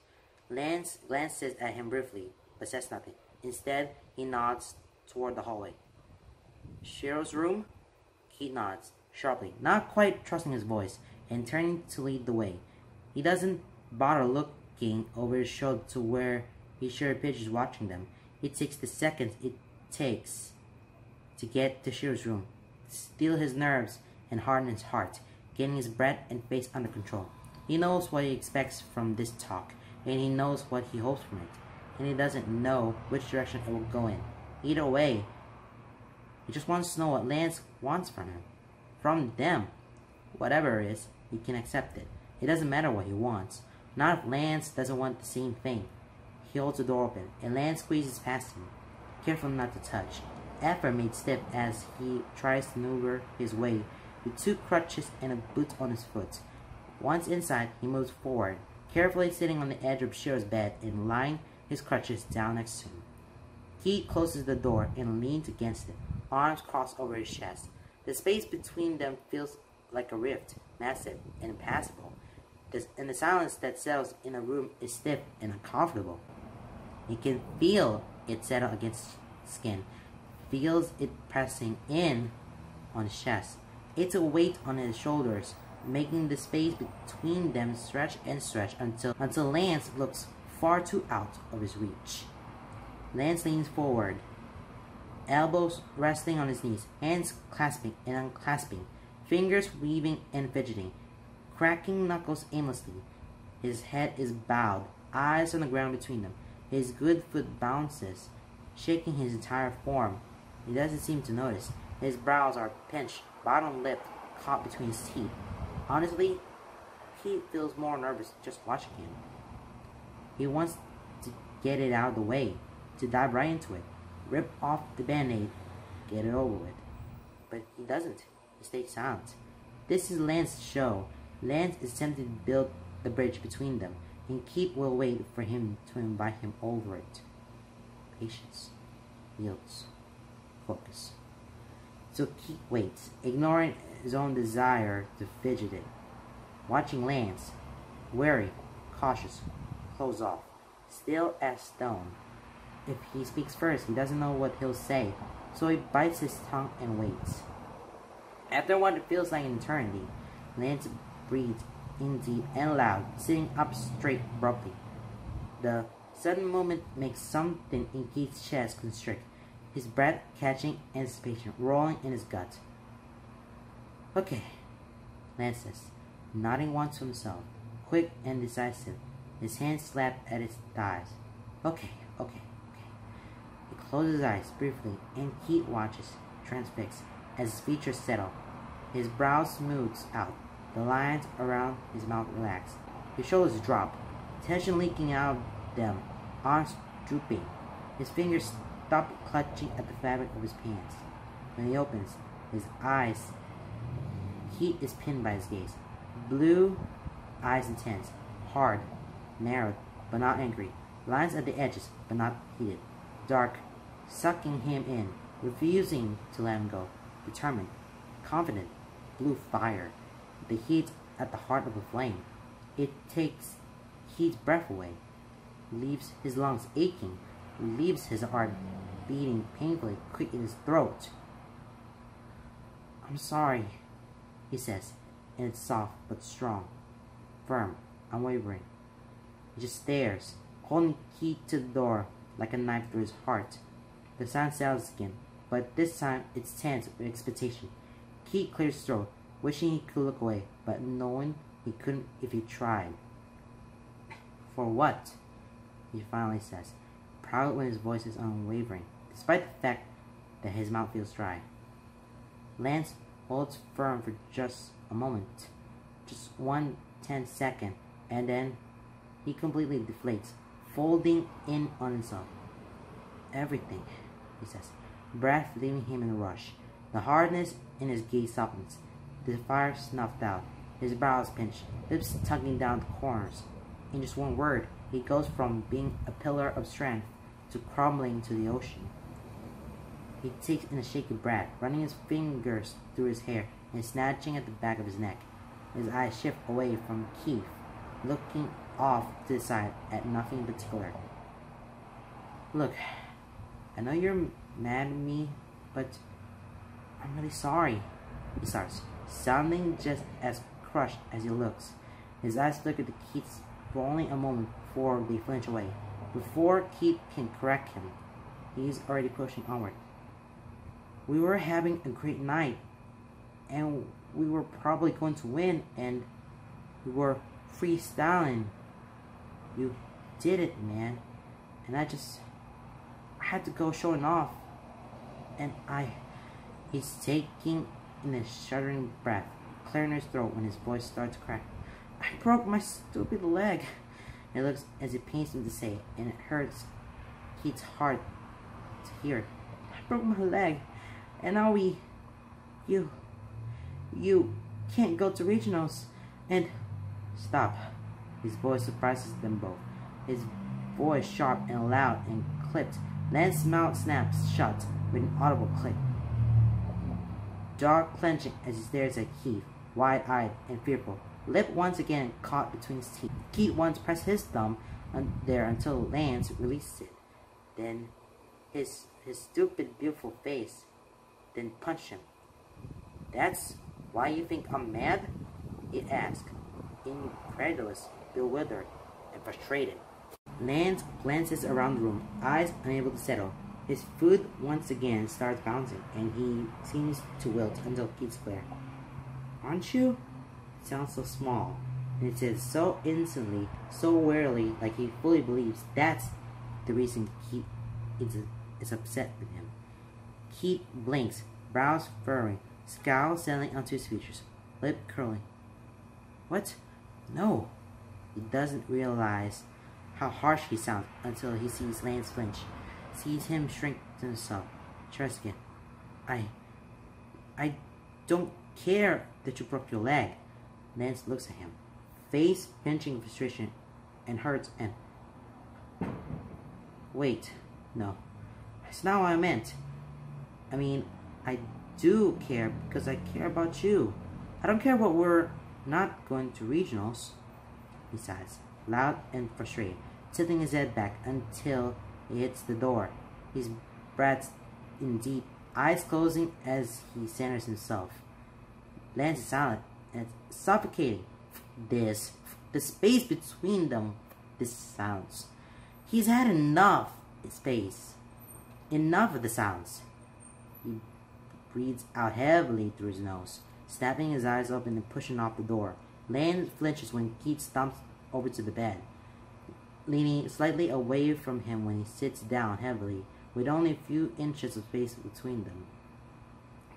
Lance glances at him briefly, but says nothing. Instead, he nods toward the hallway. Cheryl's room? Keith nods, sharply, not quite trusting his voice, and turning to lead the way. He doesn't bother looking over his shoulder to where he's sure Pidge is watching them. It takes the seconds it takes to get to Cheryl's room, steel his nerves and harden his heart, getting his breath and face under control. He knows what he expects from this talk, and he knows what he hopes from it, and he doesn't know which direction it will go in. Either way, he just wants to know what Lance wants from him. From them. Whatever it is, he can accept it. It doesn't matter what he wants. Not if Lance doesn't want the same thing. He holds the door open, and Lance squeezes past him, careful not to touch. Effort made stiff as he tries to maneuver his way with 2 crutches and a boot on his foot. Once inside, he moves forward, carefully sitting on the edge of Cheryl's bed and laying his crutches down next to him. He closes the door and leans against it, arms crossed over his chest. The space between them feels like a rift, massive and impassable, and the silence that settles in the room is stiff and uncomfortable. He can feel it settle against his skin, feels it pressing in on his chest. It's a weight on his shoulders, making the space between them stretch and stretch until Lance looks far too out of his reach. Lance leans forward, elbows resting on his knees, hands clasping and unclasping, fingers weaving and fidgeting, cracking knuckles aimlessly. His head is bowed, eyes on the ground between them. His good foot bounces, shaking his entire form. He doesn't seem to notice. His brows are pinched, bottom lip caught between his teeth. Honestly, he feels more nervous just watching him. He wants to get it out of the way, to dive right into it, rip off the band-aid, get it over with. But he doesn't. He stays silent. This is Lance's show. Lance is tempted to build the bridge between them, and Keith will wait for him to invite him over it. Patience. Yields. Focus. So Keith waits, ignoring his own desire to fidget it. Watching Lance, wary, cautious, close off, still as stone. If he speaks first, he doesn't know what he'll say, so he bites his tongue and waits. After what it feels like an eternity, Lance breathes in deep and loud, sitting up straight abruptly. The sudden movement makes something in Keith's chest constrict, his breath catching anticipation rolling in his gut. Okay, Lance says, nodding once to himself, quick and decisive, his hands slapped at his thighs. Okay. He closes his eyes briefly, and Keith watches, transfixed, as his features settle. His brow smooths out. The lines around his mouth relax. His shoulders drop, tension leaking out of them, arms drooping. His fingers stop clutching at the fabric of his pants. When he opens his eyes, heat is pinned by his gaze. Blue eyes intense, hard, narrowed, but not angry. Lines at the edges, but not heated. Dark, sucking him in, refusing to let him go. Determined, confident, blue fire. The heat at the heart of the flame. It takes Heat's breath away, leaves his lungs aching, leaves his heart beating painfully quick in his throat. "I'm sorry," he says, and it's soft but strong, firm, unwavering. He just stares, holding Heat to the door like a knife through his heart. The sound settles again, but this time it's tense with expectation. Keith clears his throat, wishing he could look away, but knowing he couldn't if he tried. "For what?" he finally says, proud when his voice is unwavering, despite the fact that his mouth feels dry. Lance holds firm for just a moment, just 1 tenth second, and then he completely deflates, folding in on himself. "Everything," he says, breath leaving him in a rush. The hardness in his gaze softens, the fire snuffed out, his brows pinched, lips tugging down the corners. In just one word, he goes from being a pillar of strength to crumbling to the ocean. He takes in a shaky breath, running his fingers through his hair and snatching at the back of his neck. His eyes shift away from Keith, looking off to the side at nothing in particular. "Look, I know you're mad at me, but I'm really sorry," he starts, sounding just as crushed as he looks. His eyes flicker to Keith's for only a moment before they flinch away. Before Keith can correct him, he's already pushing onward. "We were having a great night, and we were probably going to win, and we were freestyling. You did it, man, and I had to go showing off, and He's taking in a shuddering breath, clearing his throat when his voice starts to crack. "I broke my stupid leg." It looks as it pains him to say, and it hurts Keith's heart to hear it. "I broke my leg, and now you can't go to regionals, and..." "Stop." His voice surprises them both. His voice sharp and loud and clipped. Lance's mouth snaps shut with an audible click. Jaw clenching as he stares at Keith, wide-eyed and fearful, lip once again caught between his teeth. Keith once pressed his thumb there until Lance released it. Then his stupid, beautiful face, then punched him. "That's why you think I'm mad?" he asked, incredulous, bewildered, and frustrated. Lance glances around the room, eyes unable to settle. His food once again starts bouncing, and he seems to wilt until Keith's glare. "Aren't you?" It sounds so small, and it says so instantly, so wearily, like he fully believes that's the reason Keith is upset with him. Keith blinks, brows furrowing, scowl settling onto his features, lip curling. "What? No." He doesn't realize how harsh he sounds until he sees Lance flinch, sees him shrink to himself, tries again. I don't care that you broke your leg." Lance looks at him, face pinching frustration and hurts and... "Wait, no. That's not what I meant. I mean, I do care because I care about you. I don't care what we're not going to regionals." He sighs, loud and frustrated, tilting his head back until he hits the door. His breaths in deep, eyes closing as he centers himself. Lance is silent, and it's suffocating. The space between them, this silence. He's had enough space. Enough of the silence. He breathes out heavily through his nose, snapping his eyes open and pushing off the door. Lance flinches when Keith stomps over to the bed, leaning slightly away from him when he sits down heavily, with only a few inches of space between them.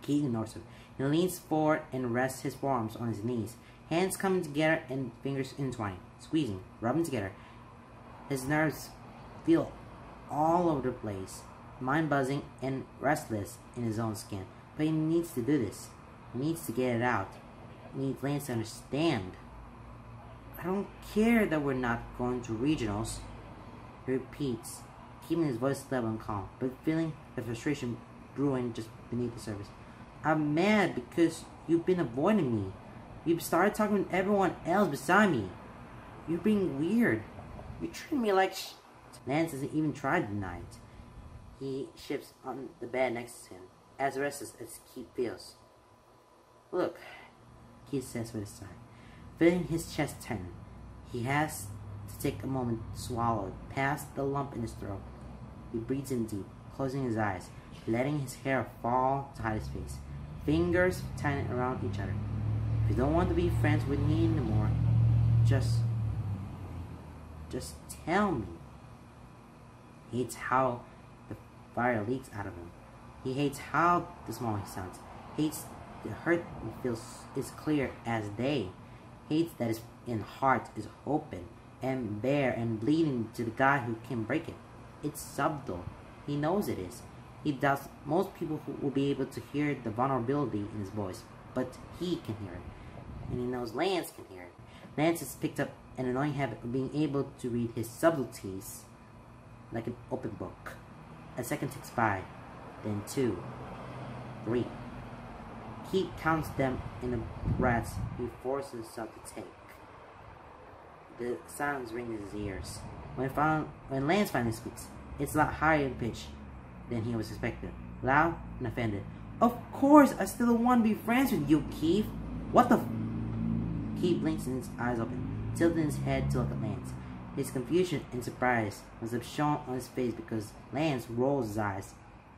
Keith ignores him. He leans forward and rests his forearms on his knees, hands coming together and fingers entwined, squeezing, rubbing together. His nerves feel all over the place, mind buzzing and restless in his own skin. But he needs to do this. He needs to get it out. He needs Lance to understand. I don't care that we're not going to regionals, he repeats, keeping his voice level and calm, but feeling the frustration brewing just beneath the surface. I'm mad because you've been avoiding me. You've started talking to everyone else beside me. You're being weird. You treat me like Lance doesn't even try to deny it. He shifts on the bed next to him, as restless as Keith feels. Look, Keith says with a sigh, feeling his chest tighten. He has to take a moment to swallow past the lump in his throat. He breathes in deep, closing his eyes, letting his hair fall to hide his face. Fingers tighten around each other. If you don't want to be friends with me anymore, just tell me. He hates how the fire leaks out of him. He hates how small he sounds. Hates the hurt he feels is clear as day. Hates that his heart is open and bare and bleeding to the guy who can break it. It's subtle. He knows it is. He doubts most people who will be able to hear the vulnerability in his voice, but he can hear it. And he knows Lance can hear it. Lance has picked up an annoying habit of being able to read his subtleties like an open book. A second ticks by, then 2, 3. He counts them in the breaths he forces himself to take. The silence rings in his ears. When Lance finally speaks, it's a lot higher in pitch than he was expecting. Loud and offended. Of course, I still want to be friends with you, Keith. What the Keith blinks and his eyes open, tilting his head to look at Lance. His confusion and surprise must have shown on his face because Lance rolls his eyes,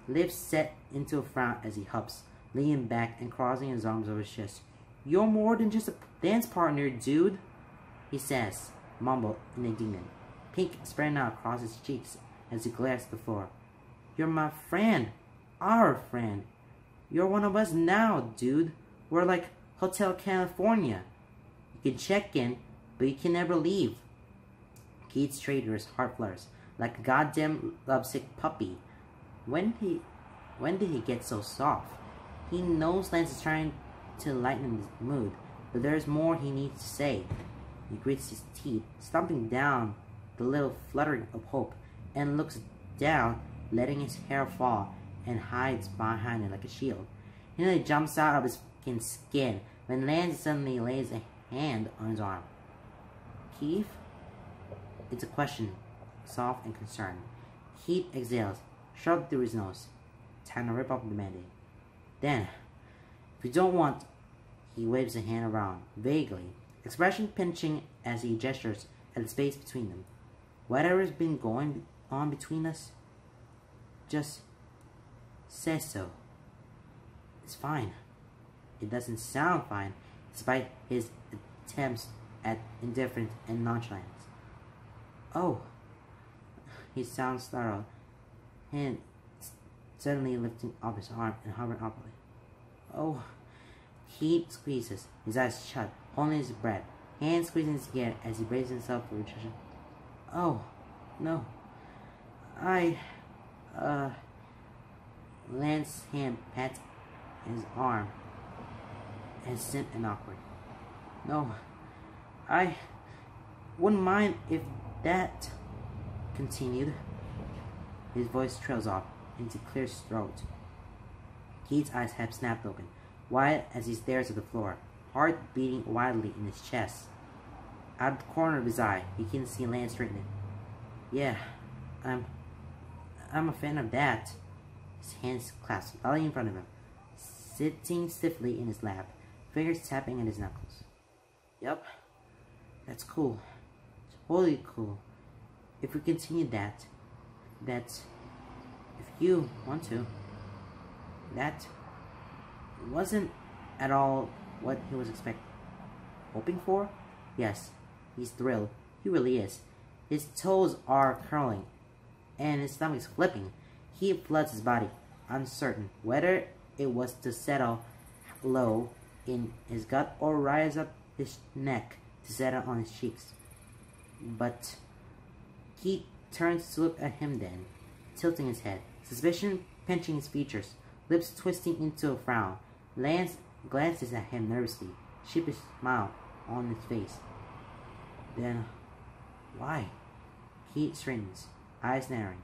lips set into a frown as he hups, leaning back and crossing his arms over his chest. You're more than just a dance partner, dude, he says, mumbled and indignant, pink spreading out across his cheeks as he glares at the floor. You're my friend. Our friend. You're one of us now, dude. We're like Hotel California. You can check in, but you can never leave. Keith's traitor's heart flutters like a goddamn lovesick puppy. When did he get so soft? He knows Lance is trying to lighten his mood, but there's more he needs to say. He grits his teeth, stomping down the little fluttering of hope, and looks down, letting his hair fall, and hides behind it like a shield. He nearly jumps out of his skin when Lance suddenly lays a hand on his arm. Keith? It's a question, soft and concerned. Keith exhales, shrugged through his nose. Time to rip off the Band-Aid. Then, if you don't want, he waves a hand around, vaguely, expression pinching as he gestures at the space between them. Whatever's been going on between us, just say so. It's fine. It doesn't sound fine, despite his attempts at indifference and nonchalance. Oh, he sounds startled, hand suddenly lifting off his arm and hovering upward. Oh, he squeezes, his eyes shut, holding his breath, hands squeezing together as he braces himself for retraction. Oh, no. Lance's hand pats his arm, hesitant and awkward. No, I wouldn't mind if that continued. His voice trails off into clear throat. Keith's eyes have snapped open, wide as he stares at the floor, heart beating wildly in his chest. Out of the corner of his eye, he can see Lance straightening. Yeah, I'm a fan of that. His hands clasped lightly in front of him, sitting stiffly in his lap, fingers tapping at his knuckles. Yup, that's cool. Totally cool. If we continue that's if you want to. That wasn't at all what he was hoping for. Yes, he's thrilled. He really is. His toes are curling, and his stomach's flipping. He floods his body, uncertain whether it was to settle low in his gut or rise up his neck to settle on his cheeks. But Keith turns to look at him then, tilting his head, suspicion pinching his features, lips twisting into a frown. Lance glances at him nervously, sheepish smile on his face. Then, why? Keith straightens, eyes narrowing.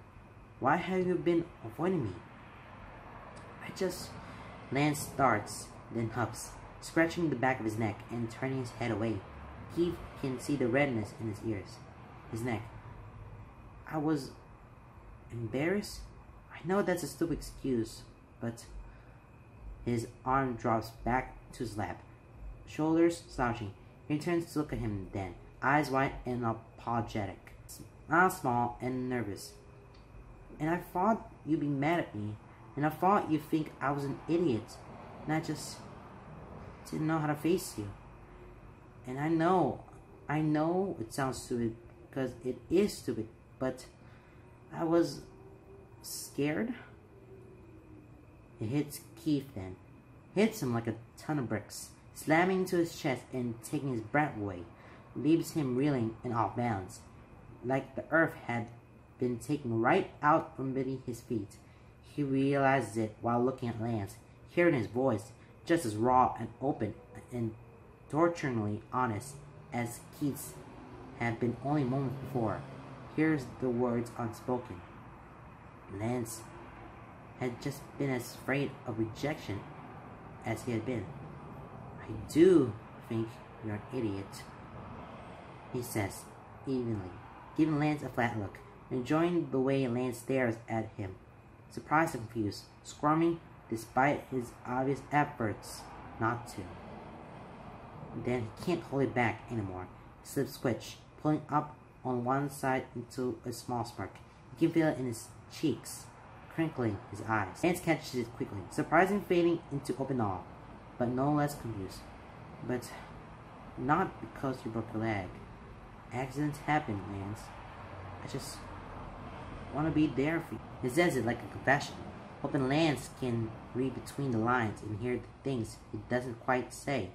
Why have you been avoiding me? Lance starts, then huffs, scratching the back of his neck and turning his head away. Keith can see the redness in his ears, his neck. I was embarrassed? I know that's a stupid excuse, but... His arm drops back to his lap, shoulders slouching. He turns to look at him then, eyes wide and apologetic, smile small and nervous. And I thought you'd be mad at me, and I thought you'd think I was an idiot, and I just didn't know how to face you. And I know it sounds stupid, because it is stupid, but I was scared. It hits Keith then. Hits him like a ton of bricks, slamming into his chest and taking his breath away. Leaves him reeling and off balance, like the earth had been taken right out from beneath his feet. He realizes it while looking at Lance, hearing his voice, just as raw and open and torturingly honest as Keith's had been only moments before. Hears the words unspoken. Lance had just been as afraid of rejection as he had been. I do think you're an idiot, he says, evenly, giving Lance a flat look, enjoying the way Lance stares at him, surprised and confused, squirming despite his obvious efforts not to. Then he can't hold it back anymore. His lips twitch, pulling up on one side into a small smirk. He can feel it in his cheeks, crinkling his eyes. Lance catches it quickly, surprising fading into open awe, but no less confused. But not because you broke your leg. Accidents happen, Lance. I just want to be there for you. He says it like a confession, hoping Lance can read between the lines and hear the things he doesn't quite say.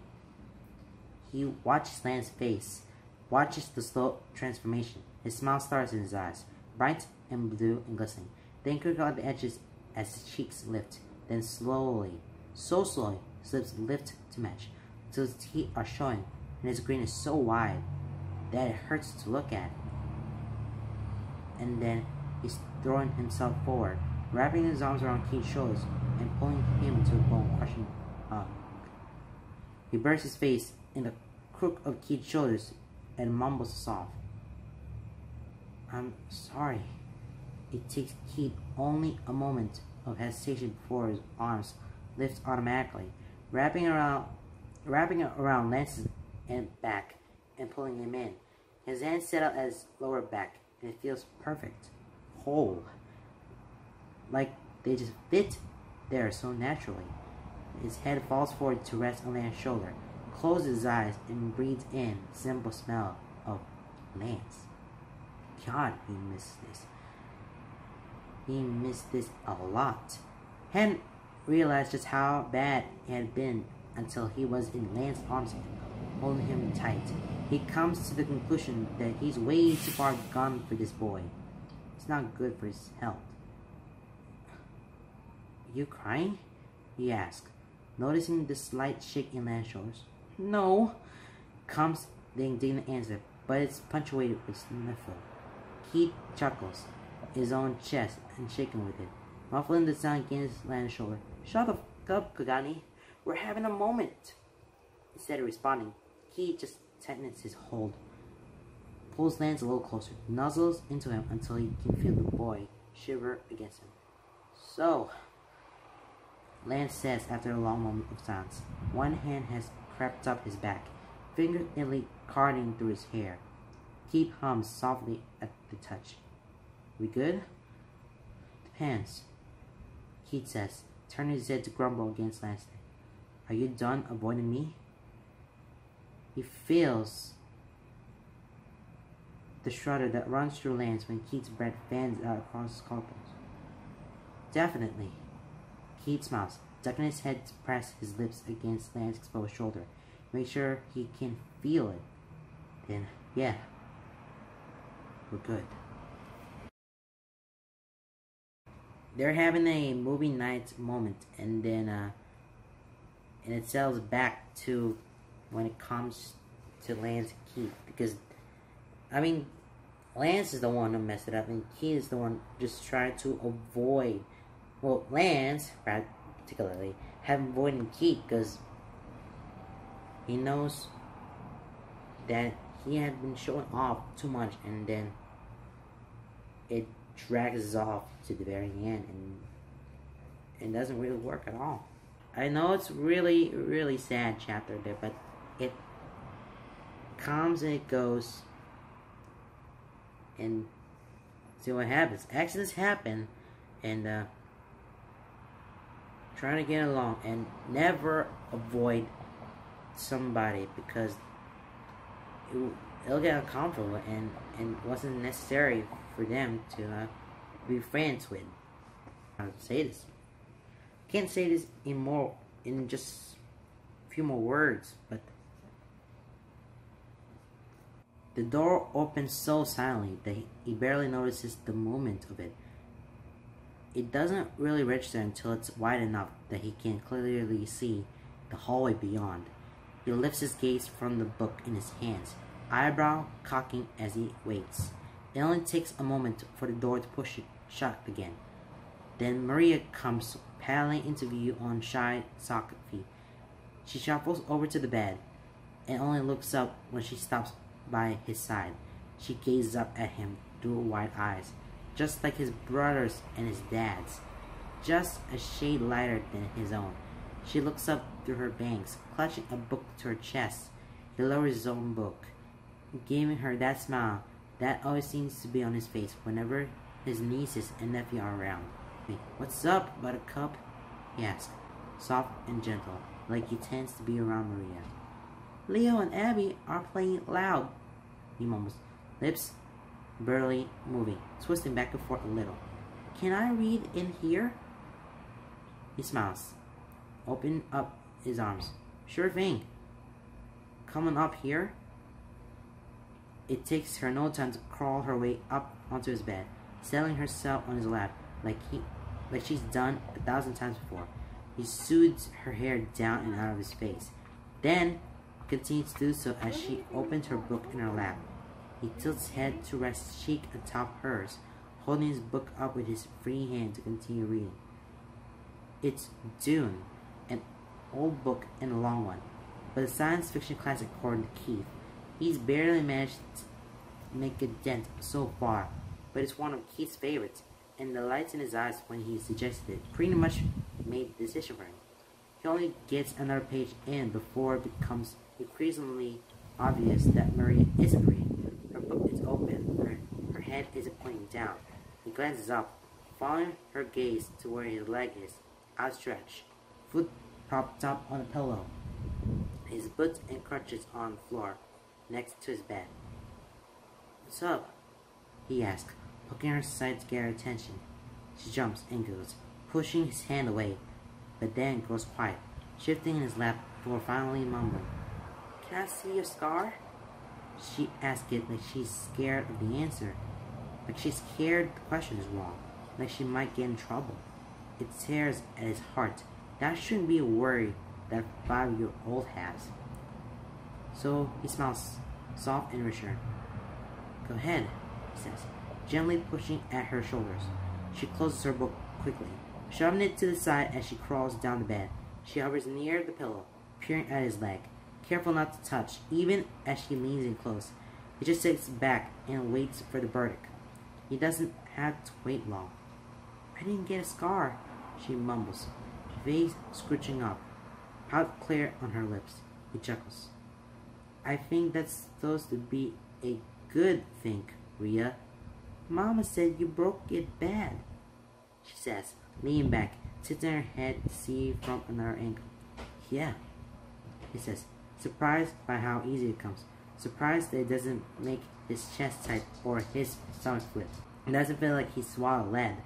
He watches Lance's face, watches the slow transformation. His smile starts in his eyes, bright and blue and glistening, then crinkle at the edges as his cheeks lift. Then slowly, so slowly, his lips lift to match, until his teeth are showing, and his grin is so wide that it hurts to look at. And then he's throwing himself forward, wrapping his arms around Keith's shoulders and pulling him to a bone-crushing hug. He buries his face in the crook of Keith's shoulders and mumbles soft, I'm sorry. It takes Keith only a moment of hesitation before his arms lift automatically, wrapping it around Lance's back and pulling him in. His hands settle at his lower back, and it feels perfect, whole, like they just fit there so naturally. His head falls forward to rest on Lance's shoulder, closes his eyes, and breathes in the simple smell of Lance. God, he missed this. He missed this a lot. Hadn't realized just how bad it had been until he was in Lance's arms again, holding him tight. He comes to the conclusion that he's way too far gone for this boy. It's not good for his health. Are you crying? He asks, noticing the slight shake in Lance's shoulders. No, comes the indignant answer, but it's punctuated with sniffle. Keith chuckles, his own chest and shaking with it, muffling the sound against Lance's shoulder. Shut the fuck up, Kagani. We're having a moment. Instead of responding, Keith just tightens his hold, pulls Lance a little closer, nuzzles into him until he can feel the boy shiver against him. So, Lance says after a long moment of silence. One hand has crept up his back, fingers nearly carding through his hair. Keith hums softly at the touch. We good? Depends, Keith says, turning his head to grumble against Lance. Are you done avoiding me? He feels the shudder that runs through Lance when Keith's breath fans out across his collarbone. Definitely. Keith smiles, ducking his head to press his lips against Lance's exposed shoulder. Make sure he can feel it. Then, yeah, we're good. They're having a movie night moment, and then and it sells back to when it comes to Lance and Keith, because I mean, Lance is the one who messed it up, and Keith is the one just trying to avoid. Well, Lance, particularly, have avoiding Keith because he knows that he had been showing off too much, and then it drags off to the very end, and it doesn't really work at all. I know it's really, really sad chapter there, but it comes and it goes, and see what happens. Accidents happen, and trying to get along, and never avoid somebody because it'll get uncomfortable, and wasn't necessary for them to be friends with. How to say this? Can't say this in just a few more words, but the door opens so silently that he barely notices the movement of it. It doesn't really register until it's wide enough that he can clearly see the hallway beyond. He lifts his gaze from the book in his hands, eyebrow cocking as he waits. It only takes a moment for the door to push it shut again. Then Maria comes paddling into view on shy sock feet. She shuffles over to the bed and only looks up when she stops by his side. She gazes up at him through wide eyes, just like his brother's and his dad's, just a shade lighter than his own. She looks up through her bangs, clutching a book to her chest. He lowers his own book, giving her that smile that always seems to be on his face whenever his nieces and nephew are around. Hey, what's up, Buttercup? He asks, soft and gentle, like he tends to be around Maria. Leo and Abby are playing loud, he mumbles, lips barely moving, twisting back and forth a little. Can I read in here? He smiles, open up his arms. Sure thing. Coming up here? It takes her no time to crawl her way up onto his bed, settling herself on his lap like she's done 1,000 times before. He soothes her hair down and out of his face, then continues to do so as she opens her book in her lap. He tilts his head to rest his cheek atop hers, holding his book up with his free hand to continue reading. It's Dune, an old book and a long one, but a science fiction classic according to Keith. He's barely managed to make a dent so far, but it's one of Keith's favorites, and the lights in his eyes when he suggested it pretty much made the decision for him. He only gets another page in before it becomes increasingly obvious that Maria isn't reading. Her book is open, her head isn't pointing down. He glances up, following her gaze to where his leg is, outstretched, foot propped up on a pillow, his boots and crutches on the floor next to his bed. What's up? He asks, poking her aside to get her attention. She jumps and goes, pushing his hand away, but then grows quiet, shifting in his lap before finally mumbling, Can I see your scar? She asks it like she's scared of the answer, like she's scared the question is wrong, like she might get in trouble. It tears at his heart. That shouldn't be a worry that a 5-year-old has. So he smiles, soft and reassuring. Go ahead, he says, gently pushing at her shoulders. She closes her book quickly, shoving it to the side as she crawls down the bed. She hovers near the pillow, peering at his leg, careful not to touch, even as she leans in close. He just sits back and waits for the verdict. He doesn't have to wait long. I didn't get a scar, she mumbles, face scrunching up, pout clear on her lips. He chuckles. I think that's supposed to be a good thing, Rhea. Mama said you broke it bad, she says, leaning back, tilting her head to see from another angle. Yeah, he says, surprised by how easy it comes, surprised that it doesn't make his chest tight or his stomach flip. It doesn't feel like he swallowed lead.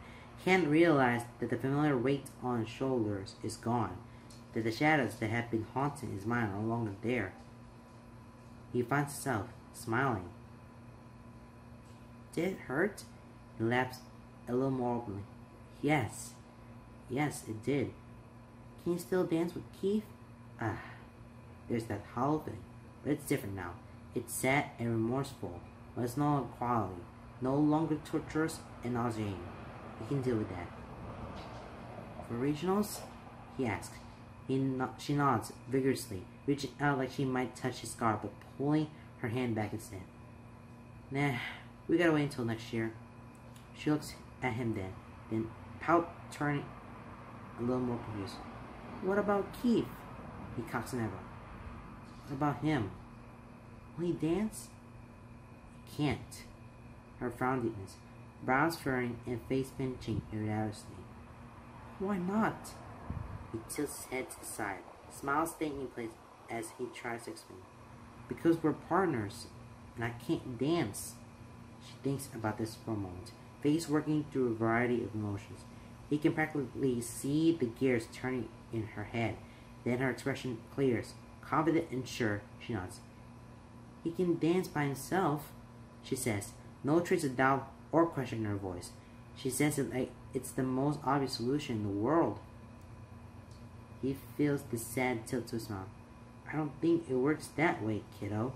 Ken realized that the familiar weight on his shoulders is gone, that the shadows that had been haunting his mind are no longer there. He finds himself smiling. Did it hurt? He laughs a little more openly. Yes, it did. Can you still dance with Keith? Ah, there's that hollow feeling, but it's different now. It's sad and remorseful, but it's no longer quality, no longer torturous and nauseating. You can deal with that. For regionals? He asks. She nods vigorously, reaching out like she might touch his scarf, but pulling her hand back instead. Nah, we gotta wait until next year. She looks at him then pout, turning a little more confused. What about Keith? He cocks an eyebrow. What about him? Will he dance? He can't. Her frown deepens, brows furrowing and face pinching irregularly. Why not? He tilts his head to the side, smiles staying in place as he tries to explain. Because we're partners, and I can't dance. She thinks about this for a moment, face working through a variety of emotions. He can practically see the gears turning in her head. Then her expression clears. Confident and sure, she nods. He can dance by himself, she says, no trace of doubt or question in her voice. She says it like it's the most obvious solution in the world. He feels the sad tilt to his mouth. I don't think it works that way, kiddo.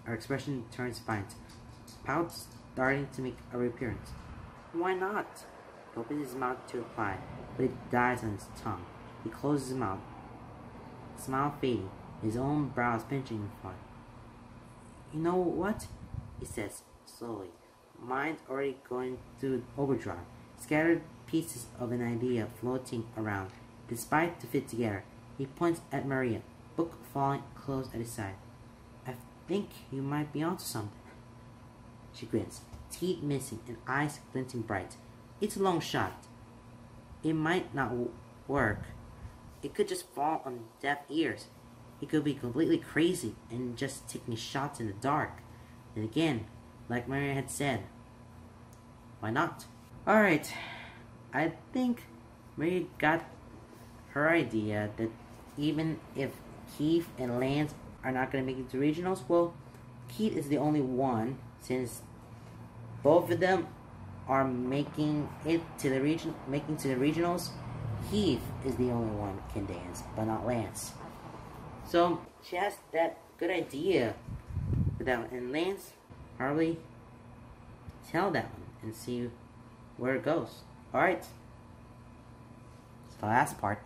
Her expression turns defiant, pout starting to make a reappearance. Why not? He opens his mouth to reply, but it dies on his tongue. He closes his mouth, smile fading, his own brows pinching in thought. You know what? He says, slowly, mind already going through overdrive, scattered pieces of an idea floating around. Despite to fit together, he points at Maria, book falling close at his side. I think you might be onto something. She grins, teeth missing and eyes glinting bright. It's a long shot. It might not work. It could just fall on deaf ears. He could be completely crazy and just taking shots in the dark. And again, like Maria had said, why not? Alright, I think Maria got her idea that even if Keith and Lance are not going to make it to regionals, well, Keith is the only one, since both of them are making to the regionals. Keith is the only one who can dance, but not Lance. So she has that good idea for that one, and Lance hardly tell that one and see where it goes. Alright. It's the last part.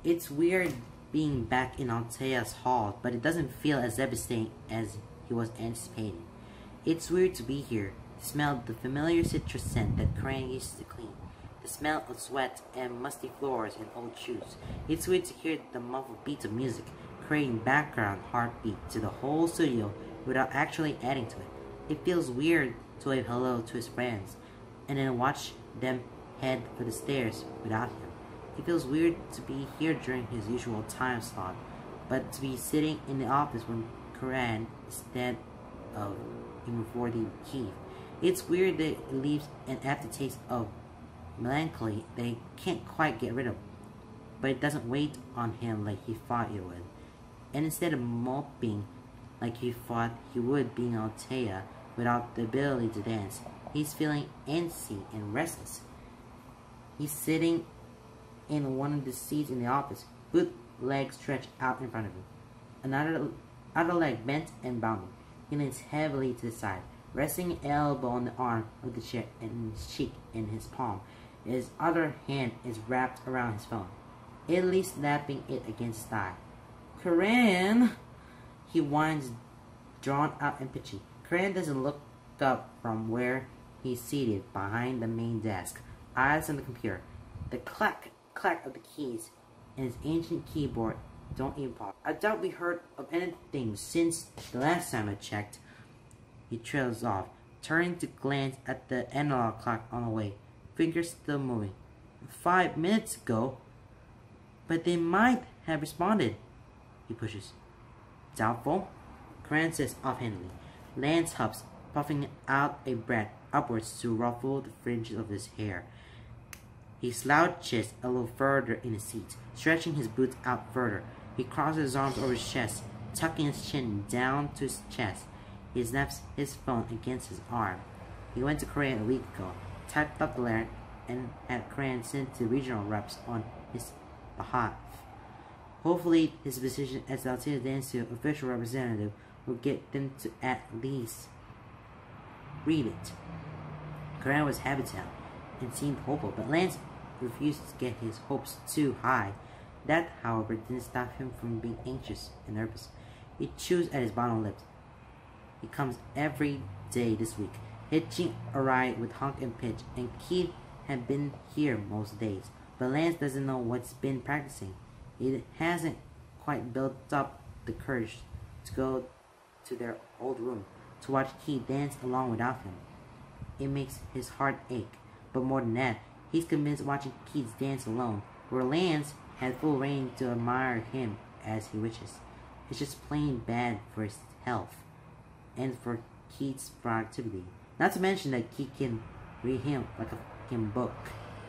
It's weird being back in Altea's hall, but it doesn't feel as devastating as he was anticipating. It's weird to be here, to smell the familiar citrus scent that Crane used to clean, the smell of sweat and musty floors and old shoes. It's weird to hear the muffled beats of music, creating background heartbeat to the whole studio without actually adding to it. It feels weird to wave hello to his friends, and then watch them head for the stairs without him. It feels weird to be here during his usual time slot, but to be sitting in the office when Corinne instead of him before the Keith. It's weird that it leaves an aftertaste of melancholy that he can't quite get rid of, but it doesn't weigh on him like he thought it would. And instead of moping like he thought he would being Altea without the ability to dance, he's feeling antsy and restless. He's sitting in one of the seats in the office, both legs stretched out in front of him. Another other leg bent and bounding. He leans heavily to the side, resting an elbow on the arm of the chair and his cheek in his palm. His other hand is wrapped around his phone, idly slapping it against his thigh. Corinne! He whines, drawn out and pitchy. Corinne doesn't look up from where he's seated behind the main desk, eyes on the computer. The clack of the keys and his ancient keyboard don't even pop. I doubt we heard of anything since the last time I checked. He trails off, turning to glance at the analog clock on the way, fingers still moving. 5 minutes ago? But they might have responded. He pushes. Doubtful? Corinne says offhandedly. Lance huffs, puffing out a breath. upwards to ruffle the fringes of his hair. He slouches a little further in his seat, stretching his boots out further. He crosses his arms over his chest, tucking his chin down to his chest. He snaps his phone against his arm. He went to Korea a week ago, typed up the letter, and had Korean sent to regional reps on his behalf. Hopefully, his position as Latino Dance official representative will get them to at least read it. Korean was happy to help and seemed hopeful, but Lance refused to get his hopes too high. That, however, didn't stop him from being anxious and nervous. He chews at his bottom lip. He comes every day this week, hitching a ride with Honk and Pitch, and Keith had been here most days, but Lance doesn't know what's been practicing. He hasn't quite built up the courage to go to their old room to watch Keith dance along without him. It makes his heart ache, but more than that, he's convinced watching Keith dance alone, where Lance had full reign to admire him as he wishes. It's just plain bad for his health and for Keith's productivity. Not to mention that Keith can read him like a fucking book.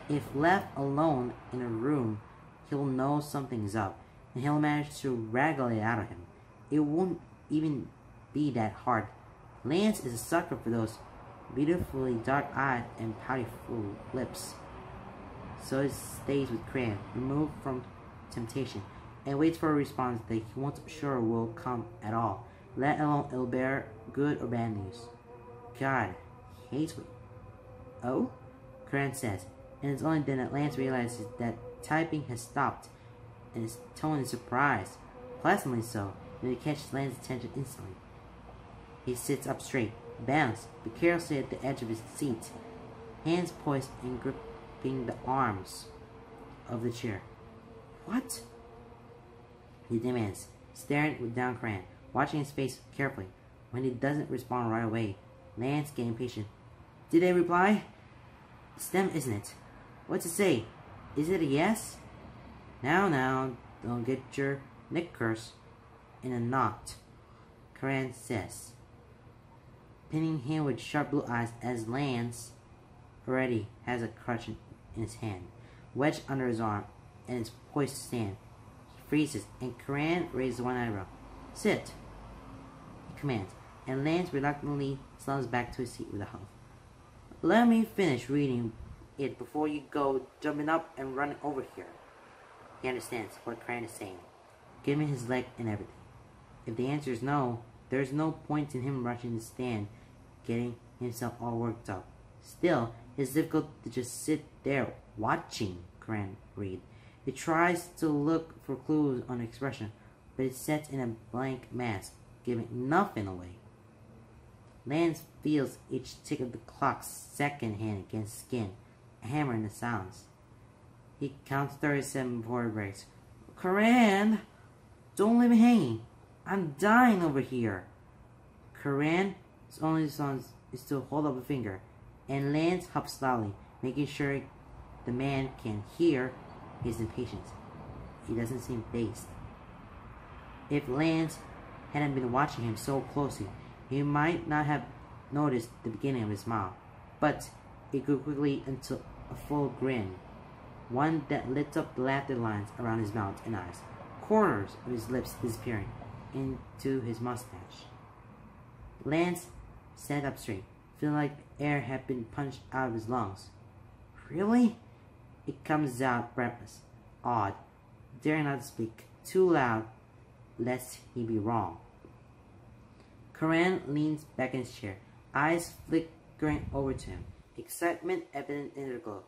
If left alone in a room, he'll know something's up, and he'll manage to wrangle it out of him. It won't even be that hard. Lance is a sucker for those beautifully dark eyes and pouty-full lips. So he stays with Cran, removed from temptation, and waits for a response that he won't sure will come at all, let alone it'll bear good or bad news. God, he hates me. Oh? Cran says, and it's only then that Lance realizes that typing has stopped, and his tone is surprised, pleasantly so, and it catches Lance's attention instantly. He sits up straight, balanced, but carelessly at the edge of his seat, hands poised and gripping the arms of the chair. What? He demands, staring down Cran, watching his face carefully. When he doesn't respond right away, Lance gets impatient. Did they reply? It's them, isn't it? What's it say? Is it a yes? Now, don't get your knickers in a knot, Cran says, pinning him with sharp blue eyes as Lance already has a crutch in his hand, wedged under his arm, and is poised to stand. He freezes, and Cran raises one eyebrow. Sit, he commands, and Lance reluctantly slumps back to his seat with a huff. Let me finish reading it before you go jumping up and running over here. He understands what Cran is saying, giving his leg and everything. If the answer is no, there's no point in him rushing to stand, getting himself all worked up. Still, it's difficult to just sit there watching Cran read. He tries to look for clues on expression, but it's set in a blank mask, giving nothing away. Lance feels each tick of the clock's second hand against skin, a hammer in the silence. He counts 37 before he breaks. Corinne! Don't leave me hanging. I'm dying over here. Corinne's only response is to hold up a finger, and Lance hops loudly, making sure the man can hear his impatience. He doesn't seem fazed. If Lance hadn't been watching him so closely, he might not have noticed the beginning of his smile, but it grew quickly into a full grin, one that lit up the laughter lines around his mouth and eyes, corners of his lips disappearing into his mustache. Lance sat up straight, feeling like air had been punched out of his lungs. Really? It comes out breathless, awed, daring not to speak too loud lest he be wrong. Corinne leans back in his chair, eyes flickering over to him, excitement evident in her glow.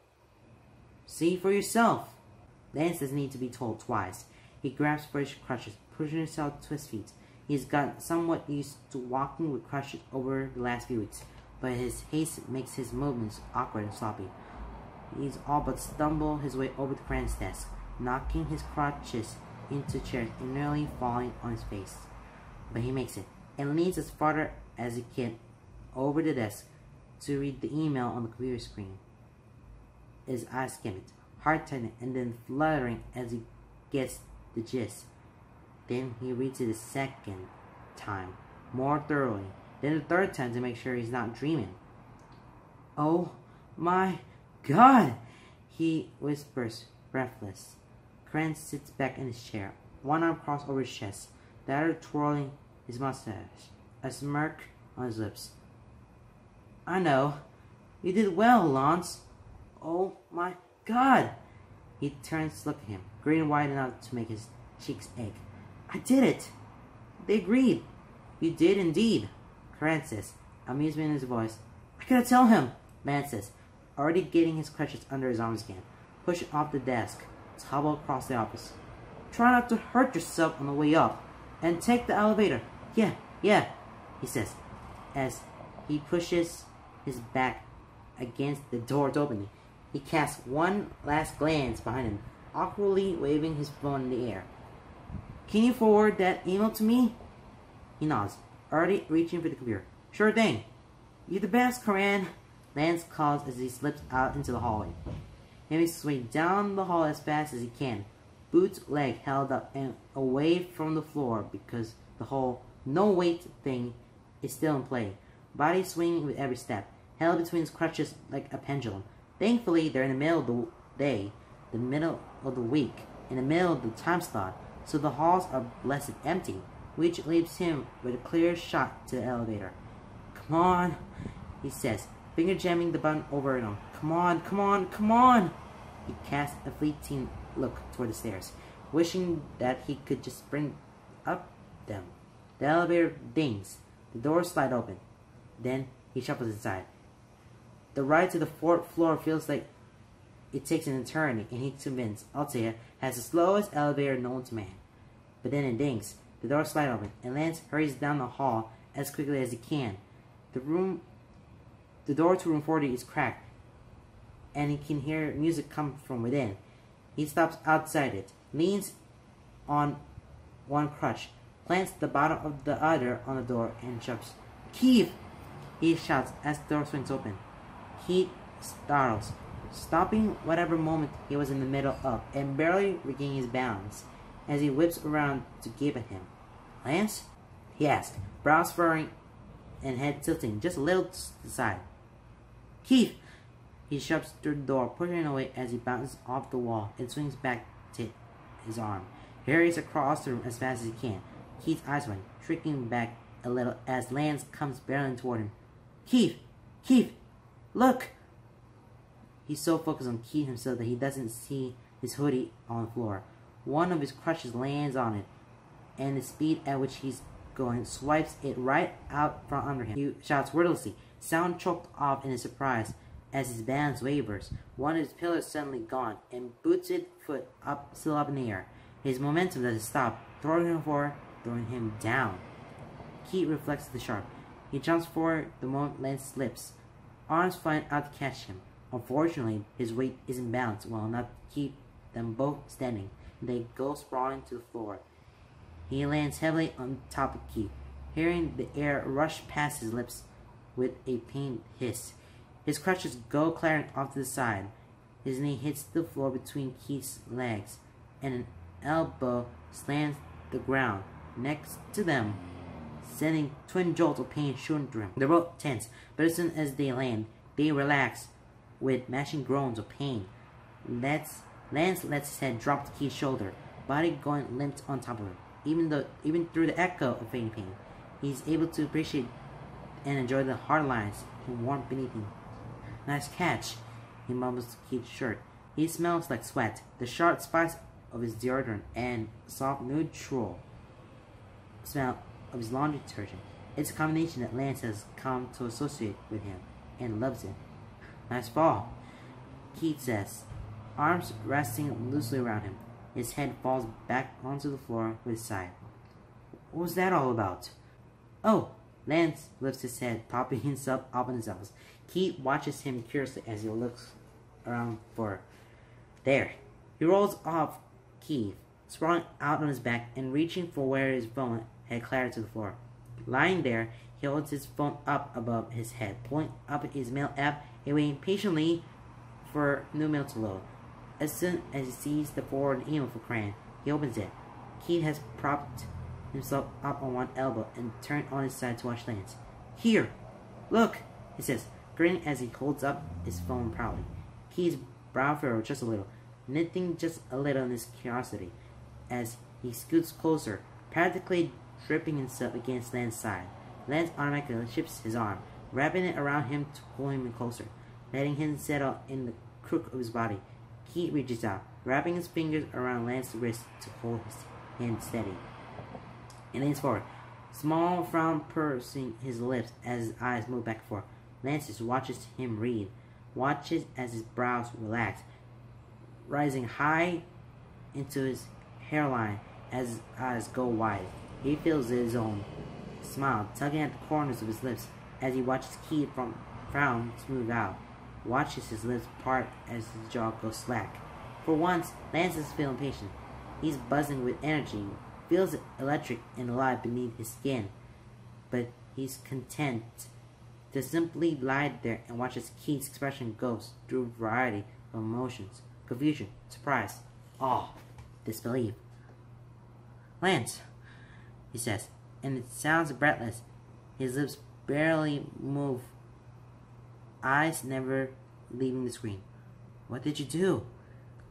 See for yourself! Lance doesn't need to be told twice. He grabs for his crutches, pushing himself to his feet. He's got somewhat used to walking with crutches over the last few weeks, but his haste makes his movements awkward and sloppy. He's all but stumbled his way over to Cran's desk, knocking his crutches into chairs and nearly falling on his face. But he makes it, and leans as far as he can over the desk to read the email on the computer screen. His eyes skim it, heart tightening and then fluttering as he gets the gist. Then he reads it a second time, more thoroughly, then a third time to make sure he's not dreaming. Oh my god! He whispers, breathless. Karen sits back in his chair, one arm crossed over his chest, the other twirling his mustache, a smirk on his lips. I know. You did well, Lance. Oh my god! He turns to look at him, grin wide enough to make his cheeks ache. I did it! They agreed. You did indeed, Karen says, amusement in his voice. I gotta tell him, Lance says, already getting his crutches under his arms again. Push off the desk, hobble across the office. Try not to hurt yourself on the way up, and take the elevator. Yeah, he says, as he pushes his back against the door's opening. He casts one last glance behind him, awkwardly waving his phone in the air. Can you forward that email to me? He nods, already reaching for the computer. Sure thing. You're the best, Coran, Lance calls as he slips out into the hallway. He makes his way down the hall as fast as he can, boots leg held up and away from the floor because the whole no-weight thing is still in play, body swinging with every step, held between his crutches like a pendulum. Thankfully, they're in the middle of the day, the middle of the week, in the middle of the time slot, so the halls are blessed empty, which leaves him with a clear shot to the elevator. Come on, he says, finger jamming the button over and on. Come on, come on, come on! He casts a fleeting look toward the stairs, wishing that he could just sprint up them. The elevator dings. The doors slide open. Then he shuffles inside. The ride to the fourth floor feels like it takes an eternity, and he's convinced Altea has the slowest elevator known to man. But then it dings. The doors slide open, and Lance hurries down the hall as quickly as he can. The door to room 40 is cracked, and he can hear music come from within. He stops outside it, leans on one crutch, plants the bottom of the other on the door, and jumps. Keith! He shouts as the door swings open. Keith startles, stopping whatever moment he was in the middle of, and barely regaining his balance, as he whips around to gape at him. Lance? He asks, brows furrowing and head tilting just a little to the side. Keith! He shoves through the door, pushing it away as he bounces off the wall and swings back to his arm. He hurries across the room as fast as he can, Keith's eyes wide, shrinking back a little as Lance comes barreling toward him. Keith! Keith! Look! He's so focused on Keith himself that he doesn't see his hoodie on the floor. One of his crutches lands on it, and the speed at which he's going swipes it right out from under him. He shouts wordlessly, sound choked off in his surprise as his balance wavers. One of his pillars suddenly gone, and booted foot still up in the air. His momentum doesn't stop, throwing him forward, throwing him down. Keith reflects the sharp. He jumps forward the moment Lance slips, arms flying out to catch him. Unfortunately, his weight isn't balanced well enough to keep them both standing. They go sprawling to the floor. He lands heavily on top of Keith, hearing the air rush past his lips with a pained hiss. His crutches go clattering off to the side. His knee hits the floor between Keith's legs, and an elbow slams the ground next to them, sending twin jolts of pain shooting through him. They're both tense, but as soon as they land, they relax with mashing groans of pain. Lance lets his head drop to Keith's shoulder, body going limp on top of him. Even through the echo of faint pain, he's able to appreciate and enjoy the hard lines and warmth beneath him. Nice catch, he mumbles to Keith's shirt. He smells like sweat, the sharp spice of his deodorant, and soft neutral smell of his laundry detergent. It's a combination that Lance has come to associate with him and loves it. Nice ball, Keith says, arms resting loosely around him. His head falls back onto the floor with a sigh. What was that all about? Oh, Lance lifts his head, popping himself up on his elbows. Keith watches him curiously as he looks around for... There. He rolls off Keith, sprawling out on his back and reaching for where his phone had clattered to the floor. Lying there, he holds his phone up above his head, pulling up his mail app and waiting patiently for new mail to load. As soon as he sees the forwarded email for Cran, he opens it. Keith has propped himself up on one elbow and turned on his side to watch Lance. Here! Look! He says, grinning as he holds up his phone proudly. Keith's brow furrowed just a little, knitting just a little in his curiosity, as he scoots closer, practically dripping himself against Lance's side. Lance automatically shifts his arm, wrapping it around him to pull him in closer, letting him settle in the crook of his body. Keith reaches out, wrapping his fingers around Lance's wrist to hold his hand steady, and leans forward, small frown pursing his lips as his eyes move back and forth. Lance just watches him read, watches as his brows relax, rising high into his hairline as his eyes go wide. He feels his own smile tugging at the corners of his lips as he watches Keith from frown smooth out, watches his lips part as his jaw goes slack. For once, Lance is feeling patient. He's buzzing with energy, feels electric and alive beneath his skin, but he's content to simply lie there and watch as Keith's expression goes through a variety of emotions: confusion, surprise, awe, disbelief. "Lance," he says, and it sounds breathless. His lips barely move, eyes never leaving the screen. "What did you do?"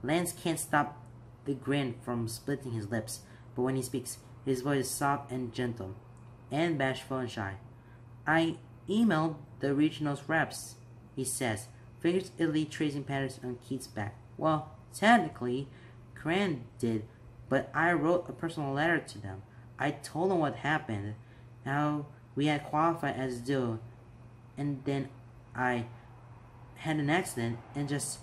Lance can't stop the grin from splitting his lips, but when he speaks, his voice is soft and gentle, and bashful and shy. "I emailed the regional reps," he says, fingers idly tracing patterns on Keith's back. "Well, technically, Cran did, but I wrote a personal letter to them. I told them what happened, how we had qualified as due, and then I had an accident and just..."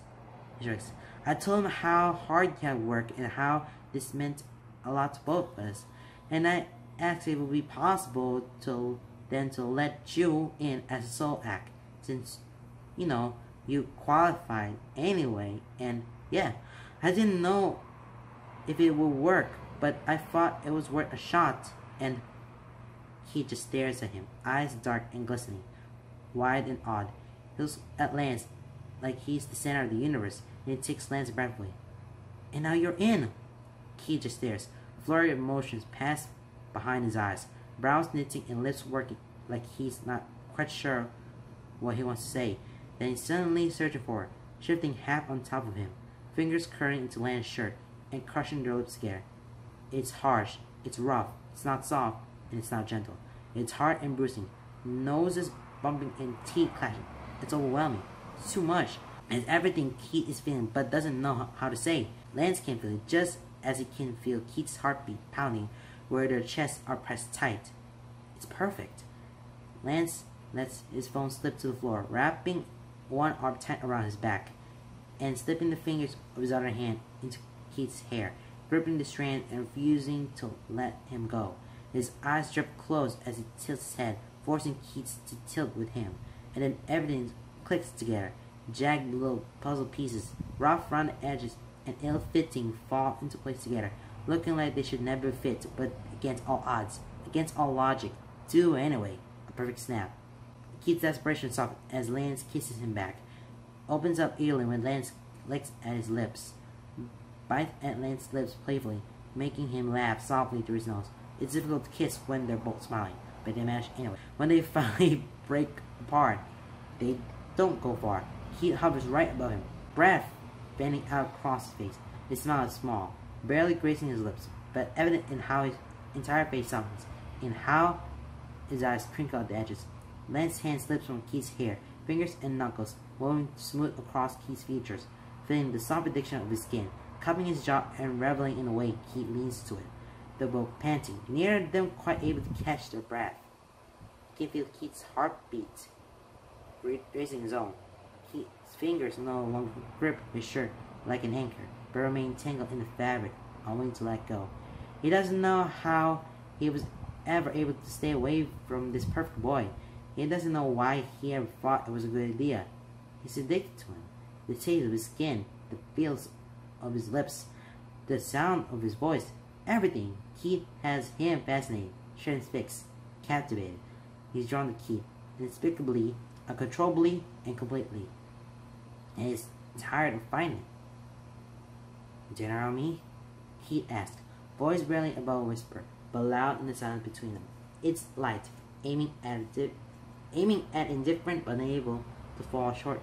"I told him how hard you had worked and how this meant a lot to both of us, and I asked if it would be possible to let you in as a sole act, since, you qualified anyway, and yeah, I didn't know if it would work, but I thought it was worth a shot," and he just stares at him, eyes dark and glistening, wide and odd. He looks at Lance like he's the center of the universe, and it takes Lance breath away. "And now you're in!" Keith just stares. A flurry of emotions pass behind his eyes, brows knitting and lips working like he's not quite sure what he wants to say. Then he's suddenly searching for it, shifting half on top of him, fingers curling into Lance's shirt and crushing their lips together. It's harsh, it's rough, it's not soft, and it's not gentle. It's hard and bruising, noses bumping and teeth clashing. It's overwhelming. It's too much. It's everything Keith is feeling but doesn't know how to say. Lance can feel it just as he can feel Keith's heartbeat pounding where their chests are pressed tight. It's perfect. Lance lets his phone slip to the floor, wrapping one arm tight around his back, and slipping the fingers of his other hand into Keith's hair, gripping the strand and refusing to let him go. His eyes drip closed as he tilts his head, forcing Keith to tilt with him, and then everything clicks together. Jagged little puzzle pieces, rough rounded edges, and ill-fitting fall into place together, looking like they should never fit, but against all odds, against all logic, do anyway. A perfect snap. Keith's desperation softens as Lance kisses him back, opens up eagerly when Lance licks at his lips, bites at Lance's lips playfully, making him laugh softly through his nose. It's difficult to kiss when they're both smiling, but they manage anyway. When they finally break apart, they don't go far. Keith hovers right above him, breath bending out across his face. His smile is small, barely gracing his lips, but evident in how his entire face softens, in how his eyes crinkle at the edges. Lance's hand slips from Keith's hair, fingers and knuckles moving smooth across Keith's features, feeling the soft addiction of his skin, cupping his jaw and reveling in a way Keith leans to it. They're both panting, neither of them quite able to catch their breath. He can feel Keith's heartbeat racing his own. Keith's fingers no longer grip his shirt like an anchor, but remain tangled in the fabric, unwilling to let go. He doesn't know how he was ever able to stay away from this perfect boy. He doesn't know why he ever thought it was a good idea. He's addicted to him. The taste of his skin, the feels of his lips, the sound of his voice, everything. Keith has him fascinated, transfixed, captivated. He's drawn to Keith, inexplicably, uncontrollably, and completely. And he's tired of fighting it. "Dinner on me?" Keith asked, voice barely above a whisper, but loud in the silence between them. It's light, aiming at indifferent but unable to fall short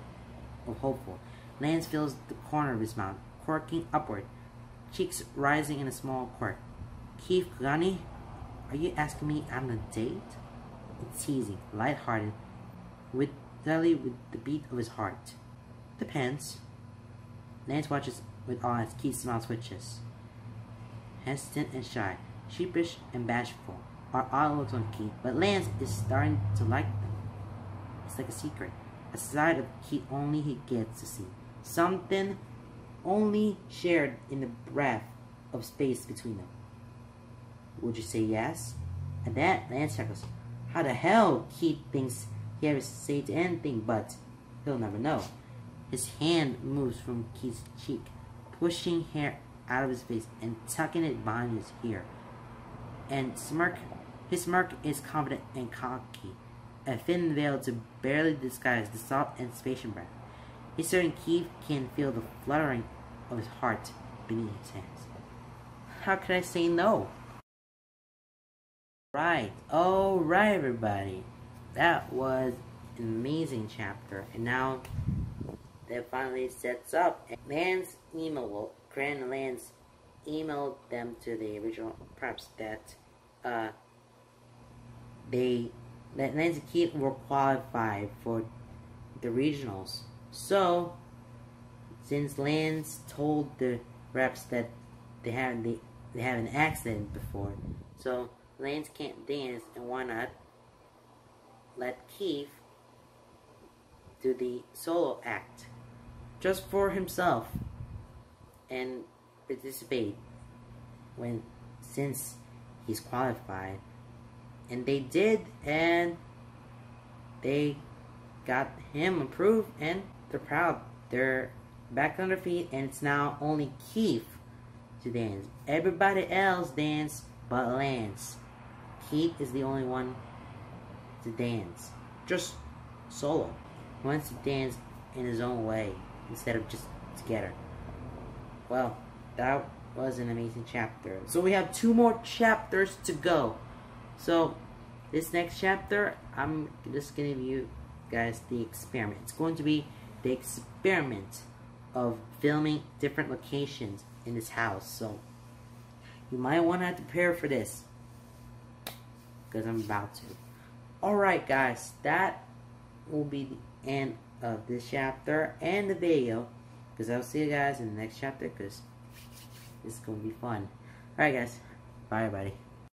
of hopeful. Lance feels the corner of his mouth quirking upward, cheeks rising in a small quirk. Keith Gunny, are you asking me out on a date? It's teasing, light-hearted, with with the beat of his heart. Depends. Lance watches with awe as Keith's smile switches. Hesitant and shy, sheepish and bashful are all looks on Keith, but Lance is starting to like them. It's like a secret, a side of Keith only he gets to see. Something only shared in the breath of space between them. Would you say yes? At that, Lance chuckles. How the hell Keith thinks he ever say to anything, but he'll never know. His hand moves from Keith's cheek, pushing hair out of his face and tucking it behind his ear. And his smirk is confident and cocky, a thin veil to barely disguise the soft anticipation breath. He's certain Keith can feel the fluttering of his heart beneath his hands. How could I say no? Alright everybody. That was an amazing chapter, and now that finally sets up. Lance emailed, Gran and Lance emailed them to the original preps that Lance and Keith were qualified for the regionals. So since Lance told the reps that they had an accident before, so Lance can't dance, and why not let Keith do the solo act just for himself and participate since he's qualified. And they did, and they got him approved, and they're proud. They're back on their feet, and it's now only Keith to dance. Everybody else dance but Lance. Keith is the only one to dance, just solo. He wants to dance in his own way instead of just together. Well, that was an amazing chapter. So we have 2 more chapters to go. So this next chapter, I'm just gonna give you guys the experiment. It's going to be the experiment of filming different locations in this house. So you might want to prepare for this, because I'm about to. Alright guys, that will be the end of this chapter and the video, because I'll see you guys in the next chapter, because this is going to be fun. Alright guys, bye everybody.